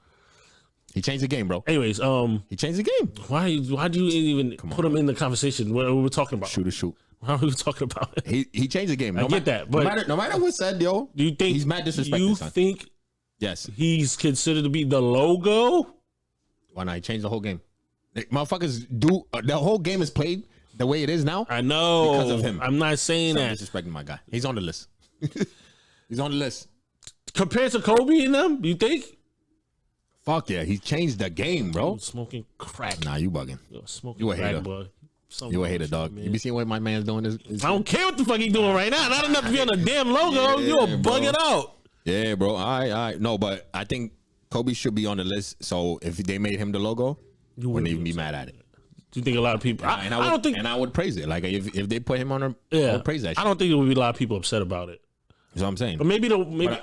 [SPEAKER 2] He changed the game, bro.
[SPEAKER 3] Anyways,
[SPEAKER 2] he changed the game.
[SPEAKER 3] Why do you even put him in the conversation? What we were talking about?
[SPEAKER 2] Shoot.
[SPEAKER 3] How are we talking about it?
[SPEAKER 2] He changed the game.
[SPEAKER 3] I get that, but
[SPEAKER 2] no matter what said, yo,
[SPEAKER 3] do you think
[SPEAKER 2] he's mad disrespected?
[SPEAKER 3] You think?
[SPEAKER 2] Yes.
[SPEAKER 3] He's considered to be the logo.
[SPEAKER 2] Why not? He changed the whole game. Motherfuckers do the whole game is played the way it is now.
[SPEAKER 3] I know
[SPEAKER 2] because of him.
[SPEAKER 3] I'm not saying that.
[SPEAKER 2] Disrespecting my guy. He's on the list. He's on the list.
[SPEAKER 3] Compared to Kobe and them, you think?
[SPEAKER 2] Fuck yeah, he changed the game, bro.
[SPEAKER 3] Smoking crack.
[SPEAKER 2] Nah, you bugging.
[SPEAKER 3] Smoking
[SPEAKER 2] you a
[SPEAKER 3] crack,
[SPEAKER 2] hater.
[SPEAKER 3] boy.
[SPEAKER 2] You a hater, dog. Man. You be seeing what my man's doing?
[SPEAKER 3] I don't care what the fuck he doing right now. Not enough to be on the damn logo. You're bugging out.
[SPEAKER 2] Yeah, bro. All right. No, but I think Kobe should be on the list. So if they made him the logo, you wouldn't even be mad at it.
[SPEAKER 3] Do you think a lot of people? I don't think.
[SPEAKER 2] And I would praise it. Like if they put him on, I would praise that.
[SPEAKER 3] I don't think there would be a lot of people upset about it.
[SPEAKER 2] That's what I'm saying.
[SPEAKER 3] But maybe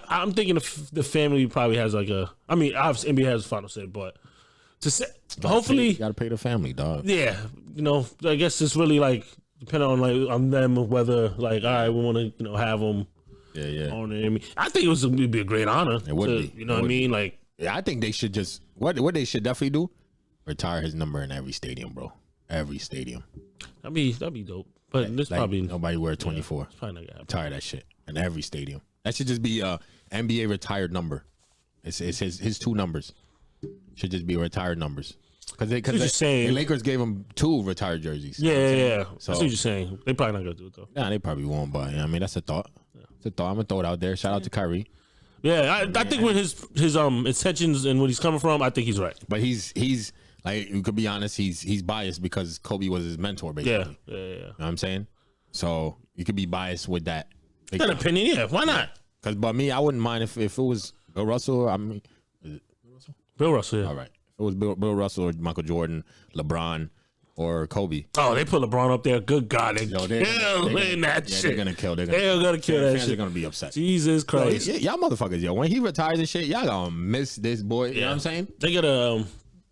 [SPEAKER 3] I'm thinking the family probably has like a. I mean, obviously NBA has a final say, but to say hopefully
[SPEAKER 2] you gotta pay the family, dog.
[SPEAKER 3] Yeah, I guess it's really like depending on them whether like all right we want to have them.
[SPEAKER 2] Yeah.
[SPEAKER 3] On it. I mean, I think it would be a great honor.
[SPEAKER 2] It would be.
[SPEAKER 3] You know what I mean? Like,
[SPEAKER 2] yeah, I think they should just what they should definitely do. Retire his number in every stadium, bro. Every stadium.
[SPEAKER 3] That'd be dope. But this probably
[SPEAKER 2] nobody wear 24.
[SPEAKER 3] It's probably not gonna happen.
[SPEAKER 2] Retire that shit in every stadium. That should just be a NBA retired number. It's his 2 numbers. Should just be retired numbers. Because the Lakers gave him 2 retired jerseys.
[SPEAKER 3] Yeah. So, that's what you're saying. They probably not gonna do it though.
[SPEAKER 2] Nah, they probably won't. But I mean, that's a thought. It's a thought. I'm gonna throw it out there. Shout out to Kyrie.
[SPEAKER 3] Yeah, I think with his intentions and where he's coming from, I think he's right.
[SPEAKER 2] But he's like, you could be honest, he's biased because Kobe was his mentor, basically.
[SPEAKER 3] Yeah.
[SPEAKER 2] You know what I'm saying? So you could be biased with that.
[SPEAKER 3] That opinion, yeah. Why not?
[SPEAKER 2] But me, I wouldn't mind if it was Bill Russell. I mean,
[SPEAKER 3] Bill Russell, yeah.
[SPEAKER 2] All right. It was Bill Russell or Michael Jordan, LeBron, or Kobe.
[SPEAKER 3] Oh, they put LeBron up there. Good God, they're
[SPEAKER 2] They're
[SPEAKER 3] killing that shit.
[SPEAKER 2] They're gonna kill. They're
[SPEAKER 3] gonna kill that
[SPEAKER 2] fans
[SPEAKER 3] shit.
[SPEAKER 2] are gonna be upset.
[SPEAKER 3] Jesus Christ,
[SPEAKER 2] y'all motherfuckers, yo. When he retires and shit, y'all gonna miss this boy. You know what I'm saying?
[SPEAKER 3] They gotta.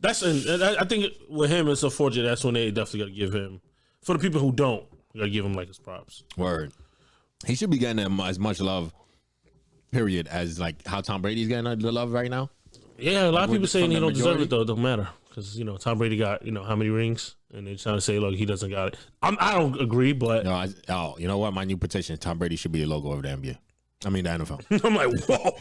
[SPEAKER 3] I think with him, it's unfortunate. That's when they definitely gotta give him. For the people who don't, you gotta give him like his props.
[SPEAKER 2] Word. He should be getting as much love, period, as like how Tom Brady's getting the love right now.
[SPEAKER 3] Yeah, a lot of people saying he don't deserve
[SPEAKER 2] majority?
[SPEAKER 3] it though. It don't matter because Tom Brady got how many rings, and they're trying to say look he doesn't got it. I don't agree, but
[SPEAKER 2] No, you know what? My new petition: Tom Brady should be the logo of the NBA. I mean the NFL.
[SPEAKER 3] I'm like, whoa.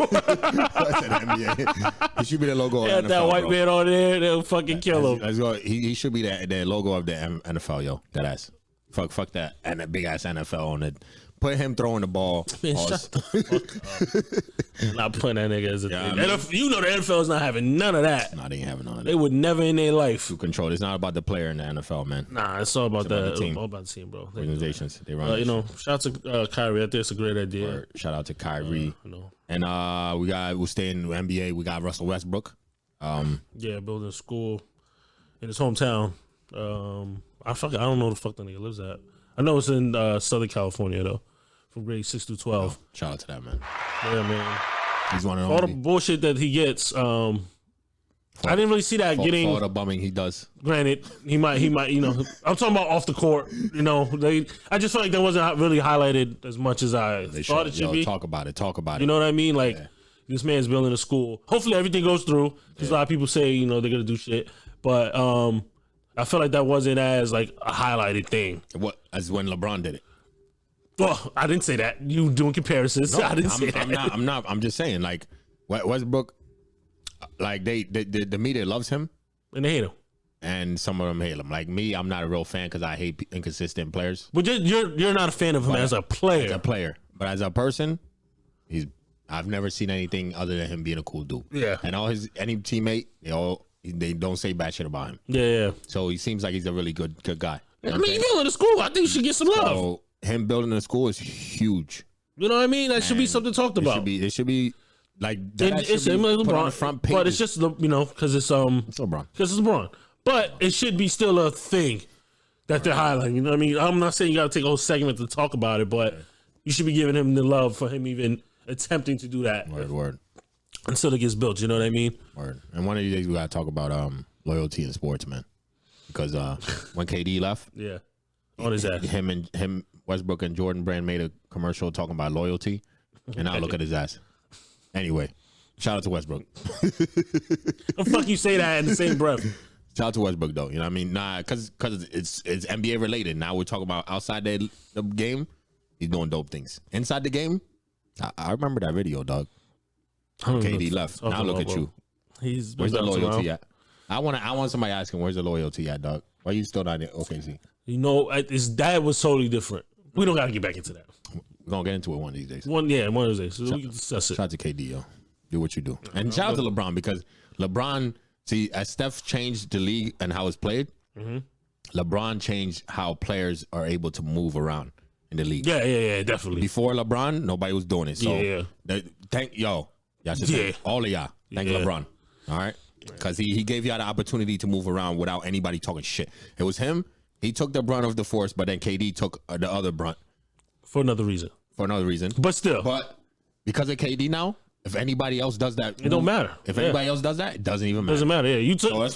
[SPEAKER 2] I said NBA. He should be the logo of the NFL.
[SPEAKER 3] That white
[SPEAKER 2] bro.
[SPEAKER 3] man on there, they'll fucking kill him.
[SPEAKER 2] Let's go. He should be the logo of the NFL, yo. That ass. Fuck that and that big ass NFL on it. Put him throwing the ball.
[SPEAKER 3] Man, shut the fuck up. Not putting that nigga as a thing.
[SPEAKER 2] I mean,
[SPEAKER 3] The NFL is not having none of that.
[SPEAKER 2] Nah, they ain't having none of that.
[SPEAKER 3] They would never in their life.
[SPEAKER 2] To control. It's not about the player in the NFL, man.
[SPEAKER 3] Nah, it's all about
[SPEAKER 2] the team.
[SPEAKER 3] all about the team, bro.
[SPEAKER 2] Organizations. They run.
[SPEAKER 3] Shout out to Kyrie. I think it's a great idea.
[SPEAKER 2] Word. Shout out to Kyrie.
[SPEAKER 3] No.
[SPEAKER 2] And we'll stay in the NBA. We got Russell Westbrook.
[SPEAKER 3] Yeah, building a school in his hometown. I don't know the fuck that nigga lives at. I know it's in Southern California though, from grade 6 through 12.
[SPEAKER 2] Shout out to that man.
[SPEAKER 3] Yeah, man.
[SPEAKER 2] He's one of
[SPEAKER 3] All the bullshit that he gets. I didn't really see that getting.
[SPEAKER 2] All the bumming he does.
[SPEAKER 3] Granted, he might. I'm talking about off the court. I just felt like that wasn't really highlighted as much as I thought it should be.
[SPEAKER 2] Talk about it.
[SPEAKER 3] You know what I mean? Like this man's building a school. Hopefully everything goes through. Because a lot of people say they're gonna do shit, but I feel like that wasn't as like a highlighted thing.
[SPEAKER 2] What as when LeBron did it?
[SPEAKER 3] Well, I didn't say that. You doing comparisons?
[SPEAKER 2] No,
[SPEAKER 3] I didn't say that.
[SPEAKER 2] I'm not. I'm just saying like Westbrook. Like the media loves him
[SPEAKER 3] And they hate him.
[SPEAKER 2] and some of them hate him. Like me, I'm not a real fan because I hate inconsistent players.
[SPEAKER 3] But you're not a fan of him as a player.
[SPEAKER 2] As a player, but as a person, I've never seen anything other than him being a cool dude.
[SPEAKER 3] Yeah.
[SPEAKER 2] And any teammate, they don't say bad shit about him.
[SPEAKER 3] Yeah.
[SPEAKER 2] So he seems like he's a really good guy. You know
[SPEAKER 3] I mean, you building a school. I think you should get some love.
[SPEAKER 2] So him building a school is huge.
[SPEAKER 3] You know what I mean? That should be something talked about.
[SPEAKER 2] It should be like
[SPEAKER 3] It's
[SPEAKER 2] should be
[SPEAKER 3] LeBron,
[SPEAKER 2] put on the front page.
[SPEAKER 3] but it's just because it's
[SPEAKER 2] LeBron.
[SPEAKER 3] Because it's LeBron. But it should be still a thing that they're highlighting. You know what I mean? I'm not saying you got to take a whole segment to talk about it, but you should be giving him the love for him even attempting to do that.
[SPEAKER 2] Word.
[SPEAKER 3] Until it gets built. You know what I mean?
[SPEAKER 2] Word. And one of these days we gotta talk about loyalty in sports, man. Because when KD left,
[SPEAKER 3] Yeah. On his ass.
[SPEAKER 2] him Westbrook and Jordan Brand made a commercial talking about loyalty, and now look at his ass. Anyway, shout out to Westbrook.
[SPEAKER 3] The fuck you say that in the same breath?
[SPEAKER 2] Shout out to Westbrook though. You know what I mean? Nah, because it's NBA related. Now we're talking about outside the game. He's doing dope things. Inside the game, I remember that video, dog. KD left. Now look at you.
[SPEAKER 3] Where's
[SPEAKER 2] the loyalty at? I want somebody asking where's the loyalty at, dog? Why you still not in OKC?
[SPEAKER 3] His dad was totally different. We don't got to get back into that.
[SPEAKER 2] We're gonna get into it one of these days.
[SPEAKER 3] One of those days. So we can discuss it.
[SPEAKER 2] Shout out to KD, yo. Do what you do. And shout out to LeBron because LeBron, see, as Steph changed the league and how it's played, LeBron changed how players are able to move around in the league.
[SPEAKER 3] Yeah, definitely.
[SPEAKER 2] Before LeBron, nobody was doing it. So thank y'all should say all of y'all. Thank LeBron. All right. Because he gave y'all the opportunity to move around without anybody talking shit. It was him. He took the brunt of the force, but then KD took the other brunt.
[SPEAKER 3] For another reason.
[SPEAKER 2] But
[SPEAKER 3] still.
[SPEAKER 2] But because of KD now, if anybody else does that,
[SPEAKER 3] it don't matter.
[SPEAKER 2] If anybody else does that, it doesn't even matter.
[SPEAKER 3] Doesn't matter. Yeah, you took a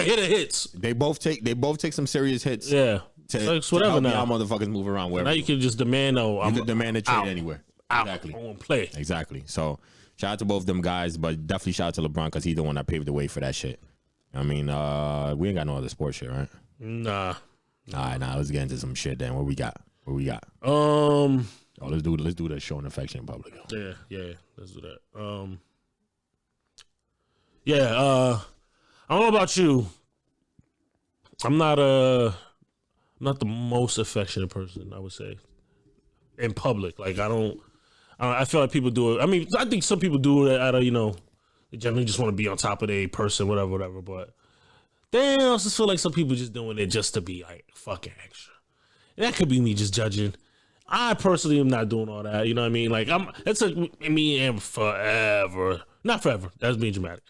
[SPEAKER 3] hit of hits.
[SPEAKER 2] They both take some serious hits.
[SPEAKER 3] Yeah.
[SPEAKER 2] To
[SPEAKER 3] whatever now.
[SPEAKER 2] Y'all motherfuckers move around wherever.
[SPEAKER 3] Now you can just demand.
[SPEAKER 2] You can demand a trade anywhere.
[SPEAKER 3] Exactly. I won't play.
[SPEAKER 2] Exactly. So shout out to both them guys, but definitely shout out to LeBron because he's the one that paved the way for that shit. I mean, we ain't got no other sports shit, right?
[SPEAKER 3] Nah.
[SPEAKER 2] All right, let's get into some shit then. What we got? Let's do the show and affection in public.
[SPEAKER 3] Yeah, let's do that. I don't know about you. I'm not the most affectionate person, I would say, in public. Like I feel like people do it. I mean, I think some people do it out of they generally just want to be on top of their person, whatever. But then I also feel like some people just doing it just to be like fucking extra. And that could be me just judging. I personally am not doing all that. You know what I mean? Like it took me and forever. Not forever. That's being dramatic.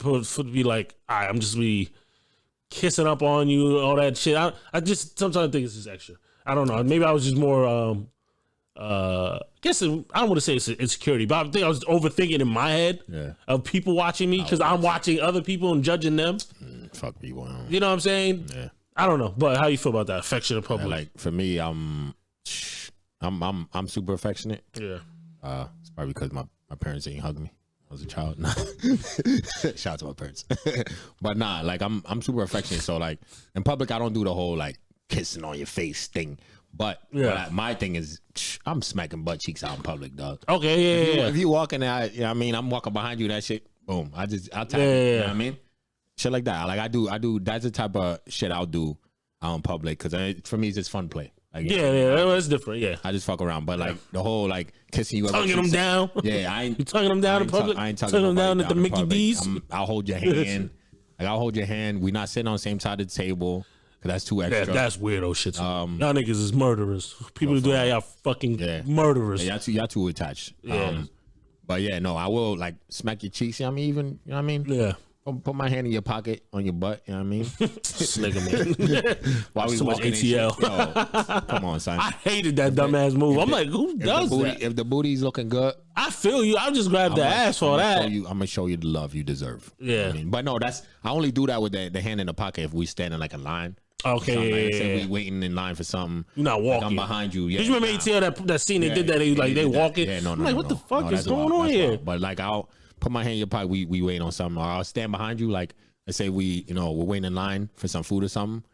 [SPEAKER 3] to be like, all right, I'm just be kissing up on you, all that shit. I just sometimes think it's just extra. I don't know. Maybe I was just more. I don't want to say it's insecurity, but I think I was overthinking in my head of people watching me because I'm watching other people and judging them.
[SPEAKER 2] Fuck people.
[SPEAKER 3] You know what I'm saying? Yeah. I don't know, but how you feel about that affection in public?
[SPEAKER 2] Like for me, I'm super affectionate.
[SPEAKER 3] Yeah.
[SPEAKER 2] It's probably because my parents didn't hug me. I was a child. Nah. Shout out to my parents. But nah, like I'm super affectionate. So like in public, I don't do the whole like kissing on your face thing. But my thing is, I'm smacking butt cheeks out in public, dog.
[SPEAKER 3] Okay,
[SPEAKER 2] If you walking there, you know what I mean, I'm walking behind you, that shit, boom. I'll tap you, you know what I mean? Shit like that. Like I do. That's the type of shit I'll do out in public because for me, it's just fun play. Like,
[SPEAKER 3] it's different. Yeah,
[SPEAKER 2] I just fuck around, but like the whole like kissing you,
[SPEAKER 3] tonguing them down.
[SPEAKER 2] Yeah, I ain't
[SPEAKER 3] you tonguing them down in public.
[SPEAKER 2] I ain't tonguing them down
[SPEAKER 3] at the Mickey D's.
[SPEAKER 2] I'll hold your hand. Like I'll hold your hand. We not sitting on the same side of the table. That's too extra.
[SPEAKER 3] That's weirdo shit. Y'all niggas is murderers. People who do that, y'all fucking murderers.
[SPEAKER 2] Yeah, y'all too attached. Yeah. But yeah, no, I will like smack your cheeks. You know what I mean? Even, you know what I mean?
[SPEAKER 3] Yeah.
[SPEAKER 2] Put my hand in your pocket on your butt. You know what I mean?
[SPEAKER 3] Nigga, man.
[SPEAKER 2] While we
[SPEAKER 3] so much ATL.
[SPEAKER 2] Yo, come on, son.
[SPEAKER 3] I hated that dumbass move. I'm like, who does that?
[SPEAKER 2] If the booty's looking good,
[SPEAKER 3] I feel you. I'll just grab the ass for that.
[SPEAKER 2] I'm gonna show you the love you deserve.
[SPEAKER 3] Yeah.
[SPEAKER 2] You know what I mean? But no, I only do that with the hand in the pocket if we standing like a line.
[SPEAKER 3] Okay,
[SPEAKER 2] like, say we waiting in line for something.
[SPEAKER 3] You're not walking.
[SPEAKER 2] Like I'm behind you. Yeah,
[SPEAKER 3] did you remember ATL that scene they did that? They walking.
[SPEAKER 2] Yeah, no,
[SPEAKER 3] I'm like, what the fuck is going on here?
[SPEAKER 2] But like, I'll put my hand in your pocket. We waiting on something, or I'll stand behind you. Like, let's say we're waiting in line for some food or something.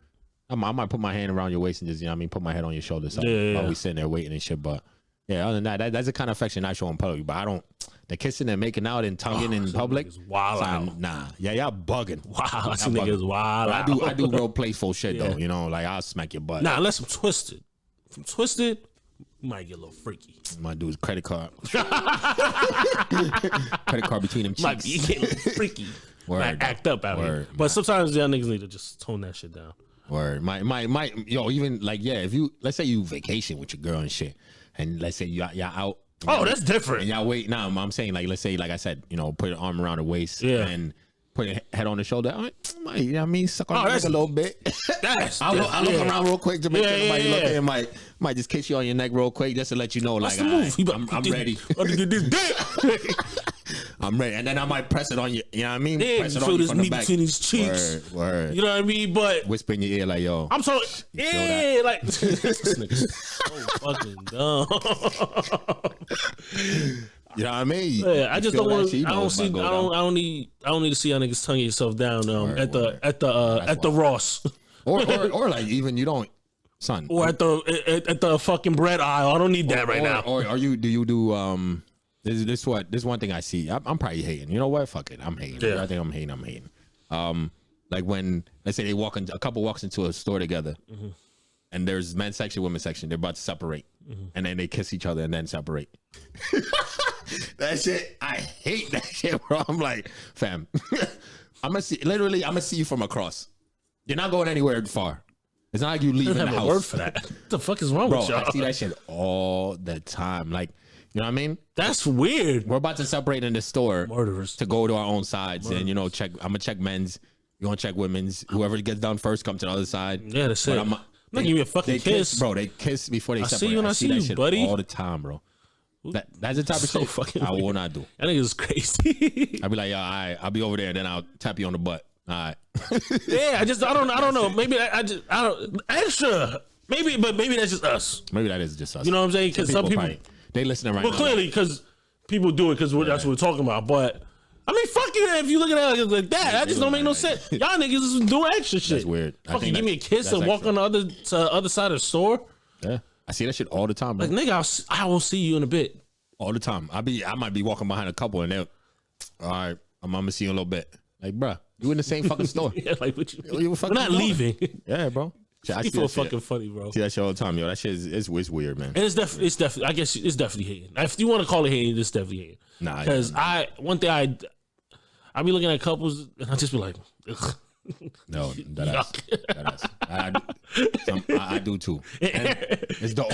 [SPEAKER 2] I might put my hand around your waist and just, you know what I mean, put my head on your shoulder while we sitting there waiting and shit. But yeah, other than that's the kind of affection I show in public. But I don't. The kissing and making out and tonguing in public,
[SPEAKER 3] wild out.
[SPEAKER 2] Nah, y'all bugging.
[SPEAKER 3] Wow, some niggas wild
[SPEAKER 2] out. I do real playful shit though. You know, like I'll smack your butt.
[SPEAKER 3] Nah, unless I'm twisted. If I'm twisted, you might get a little freaky.
[SPEAKER 2] Might do his credit card. Credit card between them cheeks.
[SPEAKER 3] Might be getting a little freaky. Word. Act up out here. But sometimes y'all niggas need to just tone that shit down.
[SPEAKER 2] Word. Even like if you let's say you vacation with your girl and shit, and let's say y'all out.
[SPEAKER 3] Oh, that's different.
[SPEAKER 2] And y'all wait. Now I'm saying like let's say like I said, put your arm around her waist and put your head on the shoulder. You know what I mean, suck on her neck a little bit. I'll look around real quick to make sure nobody look and might just kiss you on your neck real quick just to let you know like I'm ready. I'm ready, and then I might press it on you. You know what I mean?
[SPEAKER 3] Yeah,
[SPEAKER 2] press it
[SPEAKER 3] feel
[SPEAKER 2] on
[SPEAKER 3] this meat between his cheeks.
[SPEAKER 2] Word.
[SPEAKER 3] You know what I mean? But
[SPEAKER 2] whisper in your ear like, "Yo,
[SPEAKER 3] I'm so like this nigga's so fucking dumb."
[SPEAKER 2] You know what I mean?
[SPEAKER 3] Yeah, I just don't want. I don't need to see how niggas tongue yourself down at the Ross
[SPEAKER 2] or like even you don't, son,
[SPEAKER 3] or at the fucking bread aisle. I don't need that right now.
[SPEAKER 2] Or do you do This one thing I see. I'm probably hating. You know what? Fuck it. I'm hating.
[SPEAKER 3] Yeah.
[SPEAKER 2] I think I'm hating. Like when let's say a couple walks into a store together, and there's men's section, women's section. They're about to separate, and then they kiss each other and then separate. That shit, I hate that shit, bro. I'm like, fam, I'm gonna see you from across. You're not going anywhere far. It's not like you leaving the house.
[SPEAKER 3] Word for that. What the fuck is wrong with y'all?
[SPEAKER 2] I see that shit all the time. Like, you know what I mean?
[SPEAKER 3] That's weird.
[SPEAKER 2] We're about to separate in the store.
[SPEAKER 3] Murderers.
[SPEAKER 2] To go to our own sides and check. I'm gonna check men's. You gonna check women's. Whoever gets done first, come to the other side.
[SPEAKER 3] Yeah, that's it. I'm not giving you a fucking kiss,
[SPEAKER 2] bro. They kiss before they separate.
[SPEAKER 3] See you when I see you,
[SPEAKER 2] shit buddy. All the time, bro. That's the type of shit fucking I will not do.
[SPEAKER 3] I think it's crazy.
[SPEAKER 2] I'll be like, yo, I'll be over there, and then I'll tap you on the butt. All right.
[SPEAKER 3] Yeah, I don't know. Maybe I don't extra. Maybe that's just us.
[SPEAKER 2] Maybe that is just us.
[SPEAKER 3] You know what I'm saying? Because some people
[SPEAKER 2] they listening right now.
[SPEAKER 3] Well, clearly, because people do it because that's what we're talking about. But I mean, fuck you. If you look at it like that, that just don't make no sense. Y'all niggas is doing extra shit.
[SPEAKER 2] That's weird.
[SPEAKER 3] Fucking give me a kiss and walk on the other side of the store.
[SPEAKER 2] Yeah, I see that shit all the time, bro.
[SPEAKER 3] Like nigga, I will see you in a bit.
[SPEAKER 2] All the time. I might be walking behind a couple and they're all right. I'm gonna see you in a little bit. Like, bro, you in the same fucking store.
[SPEAKER 3] Yeah, like what you?
[SPEAKER 2] We're
[SPEAKER 3] not leaving.
[SPEAKER 2] Yeah, bro.
[SPEAKER 3] People are fucking funny, bro.
[SPEAKER 2] See that shit all the time, yo. That shit is weird, man.
[SPEAKER 3] And it's definitely. I guess it's definitely hating. If you want to call it hating, it's definitely hating. Nah, because one thing I be looking at couples and I just be like, ugh.
[SPEAKER 2] No, I do too. And it's the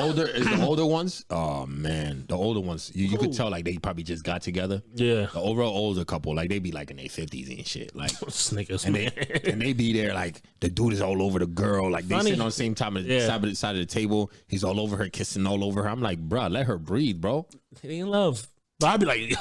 [SPEAKER 2] older ones. Oh man, the older ones. You could tell like they probably just got together.
[SPEAKER 3] Yeah.
[SPEAKER 2] The overall older couple, like they be like in their 50s and shit. Like
[SPEAKER 3] Snickers,
[SPEAKER 2] and
[SPEAKER 3] man.
[SPEAKER 2] they be there like the dude is all over the girl. Like they
[SPEAKER 3] Funny.
[SPEAKER 2] sitting on the same time side of the table. He's all over her, kissing all over her. I'm like, bro, let her breathe, bro.
[SPEAKER 3] They in love. But I'd be like,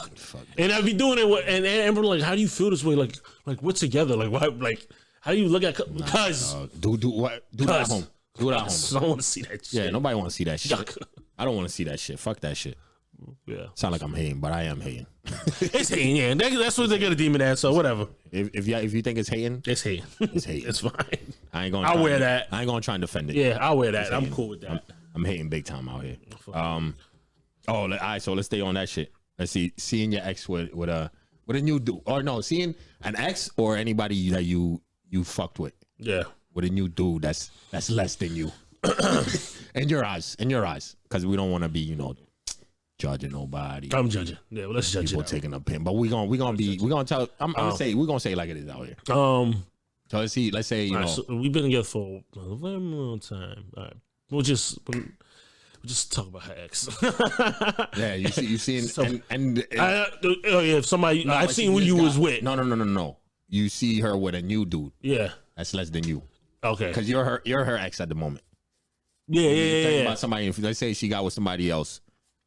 [SPEAKER 3] and I'd be doing it with, and Amber like, how do you feel this way? Like we're together. Like why? Like how do you look at? Because
[SPEAKER 2] do what? Do that at home. Do it at home.
[SPEAKER 3] I don't want to see that shit.
[SPEAKER 2] Yeah, nobody want to see that shit.
[SPEAKER 3] Yuck.
[SPEAKER 2] I don't want to see that shit. Fuck that shit.
[SPEAKER 3] Yeah,
[SPEAKER 2] Sound like I'm hating, but I am hating.
[SPEAKER 3] it's hating. Yeah, that's what they get a demon ass. So whatever.
[SPEAKER 2] If you think it's hating,
[SPEAKER 3] It's hating.
[SPEAKER 2] it's hating.
[SPEAKER 3] It's fine.
[SPEAKER 2] I ain't gonna.
[SPEAKER 3] I'll wear that.
[SPEAKER 2] I ain't gonna try and defend it.
[SPEAKER 3] Yeah, I'll wear that. I'm cool with that.
[SPEAKER 2] I'm hating big time out here. All right. So let's stay on that shit. Let's see. Seeing your ex with a new dude, or no, seeing an ex or anybody that you fucked with.
[SPEAKER 3] Yeah.
[SPEAKER 2] With a new dude that's less than you. in your eyes, because we don't want to be judging nobody.
[SPEAKER 3] I'm judging. Yeah, well, let's judge
[SPEAKER 2] People
[SPEAKER 3] it.
[SPEAKER 2] taking a pin, but we're gonna tell. I'm gonna say it like it is out here.
[SPEAKER 3] So
[SPEAKER 2] Let's say
[SPEAKER 3] so we've been together for a very long time. All right, we'll just talk about her ex.
[SPEAKER 2] Yeah, you seen and
[SPEAKER 3] if somebody I've seen when you was with.
[SPEAKER 2] No. You see her with a new dude.
[SPEAKER 3] Yeah,
[SPEAKER 2] that's less than you.
[SPEAKER 3] Okay,
[SPEAKER 2] because you're her ex at the moment.
[SPEAKER 3] Yeah.
[SPEAKER 2] About somebody. Let's say she got with somebody else,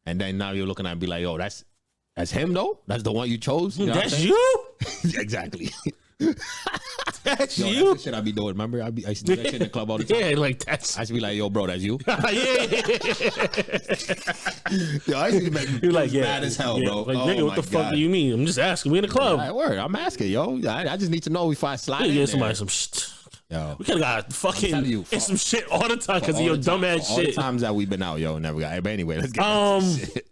[SPEAKER 2] and then now you're looking at it and be like, "Oh, that's him though. That's the one you chose. You know
[SPEAKER 3] that's you."
[SPEAKER 2] Exactly.
[SPEAKER 3] That's you.
[SPEAKER 2] That's the shit I be doing. Remember, I used to do that shit in the club all the time.
[SPEAKER 3] Yeah, like that's.
[SPEAKER 2] I used to be like, "Yo, bro, that's you."
[SPEAKER 3] Yeah.
[SPEAKER 2] Yo, I used to make
[SPEAKER 3] You're like,
[SPEAKER 2] mad as hell, bro.
[SPEAKER 3] Like, nigga, what the fuck do you mean? I'm just asking. We in the club.
[SPEAKER 2] Right, word. I'm asking, yo. I just need to know before I slide in
[SPEAKER 3] Yeah,
[SPEAKER 2] there.
[SPEAKER 3] somebody some shit.
[SPEAKER 2] Yo,
[SPEAKER 3] We could have got fucking some shit all the time because of your dumb ass
[SPEAKER 2] all the
[SPEAKER 3] shit.
[SPEAKER 2] times that we've been out, yo, never got. But anyway, let's get back to shit.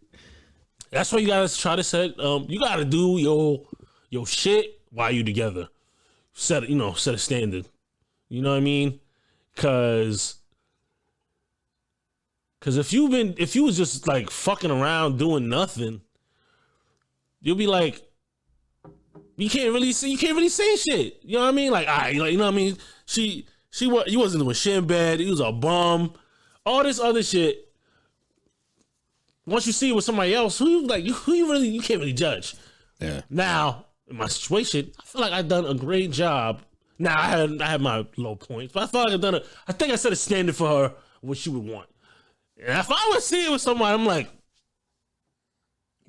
[SPEAKER 3] That's why you gotta try to set. You gotta do your shit while you together. Set a standard. You know what I mean? Cause if you was just like fucking around doing nothing, you'll be like, you can't really say shit. You know what I mean? Like, you know what I mean? You wasn't doing shit in bed. He was a bum. All this other shit. Once you see it with somebody else, you can't really judge.
[SPEAKER 2] Yeah.
[SPEAKER 3] Now, in my situation, I feel like I've done a great job. Now I had my low points, but I feel like I think I set a standard for her what she would want. And if I was seeing it with somebody, I'm like,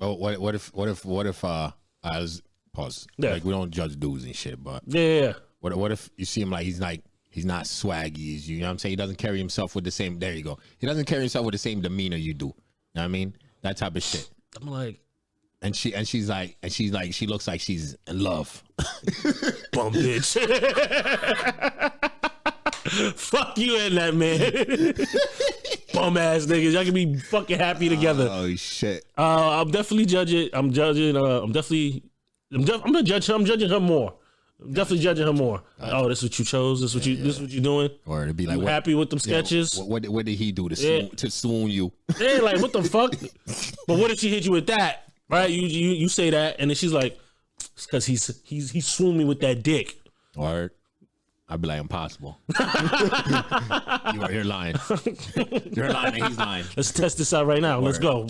[SPEAKER 2] oh, what if I was pause?
[SPEAKER 3] Yeah.
[SPEAKER 2] Like we don't judge dudes and shit, but
[SPEAKER 3] yeah.
[SPEAKER 2] what if you see him like he's not swaggy as you? You know what I'm saying? He doesn't carry himself with the same. There you go. He doesn't carry himself with the same demeanor you do. You know what I mean? That type of shit.
[SPEAKER 3] I'm like,
[SPEAKER 2] And she's like she looks like she's in love.
[SPEAKER 3] bum bitch. Fuck you and that man. Bum ass niggas. Y'all can be fucking happy together.
[SPEAKER 2] Oh shit.
[SPEAKER 3] I'm definitely judging. I'm judging. I'm gonna judge her. I'm judging her more. I'm definitely judging her more. Oh, this is what you chose. This is what you doing.
[SPEAKER 2] Or it'd be like,
[SPEAKER 3] You happy with them sketches?
[SPEAKER 2] What did he do to swoon you?
[SPEAKER 3] Yeah, like what the fuck? But what if she hit you with that? Right? You say that, and then she's like, it's because he swooned me with that dick.
[SPEAKER 2] Or I'd be like, impossible. You're lying. You're lying and he's lying.
[SPEAKER 3] Let's test this out right now. Let's go.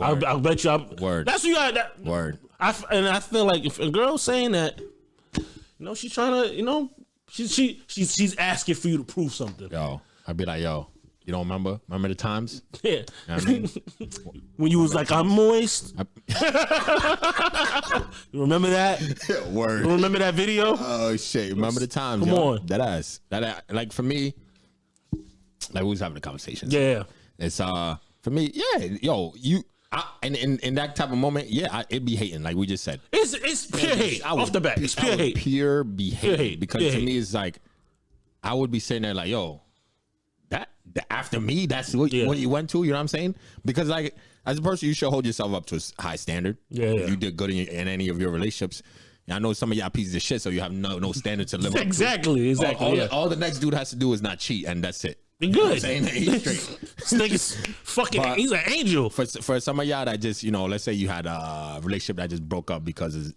[SPEAKER 3] I'll bet you.
[SPEAKER 2] Word.
[SPEAKER 3] That's what you got. That.
[SPEAKER 2] Word.
[SPEAKER 3] I feel like if a girl's saying that, she's trying to, she's asking for you to prove something.
[SPEAKER 2] Yo, I'd be like, yo, you don't remember? Remember the times?
[SPEAKER 3] Yeah.
[SPEAKER 2] You know what I mean?
[SPEAKER 3] When you was like, I'm moist. You remember that?
[SPEAKER 2] Word.
[SPEAKER 3] You remember that video?
[SPEAKER 2] Oh shit! Remember the times?
[SPEAKER 3] Come on.
[SPEAKER 2] That ass. Like for me, like we was having a conversation.
[SPEAKER 3] Yeah.
[SPEAKER 2] It's for me, yeah. Yo, in that type of moment, yeah, it'd be hating, like we just said.
[SPEAKER 3] It's pure hate off the bat. It's pure hate.
[SPEAKER 2] Pure be
[SPEAKER 3] Pure hate.
[SPEAKER 2] Because
[SPEAKER 3] Pure
[SPEAKER 2] to
[SPEAKER 3] hate.
[SPEAKER 2] me, it's like I would be sitting there like, yo, that after me, that's what you went to. You know what I'm saying? Because like as a person, you should hold yourself up to a high standard.
[SPEAKER 3] Yeah.
[SPEAKER 2] If you did good in any of your relationships. I know some of y'all pieces of shit, so you have no standard to live up to.
[SPEAKER 3] Exactly.
[SPEAKER 2] All the next dude has to do is not cheat, and that's it.
[SPEAKER 3] Be
[SPEAKER 2] You know what I'm
[SPEAKER 3] good.
[SPEAKER 2] saying? He's straight.
[SPEAKER 3] This nigga's fucking.
[SPEAKER 2] But
[SPEAKER 3] he's an angel.
[SPEAKER 2] For some of y'all that just, let's say you had a relationship that just broke up because of,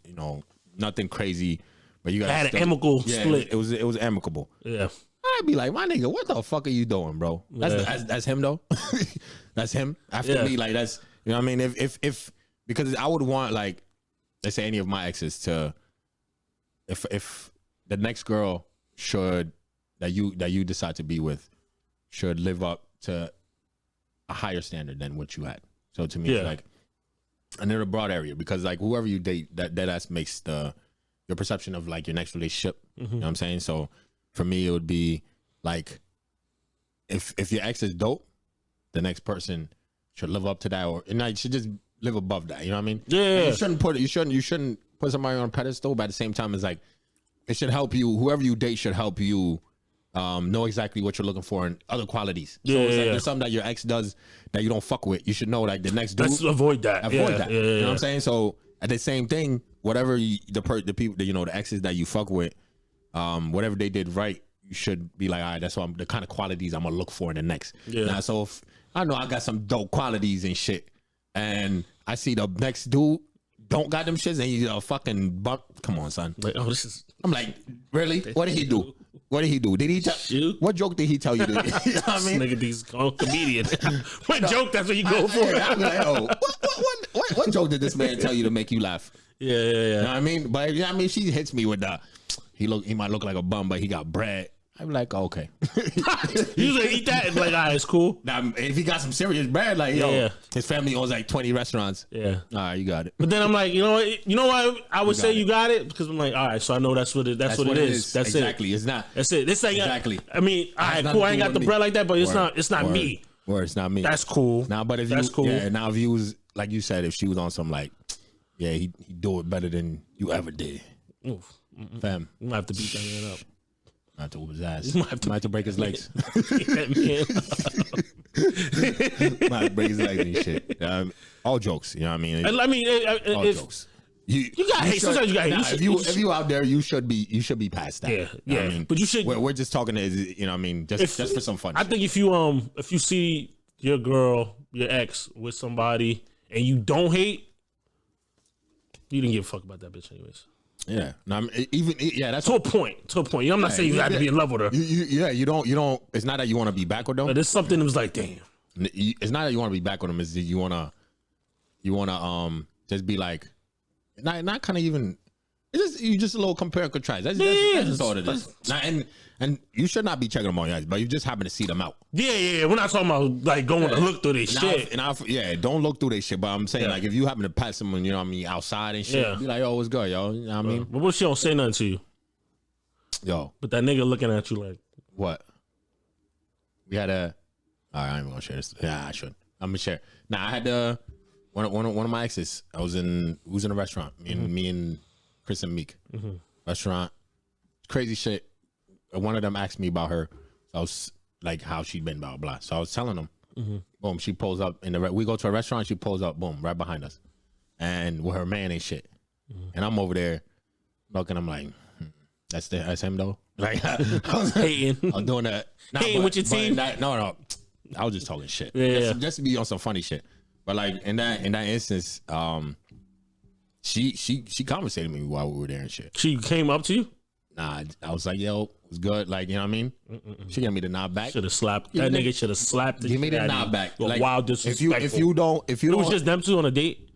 [SPEAKER 2] nothing crazy, but you guys
[SPEAKER 3] had an amicable split.
[SPEAKER 2] It was amicable.
[SPEAKER 3] Yeah.
[SPEAKER 2] I'd be like, my nigga, what the fuck are you doing, bro? That's him though. That's him. After me, like that's, you know what I mean? If because I would want, like, let's say any of my exes to, if the next girl that you decide to be with should live up to a higher standard than what you had. So to me, it's like, and in a broad area, because like whoever you date, that makes your perception of like your next relationship. You know what I'm saying? So for me, it would be like, if your ex is dope, the next person should live up to that, or and I should just live above that. You know what I mean?
[SPEAKER 3] Yeah.
[SPEAKER 2] You shouldn't put somebody on a pedestal, but at the same time, it's like it should help you. Whoever you date should help you know exactly what you're looking for and other qualities. So it's like there's something that your ex does that you don't fuck with. You should know, like, the next dude.
[SPEAKER 3] Let's avoid that.
[SPEAKER 2] You know what I'm saying? So at the same thing, whatever the people, the exes that you fuck with, whatever they did right, you should be like, all right, that's what the kind of qualities I'm gonna look for in the next. Yeah. Now, so if I know I got some dope qualities and shit, and I see the next dude don't got them shits, and he's a fucking buck. Come on, son.
[SPEAKER 3] Like, this is.
[SPEAKER 2] I'm like, really? What did he do? What did he do? Did he tell? What joke did he tell you? You know what I mean?
[SPEAKER 3] Nigga, these comedian. What joke? That's what you go for.
[SPEAKER 2] I'm like, oh, what joke did this man tell you to make you laugh?
[SPEAKER 3] Yeah.
[SPEAKER 2] You know what I mean? But you know what I mean, she hits me with the. He might look like a bum, but he got bread. I'm like, okay.
[SPEAKER 3] You just eat that and like, all right, it's cool.
[SPEAKER 2] Now, if he got some serious bread, like, his family owns like 20 restaurants.
[SPEAKER 3] Yeah.
[SPEAKER 2] All right, you got it.
[SPEAKER 3] But then I'm like, you know what? I would say you got it, because I'm like, all right, so I know that's what it is. That's
[SPEAKER 2] exactly.
[SPEAKER 3] it.
[SPEAKER 2] It's not.
[SPEAKER 3] That's it. It's like,
[SPEAKER 2] exactly.
[SPEAKER 3] I mean, all right, cool. I ain't got the bread like that, but it's not me.
[SPEAKER 2] Or it's not me.
[SPEAKER 3] That's cool.
[SPEAKER 2] Now, but if
[SPEAKER 3] that's cool.
[SPEAKER 2] Yeah. Now, if you was like you said, if she was on some like, yeah, he do it better than you ever did.
[SPEAKER 3] Oof.
[SPEAKER 2] Fam,
[SPEAKER 3] you might have to beat that man up.
[SPEAKER 2] I have to whoop his ass. Might have to break his legs.
[SPEAKER 3] Might
[SPEAKER 2] have to break his legs and shit. All jokes, you know what I mean?
[SPEAKER 3] All
[SPEAKER 2] jokes. You got hate. Sometimes you got hate. If you out there, you should be past that.
[SPEAKER 3] Yeah.
[SPEAKER 2] You know what I mean?
[SPEAKER 3] But you should.
[SPEAKER 2] We're just talking, you know what I mean? Just for some fun.
[SPEAKER 3] I think if you see your girl, your ex with somebody, and you don't hate, you didn't give a fuck about that bitch anyways.
[SPEAKER 2] Yeah, no, that's
[SPEAKER 3] to a point. You know, I'm not saying you have to be in love with her.
[SPEAKER 2] You don't. It's not that you want to be back with them.
[SPEAKER 3] But it's something that was like, damn.
[SPEAKER 2] It's not that you want to be back with them. It's that you wanna just be like, not kind of even. It's just a little compare and contrast. That's just all it is. Now, and you should not be checking them on your eyes, but you just happen to see them out.
[SPEAKER 3] Yeah. We're not talking about like going to look through their shit.
[SPEAKER 2] Don't look through their shit. But I'm saying, like, if you happen to pass someone, you know what I mean, outside and shit, be like, yo, what's good, yo? You know what I mean?
[SPEAKER 3] But what if she don't say nothing to you?
[SPEAKER 2] Yo.
[SPEAKER 3] But that nigga looking at you like.
[SPEAKER 2] What? We had a. All right, I ain't even gonna share this. Yeah, I should. I'm gonna share. Now, I had one of my exes. We was in a restaurant. Me and Chris and Meek. Restaurant. Crazy shit. One of them asked me about her. So I was like, how she been, blah, blah. So I was telling them. Boom, she pulls up we go to a restaurant, she pulls up, boom, right behind us. And with her man and shit. And I'm over there looking, I'm like, that's him though? Like, I was hating. I'm doing that.
[SPEAKER 3] Hating with your team?
[SPEAKER 2] No. I was just talking shit.
[SPEAKER 3] Yeah.
[SPEAKER 2] Just to be on some funny shit. But like in that instance, she conversated with me while we were there and shit.
[SPEAKER 3] She came up to you?
[SPEAKER 2] Nah, I was like, yo, it was good. Like, you know what I mean? She gave me the nod back.
[SPEAKER 3] Should have slapped. That nigga should have slapped the
[SPEAKER 2] Give me the nod back.
[SPEAKER 3] Like, wild disrespectful.
[SPEAKER 2] If you don't. It
[SPEAKER 3] was just them two on a date?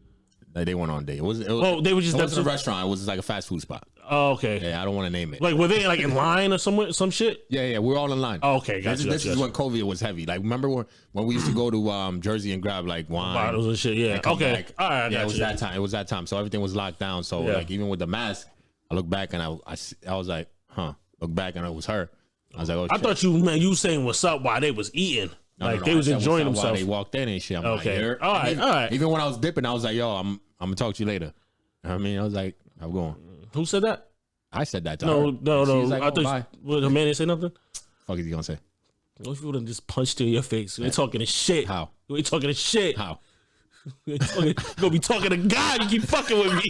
[SPEAKER 2] Like, they went on a date. They were just
[SPEAKER 3] them two?
[SPEAKER 2] It was a restaurant. It was like a fast food spot.
[SPEAKER 3] Oh, okay.
[SPEAKER 2] Yeah, I don't want to name it.
[SPEAKER 3] Like, were they like in line or some shit?
[SPEAKER 2] Yeah, we're all in line.
[SPEAKER 3] Oh, okay, gotcha.
[SPEAKER 2] This is when COVID was heavy. Like, remember when we used to go to Jersey and grab like wine,
[SPEAKER 3] bottles and shit. Yeah. Okay.
[SPEAKER 2] Back.
[SPEAKER 3] All right.
[SPEAKER 2] Yeah, it was that time. So everything was locked down. So like, even with the mask, I look back and I was like, huh. Look back and it was her. I was like, oh, shit.
[SPEAKER 3] I thought you saying what's up while they was eating.
[SPEAKER 2] No,
[SPEAKER 3] they was enjoying themselves.
[SPEAKER 2] While they walked in and shit. I'm
[SPEAKER 3] okay.
[SPEAKER 2] Like,
[SPEAKER 3] all right.
[SPEAKER 2] Even when I was dipping, I was like, yo, I'm gonna talk to you later. You know what I mean? I was like, I'm going.
[SPEAKER 3] Who said that?
[SPEAKER 2] I said that to her.
[SPEAKER 3] No.
[SPEAKER 2] Like,
[SPEAKER 3] I thought the man didn't say nothing.
[SPEAKER 2] Fuck is he gonna say?
[SPEAKER 3] What if you would have just punched her in your face? We're talking to shit.
[SPEAKER 2] How?
[SPEAKER 3] We're talking to shit.
[SPEAKER 2] How?
[SPEAKER 3] We're gonna be talking to God. You keep fucking with me.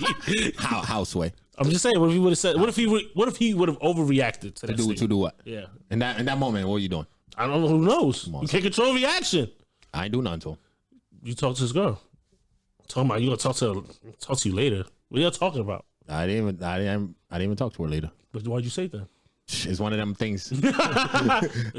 [SPEAKER 2] How, Sway?
[SPEAKER 3] I'm just saying. What if he would have said? What if he would have overreacted to that?
[SPEAKER 2] To do what?
[SPEAKER 3] Yeah.
[SPEAKER 2] In that moment, what are you doing?
[SPEAKER 3] I don't know. Who knows? You can't control reaction.
[SPEAKER 2] I ain't do nothing to him.
[SPEAKER 3] You talk to this girl. Talking about you gonna talk to you later. What are y'all talking about?
[SPEAKER 2] I didn't even talk to her later.
[SPEAKER 3] But why'd you say that?
[SPEAKER 2] It's one of them things.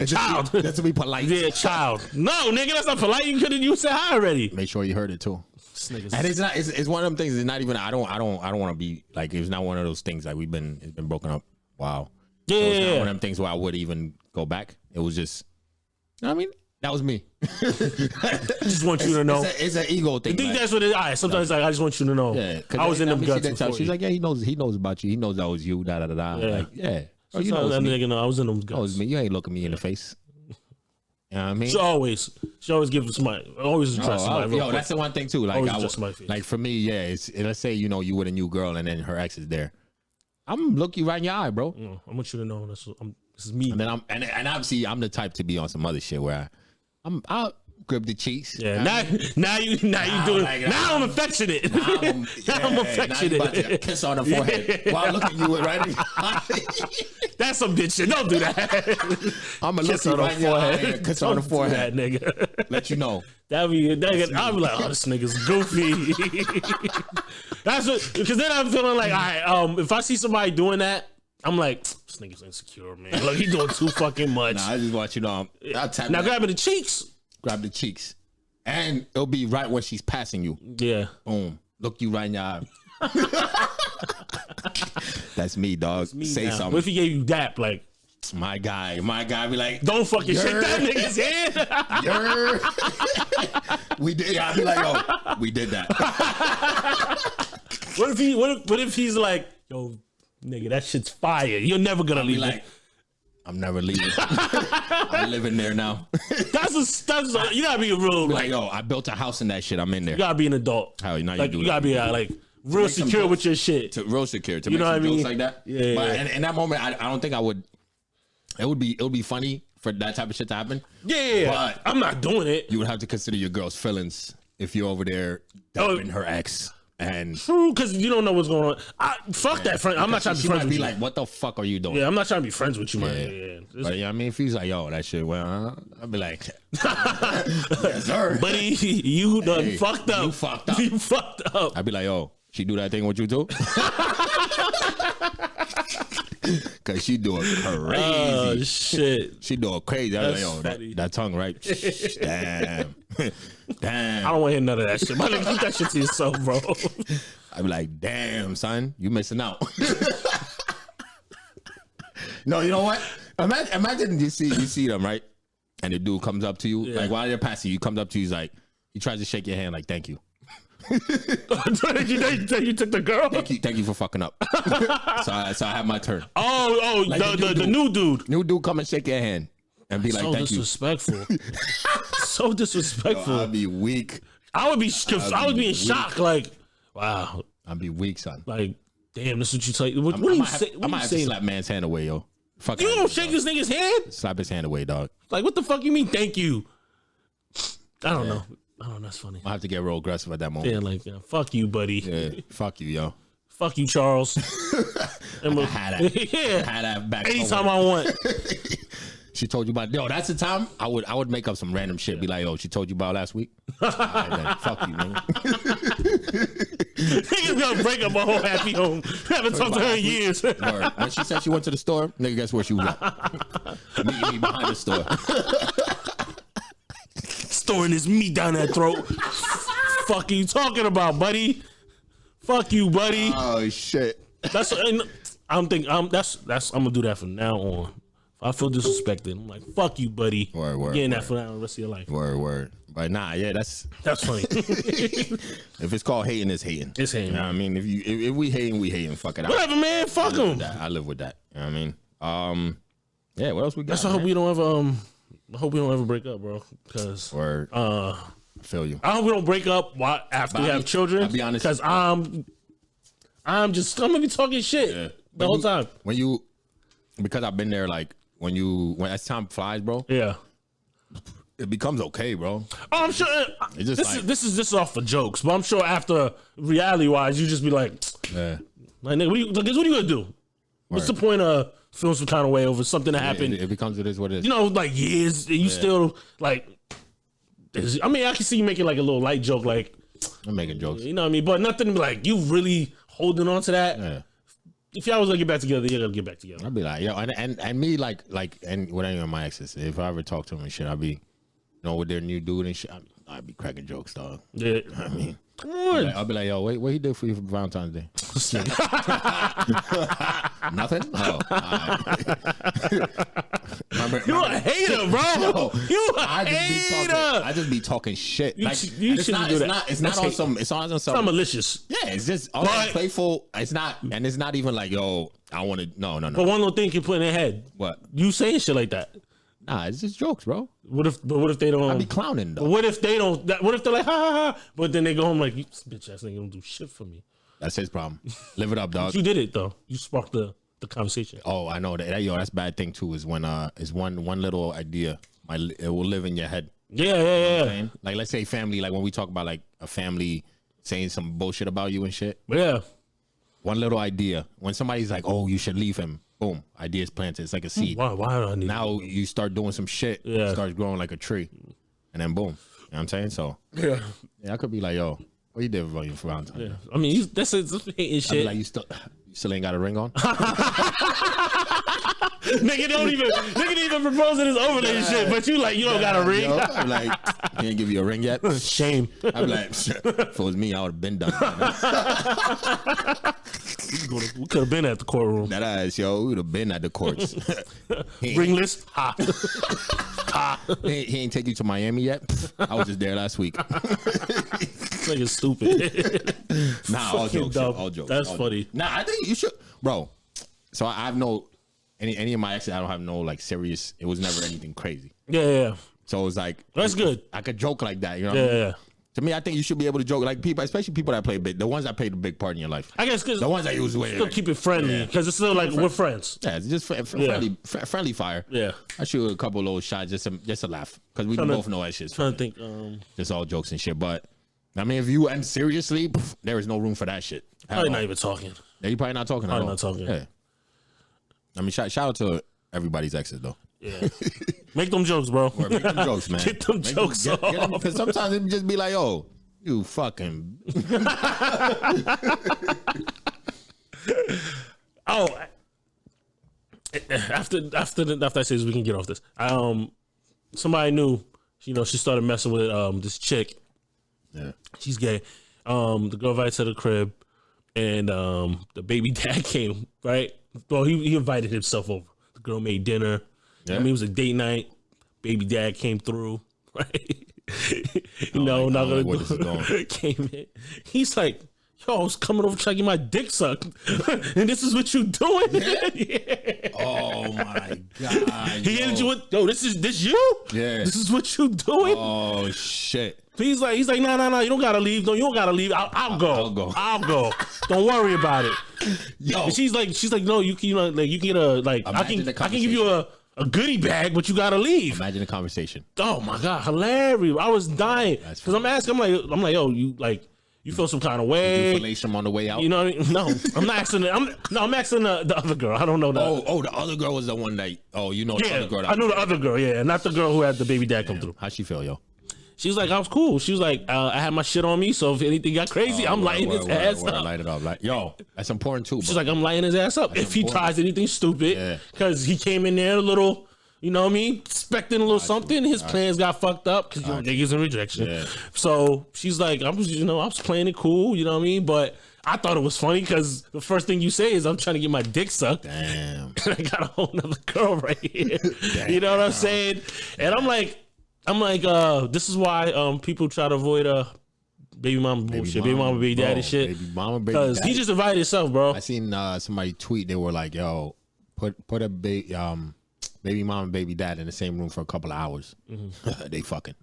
[SPEAKER 3] Child.
[SPEAKER 2] That's to be polite.
[SPEAKER 3] Yeah, child. No, nigga, that's not polite. You said hi already.
[SPEAKER 2] Make sure you heard it too. And it's not. It's one of them things. It's not even. I don't want to be like. It's not one of those things. Like it's been broken up. Wow.
[SPEAKER 3] Yeah.
[SPEAKER 2] So it's not one of them things where I would even go back. It was just. I mean, that was me.
[SPEAKER 3] I just want you to know.
[SPEAKER 2] It's an ego thing.
[SPEAKER 3] I think that's what it is. All right, sometimes like I just want you to know.
[SPEAKER 2] Yeah,
[SPEAKER 3] I was in them guts before.
[SPEAKER 2] She's like, yeah, he knows about you. He knows that was you. Da da da da.
[SPEAKER 3] Yeah.
[SPEAKER 2] Like, yeah. Oh,
[SPEAKER 3] You know that nigga know I was in them guts.
[SPEAKER 2] That was me. You ain't looking me in the face. You know what I mean?
[SPEAKER 3] She always gives somebody, always address somebody.
[SPEAKER 2] Yo, that's the one thing too. Like,
[SPEAKER 3] like
[SPEAKER 2] for me, yeah. Let's say you with a new girl and then her ex is there. I'm look you right in your eye, bro.
[SPEAKER 3] I want you to know this is me.
[SPEAKER 2] And then obviously I'm the type to be on some other shit where I'll grip the cheeks.
[SPEAKER 3] Yeah. Now you doing. Now I'm affectionate. Now I'm affectionate.
[SPEAKER 2] Now you about to kiss on the forehead while looking you right in the eye.
[SPEAKER 3] That's some bitch shit. Don't do that.
[SPEAKER 2] I'm gonna look you right in your eye and kiss on the forehead,
[SPEAKER 3] nigga.
[SPEAKER 2] Let you know.
[SPEAKER 3] I'll be like, oh, this nigga's goofy. That's what, because then I'm feeling like, all right, if I see somebody doing that, I'm like, this nigga's insecure, man. Look, he doing too fucking much.
[SPEAKER 2] Nah, I just want you to know. I'll tap
[SPEAKER 3] now grabbing the cheeks.
[SPEAKER 2] Grab the cheeks. And it'll be right when she's passing you.
[SPEAKER 3] Yeah.
[SPEAKER 2] Boom. Look you right in your eye. That's me, dog.
[SPEAKER 3] Me
[SPEAKER 2] Say
[SPEAKER 3] now.
[SPEAKER 2] something.
[SPEAKER 3] What if he gave you dap? Like,
[SPEAKER 2] my guy be like,
[SPEAKER 3] don't fucking shake that nigga's head.
[SPEAKER 2] We did. I'll be like, oh, we did that.
[SPEAKER 3] What if he's like, yo, nigga, that shit's fire. You're never gonna leave.
[SPEAKER 2] Like, I'm never leaving. I'm living there now.
[SPEAKER 3] That's you gotta be a real
[SPEAKER 2] like, yo, I built a house in that shit. I'm in there.
[SPEAKER 3] You gotta be an adult.
[SPEAKER 2] How you
[SPEAKER 3] You gotta be like real secure with your shit.
[SPEAKER 2] Real secure. To
[SPEAKER 3] you know what I mean?
[SPEAKER 2] Like that.
[SPEAKER 3] Yeah.
[SPEAKER 2] But in that moment, I don't think I would. It would be funny for that type of shit to happen.
[SPEAKER 3] Yeah.
[SPEAKER 2] But
[SPEAKER 3] I'm not doing it.
[SPEAKER 2] You would have to consider your girl's feelings if you're over there dumping her ex. And
[SPEAKER 3] true, because you don't know what's going on. Fuck that friend. I'm not trying to be friends with you.
[SPEAKER 2] Like, what the fuck are you doing?
[SPEAKER 3] Yeah, I'm not trying to be friends with you, man. Yeah.
[SPEAKER 2] But yeah, I mean, if he's like, yo, that shit, well, I'll be like, yes, sir.
[SPEAKER 3] Buddy, you done fucked up.
[SPEAKER 2] You fucked up.
[SPEAKER 3] You fucked up.
[SPEAKER 2] I'd be like, yo, she do that thing with you too? Cause she do it crazy.
[SPEAKER 3] Oh shit.
[SPEAKER 2] She do it crazy. I was like, yo, that tongue, right? Damn.
[SPEAKER 3] I don't want to hear none of that shit. Man, keep that shit to yourself, bro.
[SPEAKER 2] I'd be like, damn, son, you missing out. No, you know what? Imagine you see them, right? And the dude comes up to you, like while they're passing you, comes up to you, he's like, he tries to shake your hand, like, thank you.
[SPEAKER 3] You took the girl?
[SPEAKER 2] Thank you for fucking up. so I have my turn.
[SPEAKER 3] Oh, like the new dude.
[SPEAKER 2] New dude come and shake your hand and be like, thank you.
[SPEAKER 3] So disrespectful.
[SPEAKER 2] Yo, I'd be weak.
[SPEAKER 3] I would be in shock. Like, wow.
[SPEAKER 2] I'd be weak, son.
[SPEAKER 3] Like, damn, this is what you say. What are you saying?
[SPEAKER 2] I might have to slap man's hand away, yo. Fuck
[SPEAKER 3] you don't shake this nigga's hand?
[SPEAKER 2] Slap his hand away, dog.
[SPEAKER 3] Like, what the fuck you mean, thank you? I don't know. That's funny.
[SPEAKER 2] I have to get real aggressive at that moment.
[SPEAKER 3] Yeah, like, fuck you, buddy.
[SPEAKER 2] Yeah, fuck you, yo.
[SPEAKER 3] Fuck you, Charles.
[SPEAKER 2] I had that.
[SPEAKER 3] Yeah.
[SPEAKER 2] I had that back.
[SPEAKER 3] Anytime I want.
[SPEAKER 2] She told you about, yo, that's the time I would make up some random shit. Be like, yo, she told you about last week? Right, then, fuck you, man.
[SPEAKER 3] Nigga's gonna break up a whole happy home. Haven't talked to her in years.
[SPEAKER 2] Word. When she said she went to the store, nigga, guess where she was at? Meet me behind the store.
[SPEAKER 3] Storing this meat down that throat. Fuck you talking about, buddy? Fuck you, buddy.
[SPEAKER 2] Oh shit.
[SPEAKER 3] I'm gonna do that from now on. If I feel disrespected, I'm like, fuck you, buddy.
[SPEAKER 2] Word.
[SPEAKER 3] Getting that for the rest of your life.
[SPEAKER 2] Word. But nah, yeah, that's
[SPEAKER 3] funny.
[SPEAKER 2] If it's called hating, it's hating.
[SPEAKER 3] It's hating.
[SPEAKER 2] You know what I mean? If we hating, we hating. Fuck it.
[SPEAKER 3] Whatever, man. Fuck them.
[SPEAKER 2] I live with that. You know what I mean? Yeah. What else we got?
[SPEAKER 3] That's why I hope we don't ever. I hope we don't ever break up, bro. Because
[SPEAKER 2] I feel you.
[SPEAKER 3] I hope we don't break up after we have children.
[SPEAKER 2] I'll be honest.
[SPEAKER 3] Because I'm gonna be talking shit the whole time.
[SPEAKER 2] Because I've been there, like when as time flies, bro.
[SPEAKER 3] Yeah.
[SPEAKER 2] It becomes okay, bro.
[SPEAKER 3] Oh, I'm sure. This is off for jokes, but I'm sure after reality wise, you just be like,
[SPEAKER 2] yeah.
[SPEAKER 3] Like, nigga, what are you gonna do? What's the point of feeling some kind of way over something that happened?
[SPEAKER 2] It becomes it is what it is.
[SPEAKER 3] You know, like years, and you still like. I mean, I can see you making like a little light joke, like
[SPEAKER 2] I'm making jokes.
[SPEAKER 3] You know what I mean? But nothing like you really holding on to that.
[SPEAKER 2] Yeah.
[SPEAKER 3] If y'all was gonna get back together, you gotta get back together.
[SPEAKER 2] I'd be like, yo, and me like and with any of my exes, if I ever talk to them and shit, I'd be, you know, with their new dude and shit, I'd be cracking jokes, dog.
[SPEAKER 3] Yeah,
[SPEAKER 2] I mean,
[SPEAKER 3] come on.
[SPEAKER 2] I'll be like, yo, wait, what he did for you for Valentine's Day? Nothing. Oh,
[SPEAKER 3] You a hater, bro. You a hater.
[SPEAKER 2] I just be talking shit.
[SPEAKER 3] You shouldn't do that.
[SPEAKER 2] It's not on some. It's on some.
[SPEAKER 3] It's not malicious.
[SPEAKER 2] Yeah, it's just all playful. It's not, and it's not even like, yo, I want to. No.
[SPEAKER 3] But one little thing can put in their head.
[SPEAKER 2] What?
[SPEAKER 3] You saying shit like that?
[SPEAKER 2] Nah, it's just jokes, bro.
[SPEAKER 3] What if they don't?
[SPEAKER 2] I be clowning though.
[SPEAKER 3] What if they don't? What if they're like, ha ha ha? But then they go home like, you bitch ass nigga don't do shit for me.
[SPEAKER 2] That's his problem. Live it up, dog.
[SPEAKER 3] You did it though. You sparked the conversation.
[SPEAKER 2] Oh, I know that. Yo, that's bad thing too. Is when is one little idea, it will live in your head.
[SPEAKER 3] Yeah.
[SPEAKER 2] Like, let's say family. Like when we talk about like a family saying some bullshit about you and shit.
[SPEAKER 3] Yeah.
[SPEAKER 2] One little idea. When somebody's like, "Oh, you should leave him." Boom, ideas planted. It's like a seed.
[SPEAKER 3] Why do I need?
[SPEAKER 2] Now you start doing some shit.
[SPEAKER 3] Yeah.
[SPEAKER 2] It starts growing like a tree, and then boom. You know what I'm saying? So
[SPEAKER 3] Yeah.
[SPEAKER 2] I could be like, "Yo, what you did for you for Valentine's?"
[SPEAKER 3] Yeah. I mean, that's hating
[SPEAKER 2] I'd be
[SPEAKER 3] shit.
[SPEAKER 2] like, you still ain't got a ring on?
[SPEAKER 3] Nigga didn't even propose in his overlay and shit, but you don't got a ring.
[SPEAKER 2] Yo, I'm like, he ain't give you a ring yet?
[SPEAKER 3] Shame.
[SPEAKER 2] I'm like, if it was me, I would have been done.
[SPEAKER 3] We could have been at the courtroom.
[SPEAKER 2] That ass, yo, we would have been at the courts.
[SPEAKER 3] Ringless. Ha.
[SPEAKER 2] He ain't take you to Miami yet? I was just there last week.
[SPEAKER 3] Nigga stupid.
[SPEAKER 2] Nah, all jokes.
[SPEAKER 3] Dumb.
[SPEAKER 2] All jokes.
[SPEAKER 3] That's
[SPEAKER 2] all
[SPEAKER 3] funny.
[SPEAKER 2] Jokes. Nah, I think you should, bro. So I have no any of my exes. I don't have no like serious. It was never anything crazy.
[SPEAKER 3] Yeah.
[SPEAKER 2] So it was like
[SPEAKER 3] That's good.
[SPEAKER 2] I could joke like that. You know? What I mean?
[SPEAKER 3] Yeah.
[SPEAKER 2] To me, I think you should be able to joke like people, especially people that play big. The ones that played a big part in your life.
[SPEAKER 3] I guess because
[SPEAKER 2] The ones that use way.
[SPEAKER 3] still keep it friendly because it's still like we're friends.
[SPEAKER 2] Yeah, it's just friendly fire.
[SPEAKER 3] Yeah.
[SPEAKER 2] I shoot a couple of little shots just to laugh because we both know that shit's
[SPEAKER 3] Trying
[SPEAKER 2] funny.
[SPEAKER 3] to think.
[SPEAKER 2] Just all jokes and shit. But I mean, if you end seriously, there is no room for that shit.
[SPEAKER 3] Probably not even talking.
[SPEAKER 2] Yeah, you probably not talking.
[SPEAKER 3] Probably
[SPEAKER 2] at all.
[SPEAKER 3] not talking.
[SPEAKER 2] Yeah. I mean, shout out to everybody's exes though.
[SPEAKER 3] Yeah. Make them jokes, bro.
[SPEAKER 2] Or make them jokes, man.
[SPEAKER 3] Get them jokes off.
[SPEAKER 2] Because sometimes it just be like, "Oh, you fucking."
[SPEAKER 3] Oh, after I say this, we can get off this. Somebody knew, she started messing with this chick.
[SPEAKER 2] Yeah.
[SPEAKER 3] She's gay. The girl invited to the crib, and the baby dad came. Right. Well, he invited himself over. The girl made dinner.
[SPEAKER 2] Yeah.
[SPEAKER 3] I mean, it was a date night. Baby dad came through. Right.
[SPEAKER 2] Not gonna where this is going.
[SPEAKER 3] Came in. He's like, yo, I was coming over trying to get my dick sucked, and this is what you doing? Yeah.
[SPEAKER 2] Oh my god.
[SPEAKER 3] He ended you with, yo, this you?
[SPEAKER 2] Yeah.
[SPEAKER 3] This is what you doing?
[SPEAKER 2] Oh shit.
[SPEAKER 3] He's like, no, you don't gotta leave. No, you don't gotta leave. I'll go. I'll go. Don't worry about it.
[SPEAKER 2] Yo.
[SPEAKER 3] And she's like, no, you can get a I can give you a goodie bag, but you gotta leave.
[SPEAKER 2] Imagine the conversation.
[SPEAKER 3] Oh my god, hilarious! I was dying because I'm asking. I'm like, yo, you feel some kind of way?
[SPEAKER 2] Did you fillet him on the way out?
[SPEAKER 3] You know what I mean? No, I'm not asking. I'm asking the other girl. I don't know that.
[SPEAKER 2] Oh, the other girl was the one that. Oh, you know the other girl.
[SPEAKER 3] I know the other girl. Yeah, not the girl who had the baby dad come through.
[SPEAKER 2] How'd she feel, yo?
[SPEAKER 3] She was like, I was cool. She was like, I had my shit on me, so if anything got crazy, I'm lighting his ass up.
[SPEAKER 2] Light it up, yo, that's important too.
[SPEAKER 3] She's like, I'm lighting his ass up if he tries anything stupid, because he came in there a little. You know what I mean? Expecting a little something. His plans got fucked up because niggas in rejection. Yeah. So she's like, I was playing it cool. You know what I mean? But I thought it was funny because the first thing you say is, I'm trying to get my dick sucked.
[SPEAKER 2] Damn.
[SPEAKER 3] And I got a whole nother girl right here. You know what I'm saying? And I'm like, this is why people try to avoid baby mama bullshit, baby mama, baby daddy shit.
[SPEAKER 2] Baby mama, baby
[SPEAKER 3] because
[SPEAKER 2] daddy.
[SPEAKER 3] he just invited himself, bro.
[SPEAKER 2] I seen somebody tweet. They were like, yo, put a baby mom and baby dad in the same room for a couple of hours. Mm-hmm. They fucking.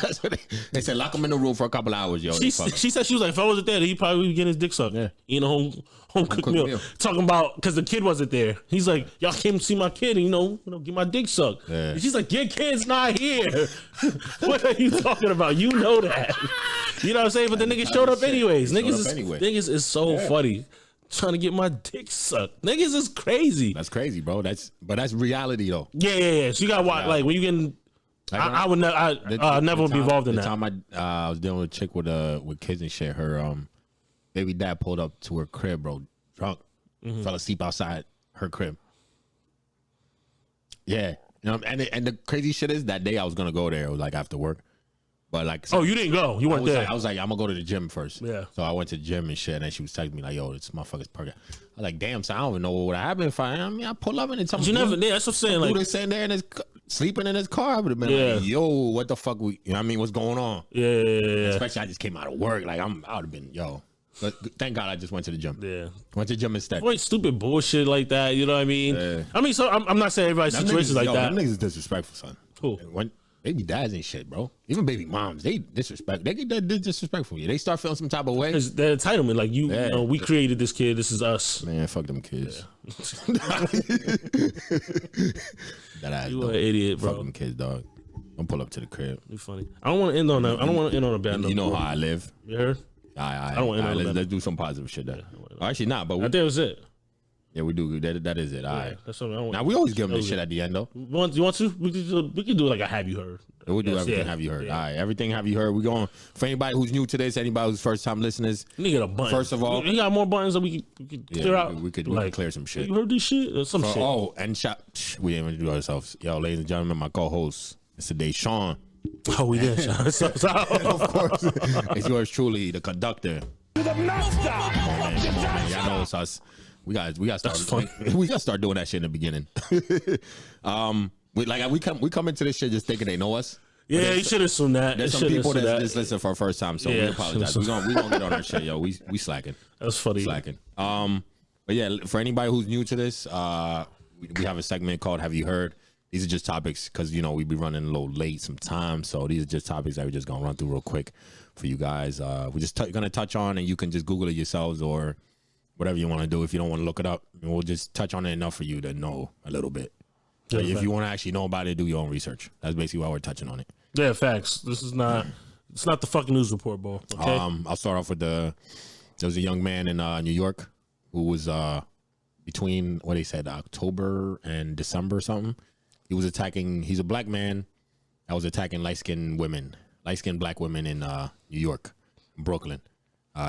[SPEAKER 2] That's what they said. Lock them in the room for a couple of hours, yo.
[SPEAKER 3] She said, she was like, if I wasn't there, he probably would get his dick sucked. Yeah. Eating a home cooked meal. Talking about, because the kid wasn't there. He's like, y'all came to see my kid and, get my dick sucked. Yeah. And she's like, your kid's not here. What are you talking about? You know that. You know what I'm saying? But the nigga showed up anyways. Niggas is so funny. Trying to get my dick sucked. Niggas is crazy.
[SPEAKER 2] That's crazy, bro. That's reality though.
[SPEAKER 3] Yeah. So you gotta watch, like when you getting. I would never be involved in that.
[SPEAKER 2] The time I was dealing with a chick with kids and shit. Her baby dad pulled up to her crib, bro, drunk, fell asleep outside her crib. Yeah, you know, and the crazy shit is that day I was gonna go there. It was like after work, but like,
[SPEAKER 3] Oh, you didn't go. You weren't there.
[SPEAKER 2] I was like, I'm gonna go to the gym first.
[SPEAKER 3] Yeah.
[SPEAKER 2] So I went to the gym and shit, and she was texting me like, "Yo, this motherfucker's perking." I was like, "Damn, so I don't even know what would happen if I pull up and it's something."
[SPEAKER 3] You never did. That's what I'm saying. Like,
[SPEAKER 2] dude sitting there in his sleeping in his car. I would have been like, "Yo, what the fuck? You know what I mean? What's going on?"
[SPEAKER 3] Yeah.
[SPEAKER 2] Especially I just came out of work. Like I would have been, yo. But thank God I just went to the gym.
[SPEAKER 3] Yeah.
[SPEAKER 2] Went to the gym instead.
[SPEAKER 3] Avoid stupid bullshit like that. You know what I mean?
[SPEAKER 2] Yeah.
[SPEAKER 3] I mean, so I'm not saying everybody's situations like that.
[SPEAKER 2] Them niggas is disrespectful, son.
[SPEAKER 3] Who?
[SPEAKER 2] When baby dads ain't shit, bro. Even baby moms, they disrespect. They get disrespectful. Yeah, they start feeling some type of way.
[SPEAKER 3] Because the entitlement, like you know, we created this kid. This is us.
[SPEAKER 2] Man, fuck them kids. That ass,
[SPEAKER 3] You
[SPEAKER 2] dog.
[SPEAKER 3] an idiot, bro.
[SPEAKER 2] Fuck them kids, dog. Don't pull up to the crib.
[SPEAKER 3] You funny. I don't want to end on that. I don't want to end on a bad note.
[SPEAKER 2] You know how I live.
[SPEAKER 3] You heard?
[SPEAKER 2] I
[SPEAKER 3] don't want to end on
[SPEAKER 2] let's do some positive shit. There. Actually, not. But
[SPEAKER 3] I think it was it.
[SPEAKER 2] yeah, we do. That is it. All right.
[SPEAKER 3] That's something I don't want.
[SPEAKER 2] Now we always give them this shit at the end, though.
[SPEAKER 3] You want to? We could do like a have you heard?
[SPEAKER 2] We do
[SPEAKER 3] Yes,
[SPEAKER 2] everything.
[SPEAKER 3] yeah.
[SPEAKER 2] Have you heard?
[SPEAKER 3] Yeah.
[SPEAKER 2] All right, everything. Have you heard? We going for anybody who's new to this, anybody who's first time listeners.
[SPEAKER 3] We need to get a button.
[SPEAKER 2] First of all,
[SPEAKER 3] we got more buttons that we could clear out.
[SPEAKER 2] We could clear some shit.
[SPEAKER 3] You heard this shit or some shit?
[SPEAKER 2] Oh, and we didn't even do ourselves. Yo, ladies and gentlemen, my co-host, Mr. Dashawn.
[SPEAKER 3] Oh, we did.
[SPEAKER 2] Of course, it's yours truly, the conductor. Come on, man. Y'all know it's us. We got start. We got to start doing that shit in the beginning. We come into this shit just thinking they know us.
[SPEAKER 3] Yeah, you should assume that.
[SPEAKER 2] There's some people that just listen for the first time, so we apologize. We gonna get on our shit, yo. We slacking.
[SPEAKER 3] That's funny.
[SPEAKER 2] Slacking. But yeah, for anybody who's new to this, we have a segment called "Have You Heard?" These are just topics because we be running a little late sometimes, so these are just topics that we're just gonna run through real quick for you guys. We're just gonna touch on, and you can just Google it yourselves or whatever you want to do. If you don't want to look it up, we'll just touch on it enough for you to know a little bit.
[SPEAKER 3] Yeah,
[SPEAKER 2] If you want to actually know about it, do your own research. That's basically why we're touching on it.
[SPEAKER 3] Yeah, facts. This is not. It's not the fucking news report, bro. Okay.
[SPEAKER 2] I'll start off with there was a young man in New York who was between what they said October and December or something. He's a black man that was attacking light-skinned black women in New York, Brooklyn.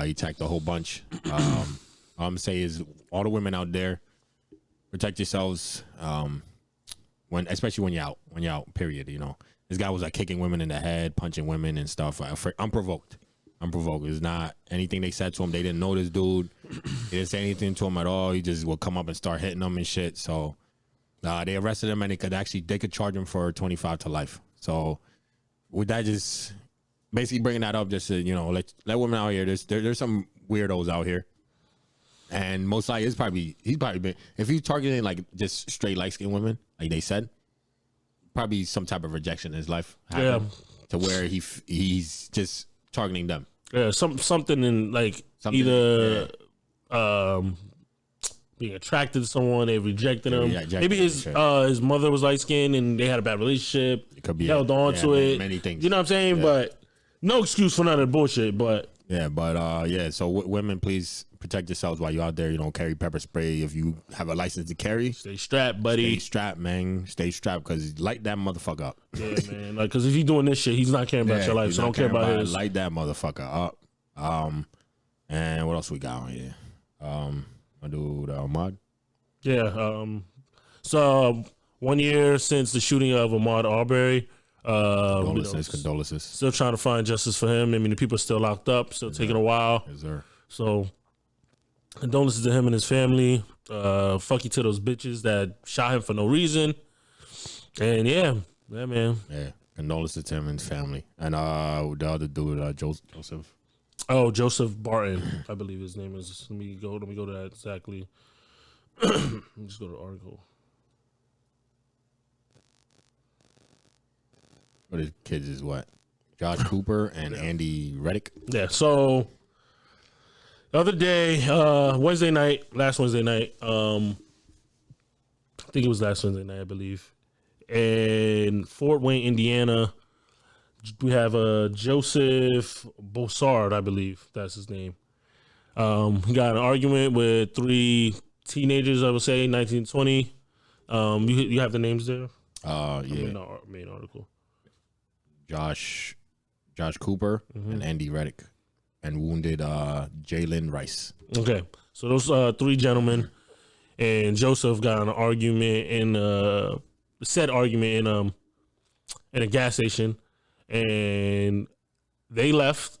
[SPEAKER 2] He attacked a whole bunch. All I'm gonna say is all the women out there, protect yourselves. Especially when you're out, period. This guy was like kicking women in the head, punching women and stuff. Unprovoked. It's not anything they said to him. They didn't know this dude. They didn't say anything to him at all. He just would come up and start hitting them and shit. So they arrested him and they could charge him for 25 to life. So with that, just basically bringing that up, just to, let women out here. There's some weirdos out here. And most likely, he's probably been, if he's targeting like just straight light skinned women, like they said, probably some type of rejection in his life happened to where he's just targeting them.
[SPEAKER 3] Yeah, something in like either being attracted to someone, they rejected him. Maybe his mother was light skinned and they had a bad relationship.
[SPEAKER 2] It could be
[SPEAKER 3] he held on to it.
[SPEAKER 2] Many things.
[SPEAKER 3] You know what I'm saying? Yeah. But no excuse for none of the bullshit. But
[SPEAKER 2] so women, please protect yourselves while you're out there. You don't carry pepper spray if you have a license to carry.
[SPEAKER 3] Stay strapped, buddy.
[SPEAKER 2] Stay strapped, man. Stay strapped because light that motherfucker up.
[SPEAKER 3] Yeah, man. Like, because if he's doing this shit, he's not caring about your life. So don't care about his.
[SPEAKER 2] Light that motherfucker up. And what else we got on here? I do the Ahmaud.
[SPEAKER 3] Yeah. So 1 year since the shooting of Ahmaud Arbery.
[SPEAKER 2] Condolences.
[SPEAKER 3] Still trying to find justice for him. I mean, the people are still locked up. Still taking a while.
[SPEAKER 2] Yes, sir.
[SPEAKER 3] So condolences to him and his family. Fuck you to those bitches that shot him for no reason. And yeah, man.
[SPEAKER 2] Yeah, condolences to him and his family. And the other dude, Joseph.
[SPEAKER 3] Oh, Joseph Barton, I believe his name is. Let me go to that exactly. Let me just go to the article.
[SPEAKER 2] What his kids is what? Josh Cooper and Andy Reddick.
[SPEAKER 3] Yeah. So the other day, last Wednesday night. I think it was last Wednesday night, I believe. In Fort Wayne, Indiana, we have Joseph Bossard, I believe that's his name. He got an argument with three teenagers, I would say, 19, 20. You have the names there?
[SPEAKER 2] Yeah.
[SPEAKER 3] Main article.
[SPEAKER 2] Josh Cooper and Andy Reddick. and wounded Jalen Rice.
[SPEAKER 3] Okay, so those 3 gentlemen and Joseph got in an argument in a gas station, and they left.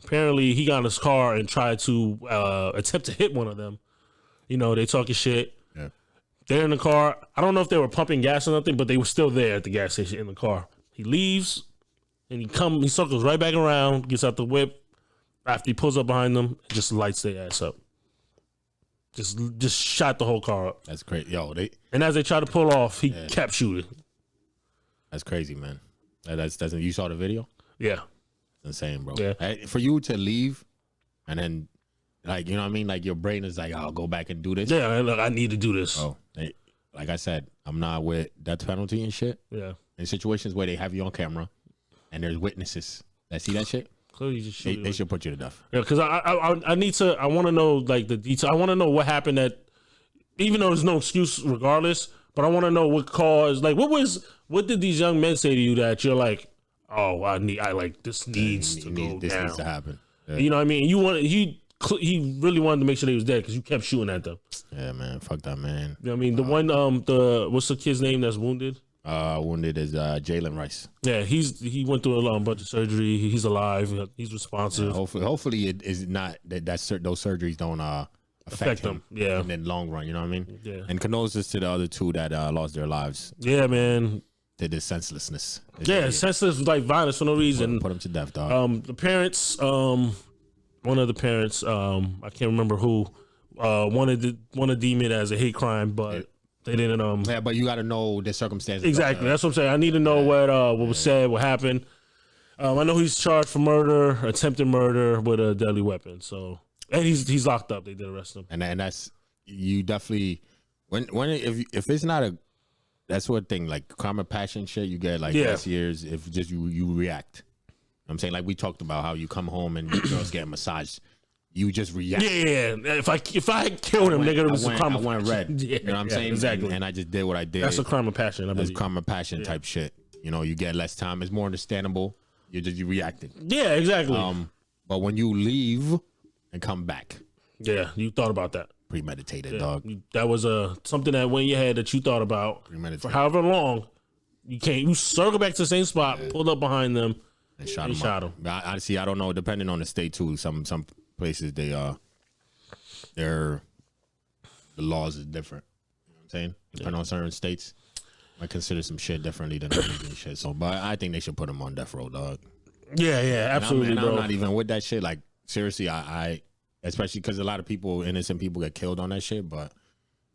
[SPEAKER 3] Apparently, he got in his car and tried to attempt to hit one of them. You know, they talking shit.
[SPEAKER 2] Yeah.
[SPEAKER 3] They're in the car. I don't know if they were pumping gas or nothing, but they were still there at the gas station in the car. He leaves, and he circles right back around, gets out the whip. After he pulls up behind them, just lights their ass up. Just shot the whole car up.
[SPEAKER 2] That's great.
[SPEAKER 3] And as they tried to pull off, he kept shooting.
[SPEAKER 2] That's crazy, man. That's you saw the video?
[SPEAKER 3] Yeah.
[SPEAKER 2] Insane, bro.
[SPEAKER 3] Yeah.
[SPEAKER 2] For you to leave and then, like, you know what I mean? Like, your brain is like, I'll go back and do this.
[SPEAKER 3] Yeah, man, look, I need to do this.
[SPEAKER 2] Oh, like I said, I'm not with death penalty and shit.
[SPEAKER 3] Yeah.
[SPEAKER 2] In situations where they have you on camera and there's witnesses that see that shit,
[SPEAKER 3] clearly just shoot
[SPEAKER 2] they should put you to death.
[SPEAKER 3] Yeah, because I want to know, like, the detail. I want to know what happened even though there's no excuse regardless, but I want to know what caused, like, what did these young men say to you that you're like, oh, this needs to go down.
[SPEAKER 2] This needs to happen. Yeah.
[SPEAKER 3] You know what I mean? He really wanted to make sure they was dead because you kept shooting at them.
[SPEAKER 2] Yeah, man. Fuck that, man.
[SPEAKER 3] You know what I mean? The one, what's the kid's name that's wounded?
[SPEAKER 2] Wounded is Jalen Rice.
[SPEAKER 3] Yeah, he went through a bunch of surgery. He's alive. He's responsive.
[SPEAKER 2] Yeah, hopefully it is not those surgeries don't affect him.
[SPEAKER 3] Yeah,
[SPEAKER 2] in the long run. You know what I mean?
[SPEAKER 3] Yeah.
[SPEAKER 2] And condolences to the other 2 that lost their lives.
[SPEAKER 3] Yeah, man.
[SPEAKER 2] To this senselessness.
[SPEAKER 3] Senseless, like, violence for no reason.
[SPEAKER 2] Put them to death, dog.
[SPEAKER 3] The parents, one of the parents, I can't remember who, wanted to deem it as a hate crime, but they didn't.
[SPEAKER 2] Yeah, but you got to know the circumstances.
[SPEAKER 3] Exactly, that's what I'm saying. I need to know what was said, what happened. I know he's charged for murder, attempted murder with a deadly weapon. So, and he's locked up. They did arrest him.
[SPEAKER 2] And that's, you definitely, if it's not that's what thing, like crime of passion shit, you get like less years if just you react. I'm saying, like we talked about how you come home and girls get massaged, you just react.
[SPEAKER 3] Yeah. If I killed him, nigga, it was a crime of
[SPEAKER 2] passion. Red.
[SPEAKER 3] Yeah,
[SPEAKER 2] you know what I'm saying?
[SPEAKER 3] Exactly.
[SPEAKER 2] And I just did what I did.
[SPEAKER 3] That's a crime of passion.
[SPEAKER 2] That's crime of passion type shit. You know, you get less time. It's more understandable. You reacted.
[SPEAKER 3] Yeah, exactly.
[SPEAKER 2] But when you leave and come back,
[SPEAKER 3] you thought about that.
[SPEAKER 2] Premeditated, dog.
[SPEAKER 3] That was something that went in your head that you thought about for however long. You circle back to the same spot, pulled up behind them,
[SPEAKER 2] and shot him. I see. I don't know. Depending on the state too. Some places the laws is different. You know what I'm saying? Depending on certain states, I consider some shit differently than others and shit. So, but I think they should put him on death row, dog.
[SPEAKER 3] Yeah, absolutely,
[SPEAKER 2] and
[SPEAKER 3] bro.
[SPEAKER 2] I'm not even with that shit. Like seriously, I especially because a lot of innocent people get killed on that shit. But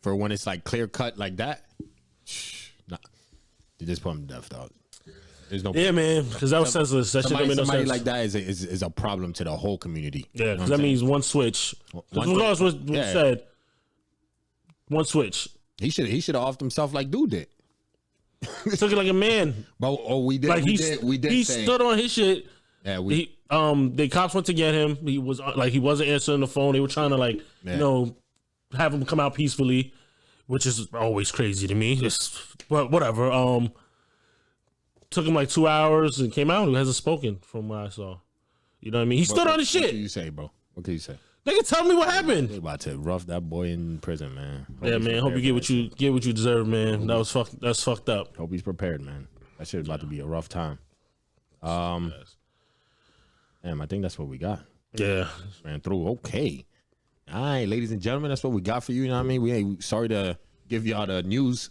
[SPEAKER 2] for when it's like clear cut like that, nah, you just put him to death, dog. There's no
[SPEAKER 3] man, because that was senseless. That shit don't make no sense.
[SPEAKER 2] Somebody like that is a problem to the whole community.
[SPEAKER 3] Yeah, because that means one switch. Regardless what said, one switch.
[SPEAKER 2] He should have offed himself like dude did.
[SPEAKER 3] Took it like a man.
[SPEAKER 2] But we did.
[SPEAKER 3] Like
[SPEAKER 2] we did.
[SPEAKER 3] He stood on his shit.
[SPEAKER 2] Yeah,
[SPEAKER 3] the cops went to get him. He wasn't answering the phone. They were trying to have him come out peacefully, which is always crazy to me. But whatever. Took him like 2 hours and came out. He hasn't spoken from what I saw. You know what I mean? He stood on his shit.
[SPEAKER 2] What can you say, bro? What can you say?
[SPEAKER 3] Nigga, tell me what happened.
[SPEAKER 2] They about to rough that boy in prison, man.
[SPEAKER 3] Hope you get what you deserve, man. That's fucked up.
[SPEAKER 2] Hope he's prepared, man. That shit is about to be a rough time. Damn, I think that's what we got.
[SPEAKER 3] Yeah.
[SPEAKER 2] Ran through. Okay. All right, ladies and gentlemen, that's what we got for you. You know what I mean? We ain't sorry to give y'all the news.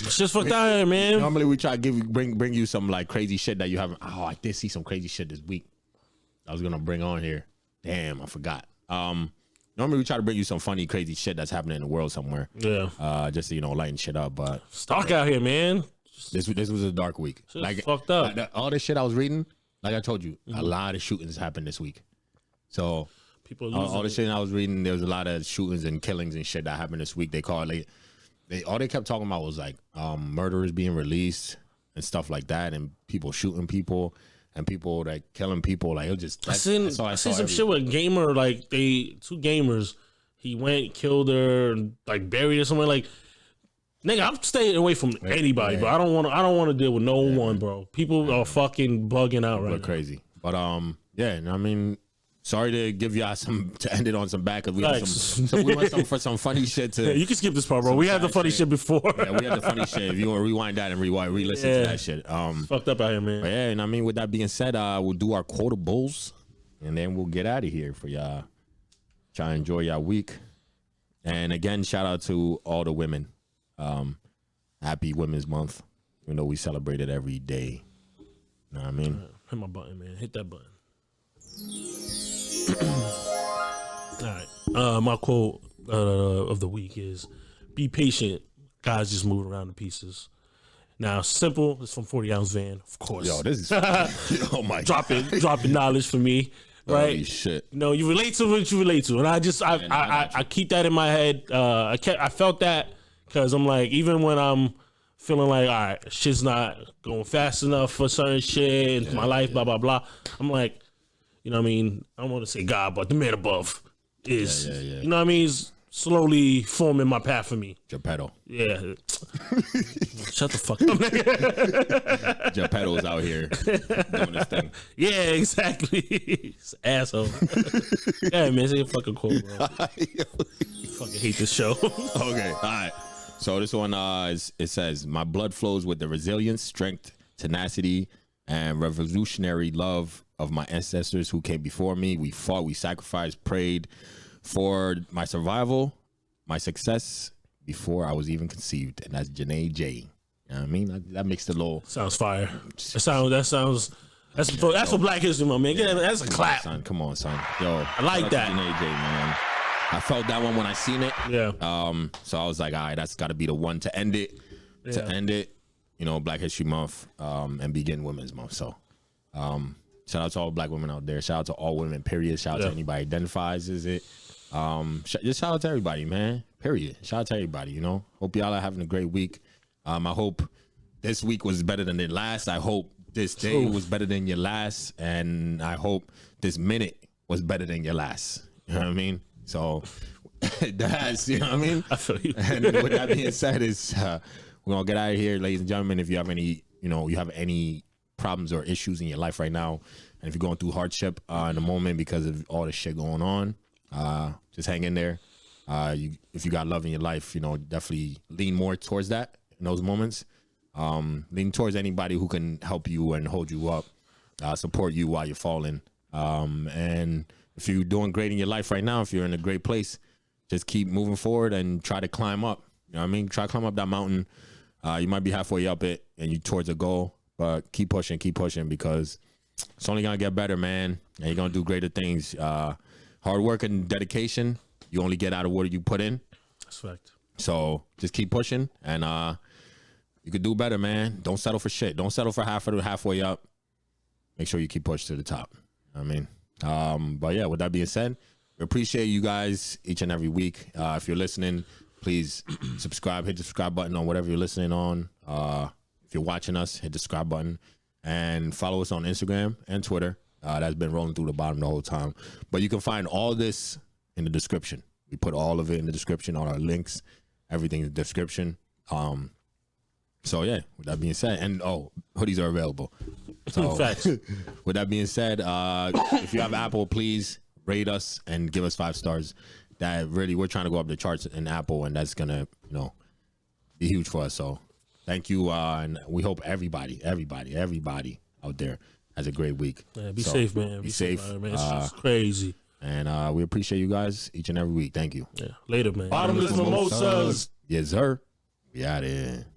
[SPEAKER 3] It's just fucked out here, man.
[SPEAKER 2] Normally we try to bring you some like crazy shit that you haven't. Oh, I did see some crazy shit this week. I was gonna bring on here. Damn, I forgot. Normally we try to bring you some funny, crazy shit that's happening in the world somewhere.
[SPEAKER 3] Yeah.
[SPEAKER 2] Just to, lighten shit up. But
[SPEAKER 3] it's dark out here, man.
[SPEAKER 2] This was a dark week.
[SPEAKER 3] Like fucked up.
[SPEAKER 2] All this shit I was reading, like I told you, a lot of shootings happened this week. So
[SPEAKER 3] people
[SPEAKER 2] all the shit I was reading, there was a lot of shootings and killings and shit that happened this week. They call it. All they kept talking about was like murderers being released and stuff like that, and people shooting people and people like killing people. Like it was just.
[SPEAKER 3] I seen some shit with a gamer. Like two gamers. He went, killed her, and like buried her somewhere. Like nigga, I'm staying away from anybody, bro. I don't want to deal with no one, bro. People are fucking bugging out right now.
[SPEAKER 2] Crazy. But yeah, and I mean, sorry to give y'all to end it on some back because we went for some funny shit to.
[SPEAKER 3] Yeah, you can skip this part, bro. We had the funny shit before.
[SPEAKER 2] Yeah, we had the funny shit. If you want to rewind that and re-listen to that shit.
[SPEAKER 3] It's fucked up out here, man.
[SPEAKER 2] But yeah, and I mean, with that being said, we'll do our quotables, and then we'll get out of here for y'all. Try to enjoy y'all week. And again, shout out to all the women. Happy Women's Month. Even though we celebrate it every day. You know what I mean?
[SPEAKER 3] Hit my button, man. Hit that button. All right. My quote of the week is, be patient. Guys just moving around in pieces. Now, simple. It's from 40 Ounce Van, of course.
[SPEAKER 2] Yo, this is... oh, my God.
[SPEAKER 3] Dropping knowledge for me. Right?
[SPEAKER 2] Holy shit.
[SPEAKER 3] You know, you relate to what you relate to. And I keep that in my head. I felt that because I'm like, even when I'm feeling like, all right, shit's not going fast enough for certain shit in my life, blah, blah, blah. I'm like, you know what I mean? I don't want to say God, but the man above is, you know what I mean? He's slowly forming my path for me.
[SPEAKER 2] Geppetto.
[SPEAKER 3] Yeah. Shut the fuck up.
[SPEAKER 2] Geppetto's out here doing this thing.
[SPEAKER 3] Yeah, exactly. Asshole. Yeah, man, say a fucking quote, bro. Fucking hate this show.
[SPEAKER 2] Okay, all right. So this one, it says, my blood flows with the resilience, strength, tenacity, and revolutionary love of my ancestors who came before me. We fought, we sacrificed, prayed for my survival, my success before I was even conceived. And that's Janae J. You know what I mean? That makes the little...
[SPEAKER 3] Sounds fire. That's for Black History Month, man. Yeah, that's a clap.
[SPEAKER 2] Son, come on, son. Yo,
[SPEAKER 3] I like that.
[SPEAKER 2] Janae J, man. I felt that one when I seen it.
[SPEAKER 3] Yeah.
[SPEAKER 2] So I was like, all right, that's got to be the one to end it. Yeah. To end it, you know, Black History Month, and begin Women's Month. So, shout out to all Black women out there. Shout out to all women. Period. Shout out to anybody identifies as it. Just shout out to everybody, man. Period. Shout out to everybody. You know. Hope y'all are having a great week. I hope this week was better than the last. I hope this day was better than your last, and I hope this minute was better than your last. You know what I mean? So that's, you know what I mean?
[SPEAKER 3] I feel you.
[SPEAKER 2] And with that being said, we're gonna get out of here, ladies and gentlemen. If you have any problems or issues in your life right now, and if you're going through hardship in the moment because of all the shit going on, just hang in there. If you got love in your life, you know, definitely lean more towards that in those moments. Lean towards anybody who can help you and hold you up, support you while you're falling. And if you're doing great in your life right now, if you're in a great place, just keep moving forward and try to climb up. You know what I mean? Try to climb up that mountain. You might be halfway up it and you're towards a goal, but keep pushing because it's only going to get better, man. And you're going to do greater things. Hard work and dedication, you only get out of what you put in.
[SPEAKER 3] That's fact.
[SPEAKER 2] So just keep pushing and you could do better, man. Don't settle for shit. Don't settle for halfway up. Make sure you keep pushing to the top. You know what I mean? But yeah, with that being said, we appreciate you guys each and every week. If you're listening, please subscribe, hit the subscribe button on whatever you're listening on. If you're watching us, hit the subscribe button and follow us on Instagram and Twitter. That's been rolling through the bottom the whole time. But you can find all this in the description. We put all of it in the description, all our links, everything in the description. So yeah, with that being said, and hoodies are available. So
[SPEAKER 3] Facts.
[SPEAKER 2] With that being said, if you have Apple, please rate us and give us 5 stars. That really, we're trying to go up the charts in Apple, and that's gonna, you know, be huge for us. So thank you, and we hope everybody out there has a great week.
[SPEAKER 3] Yeah, be safe, man.
[SPEAKER 2] Be safe.
[SPEAKER 3] Man. It's just crazy.
[SPEAKER 2] And we appreciate you guys each and every week. Thank you.
[SPEAKER 3] Yeah. Later, man.
[SPEAKER 2] Bottomless mimosas. Yes, sir. We out here.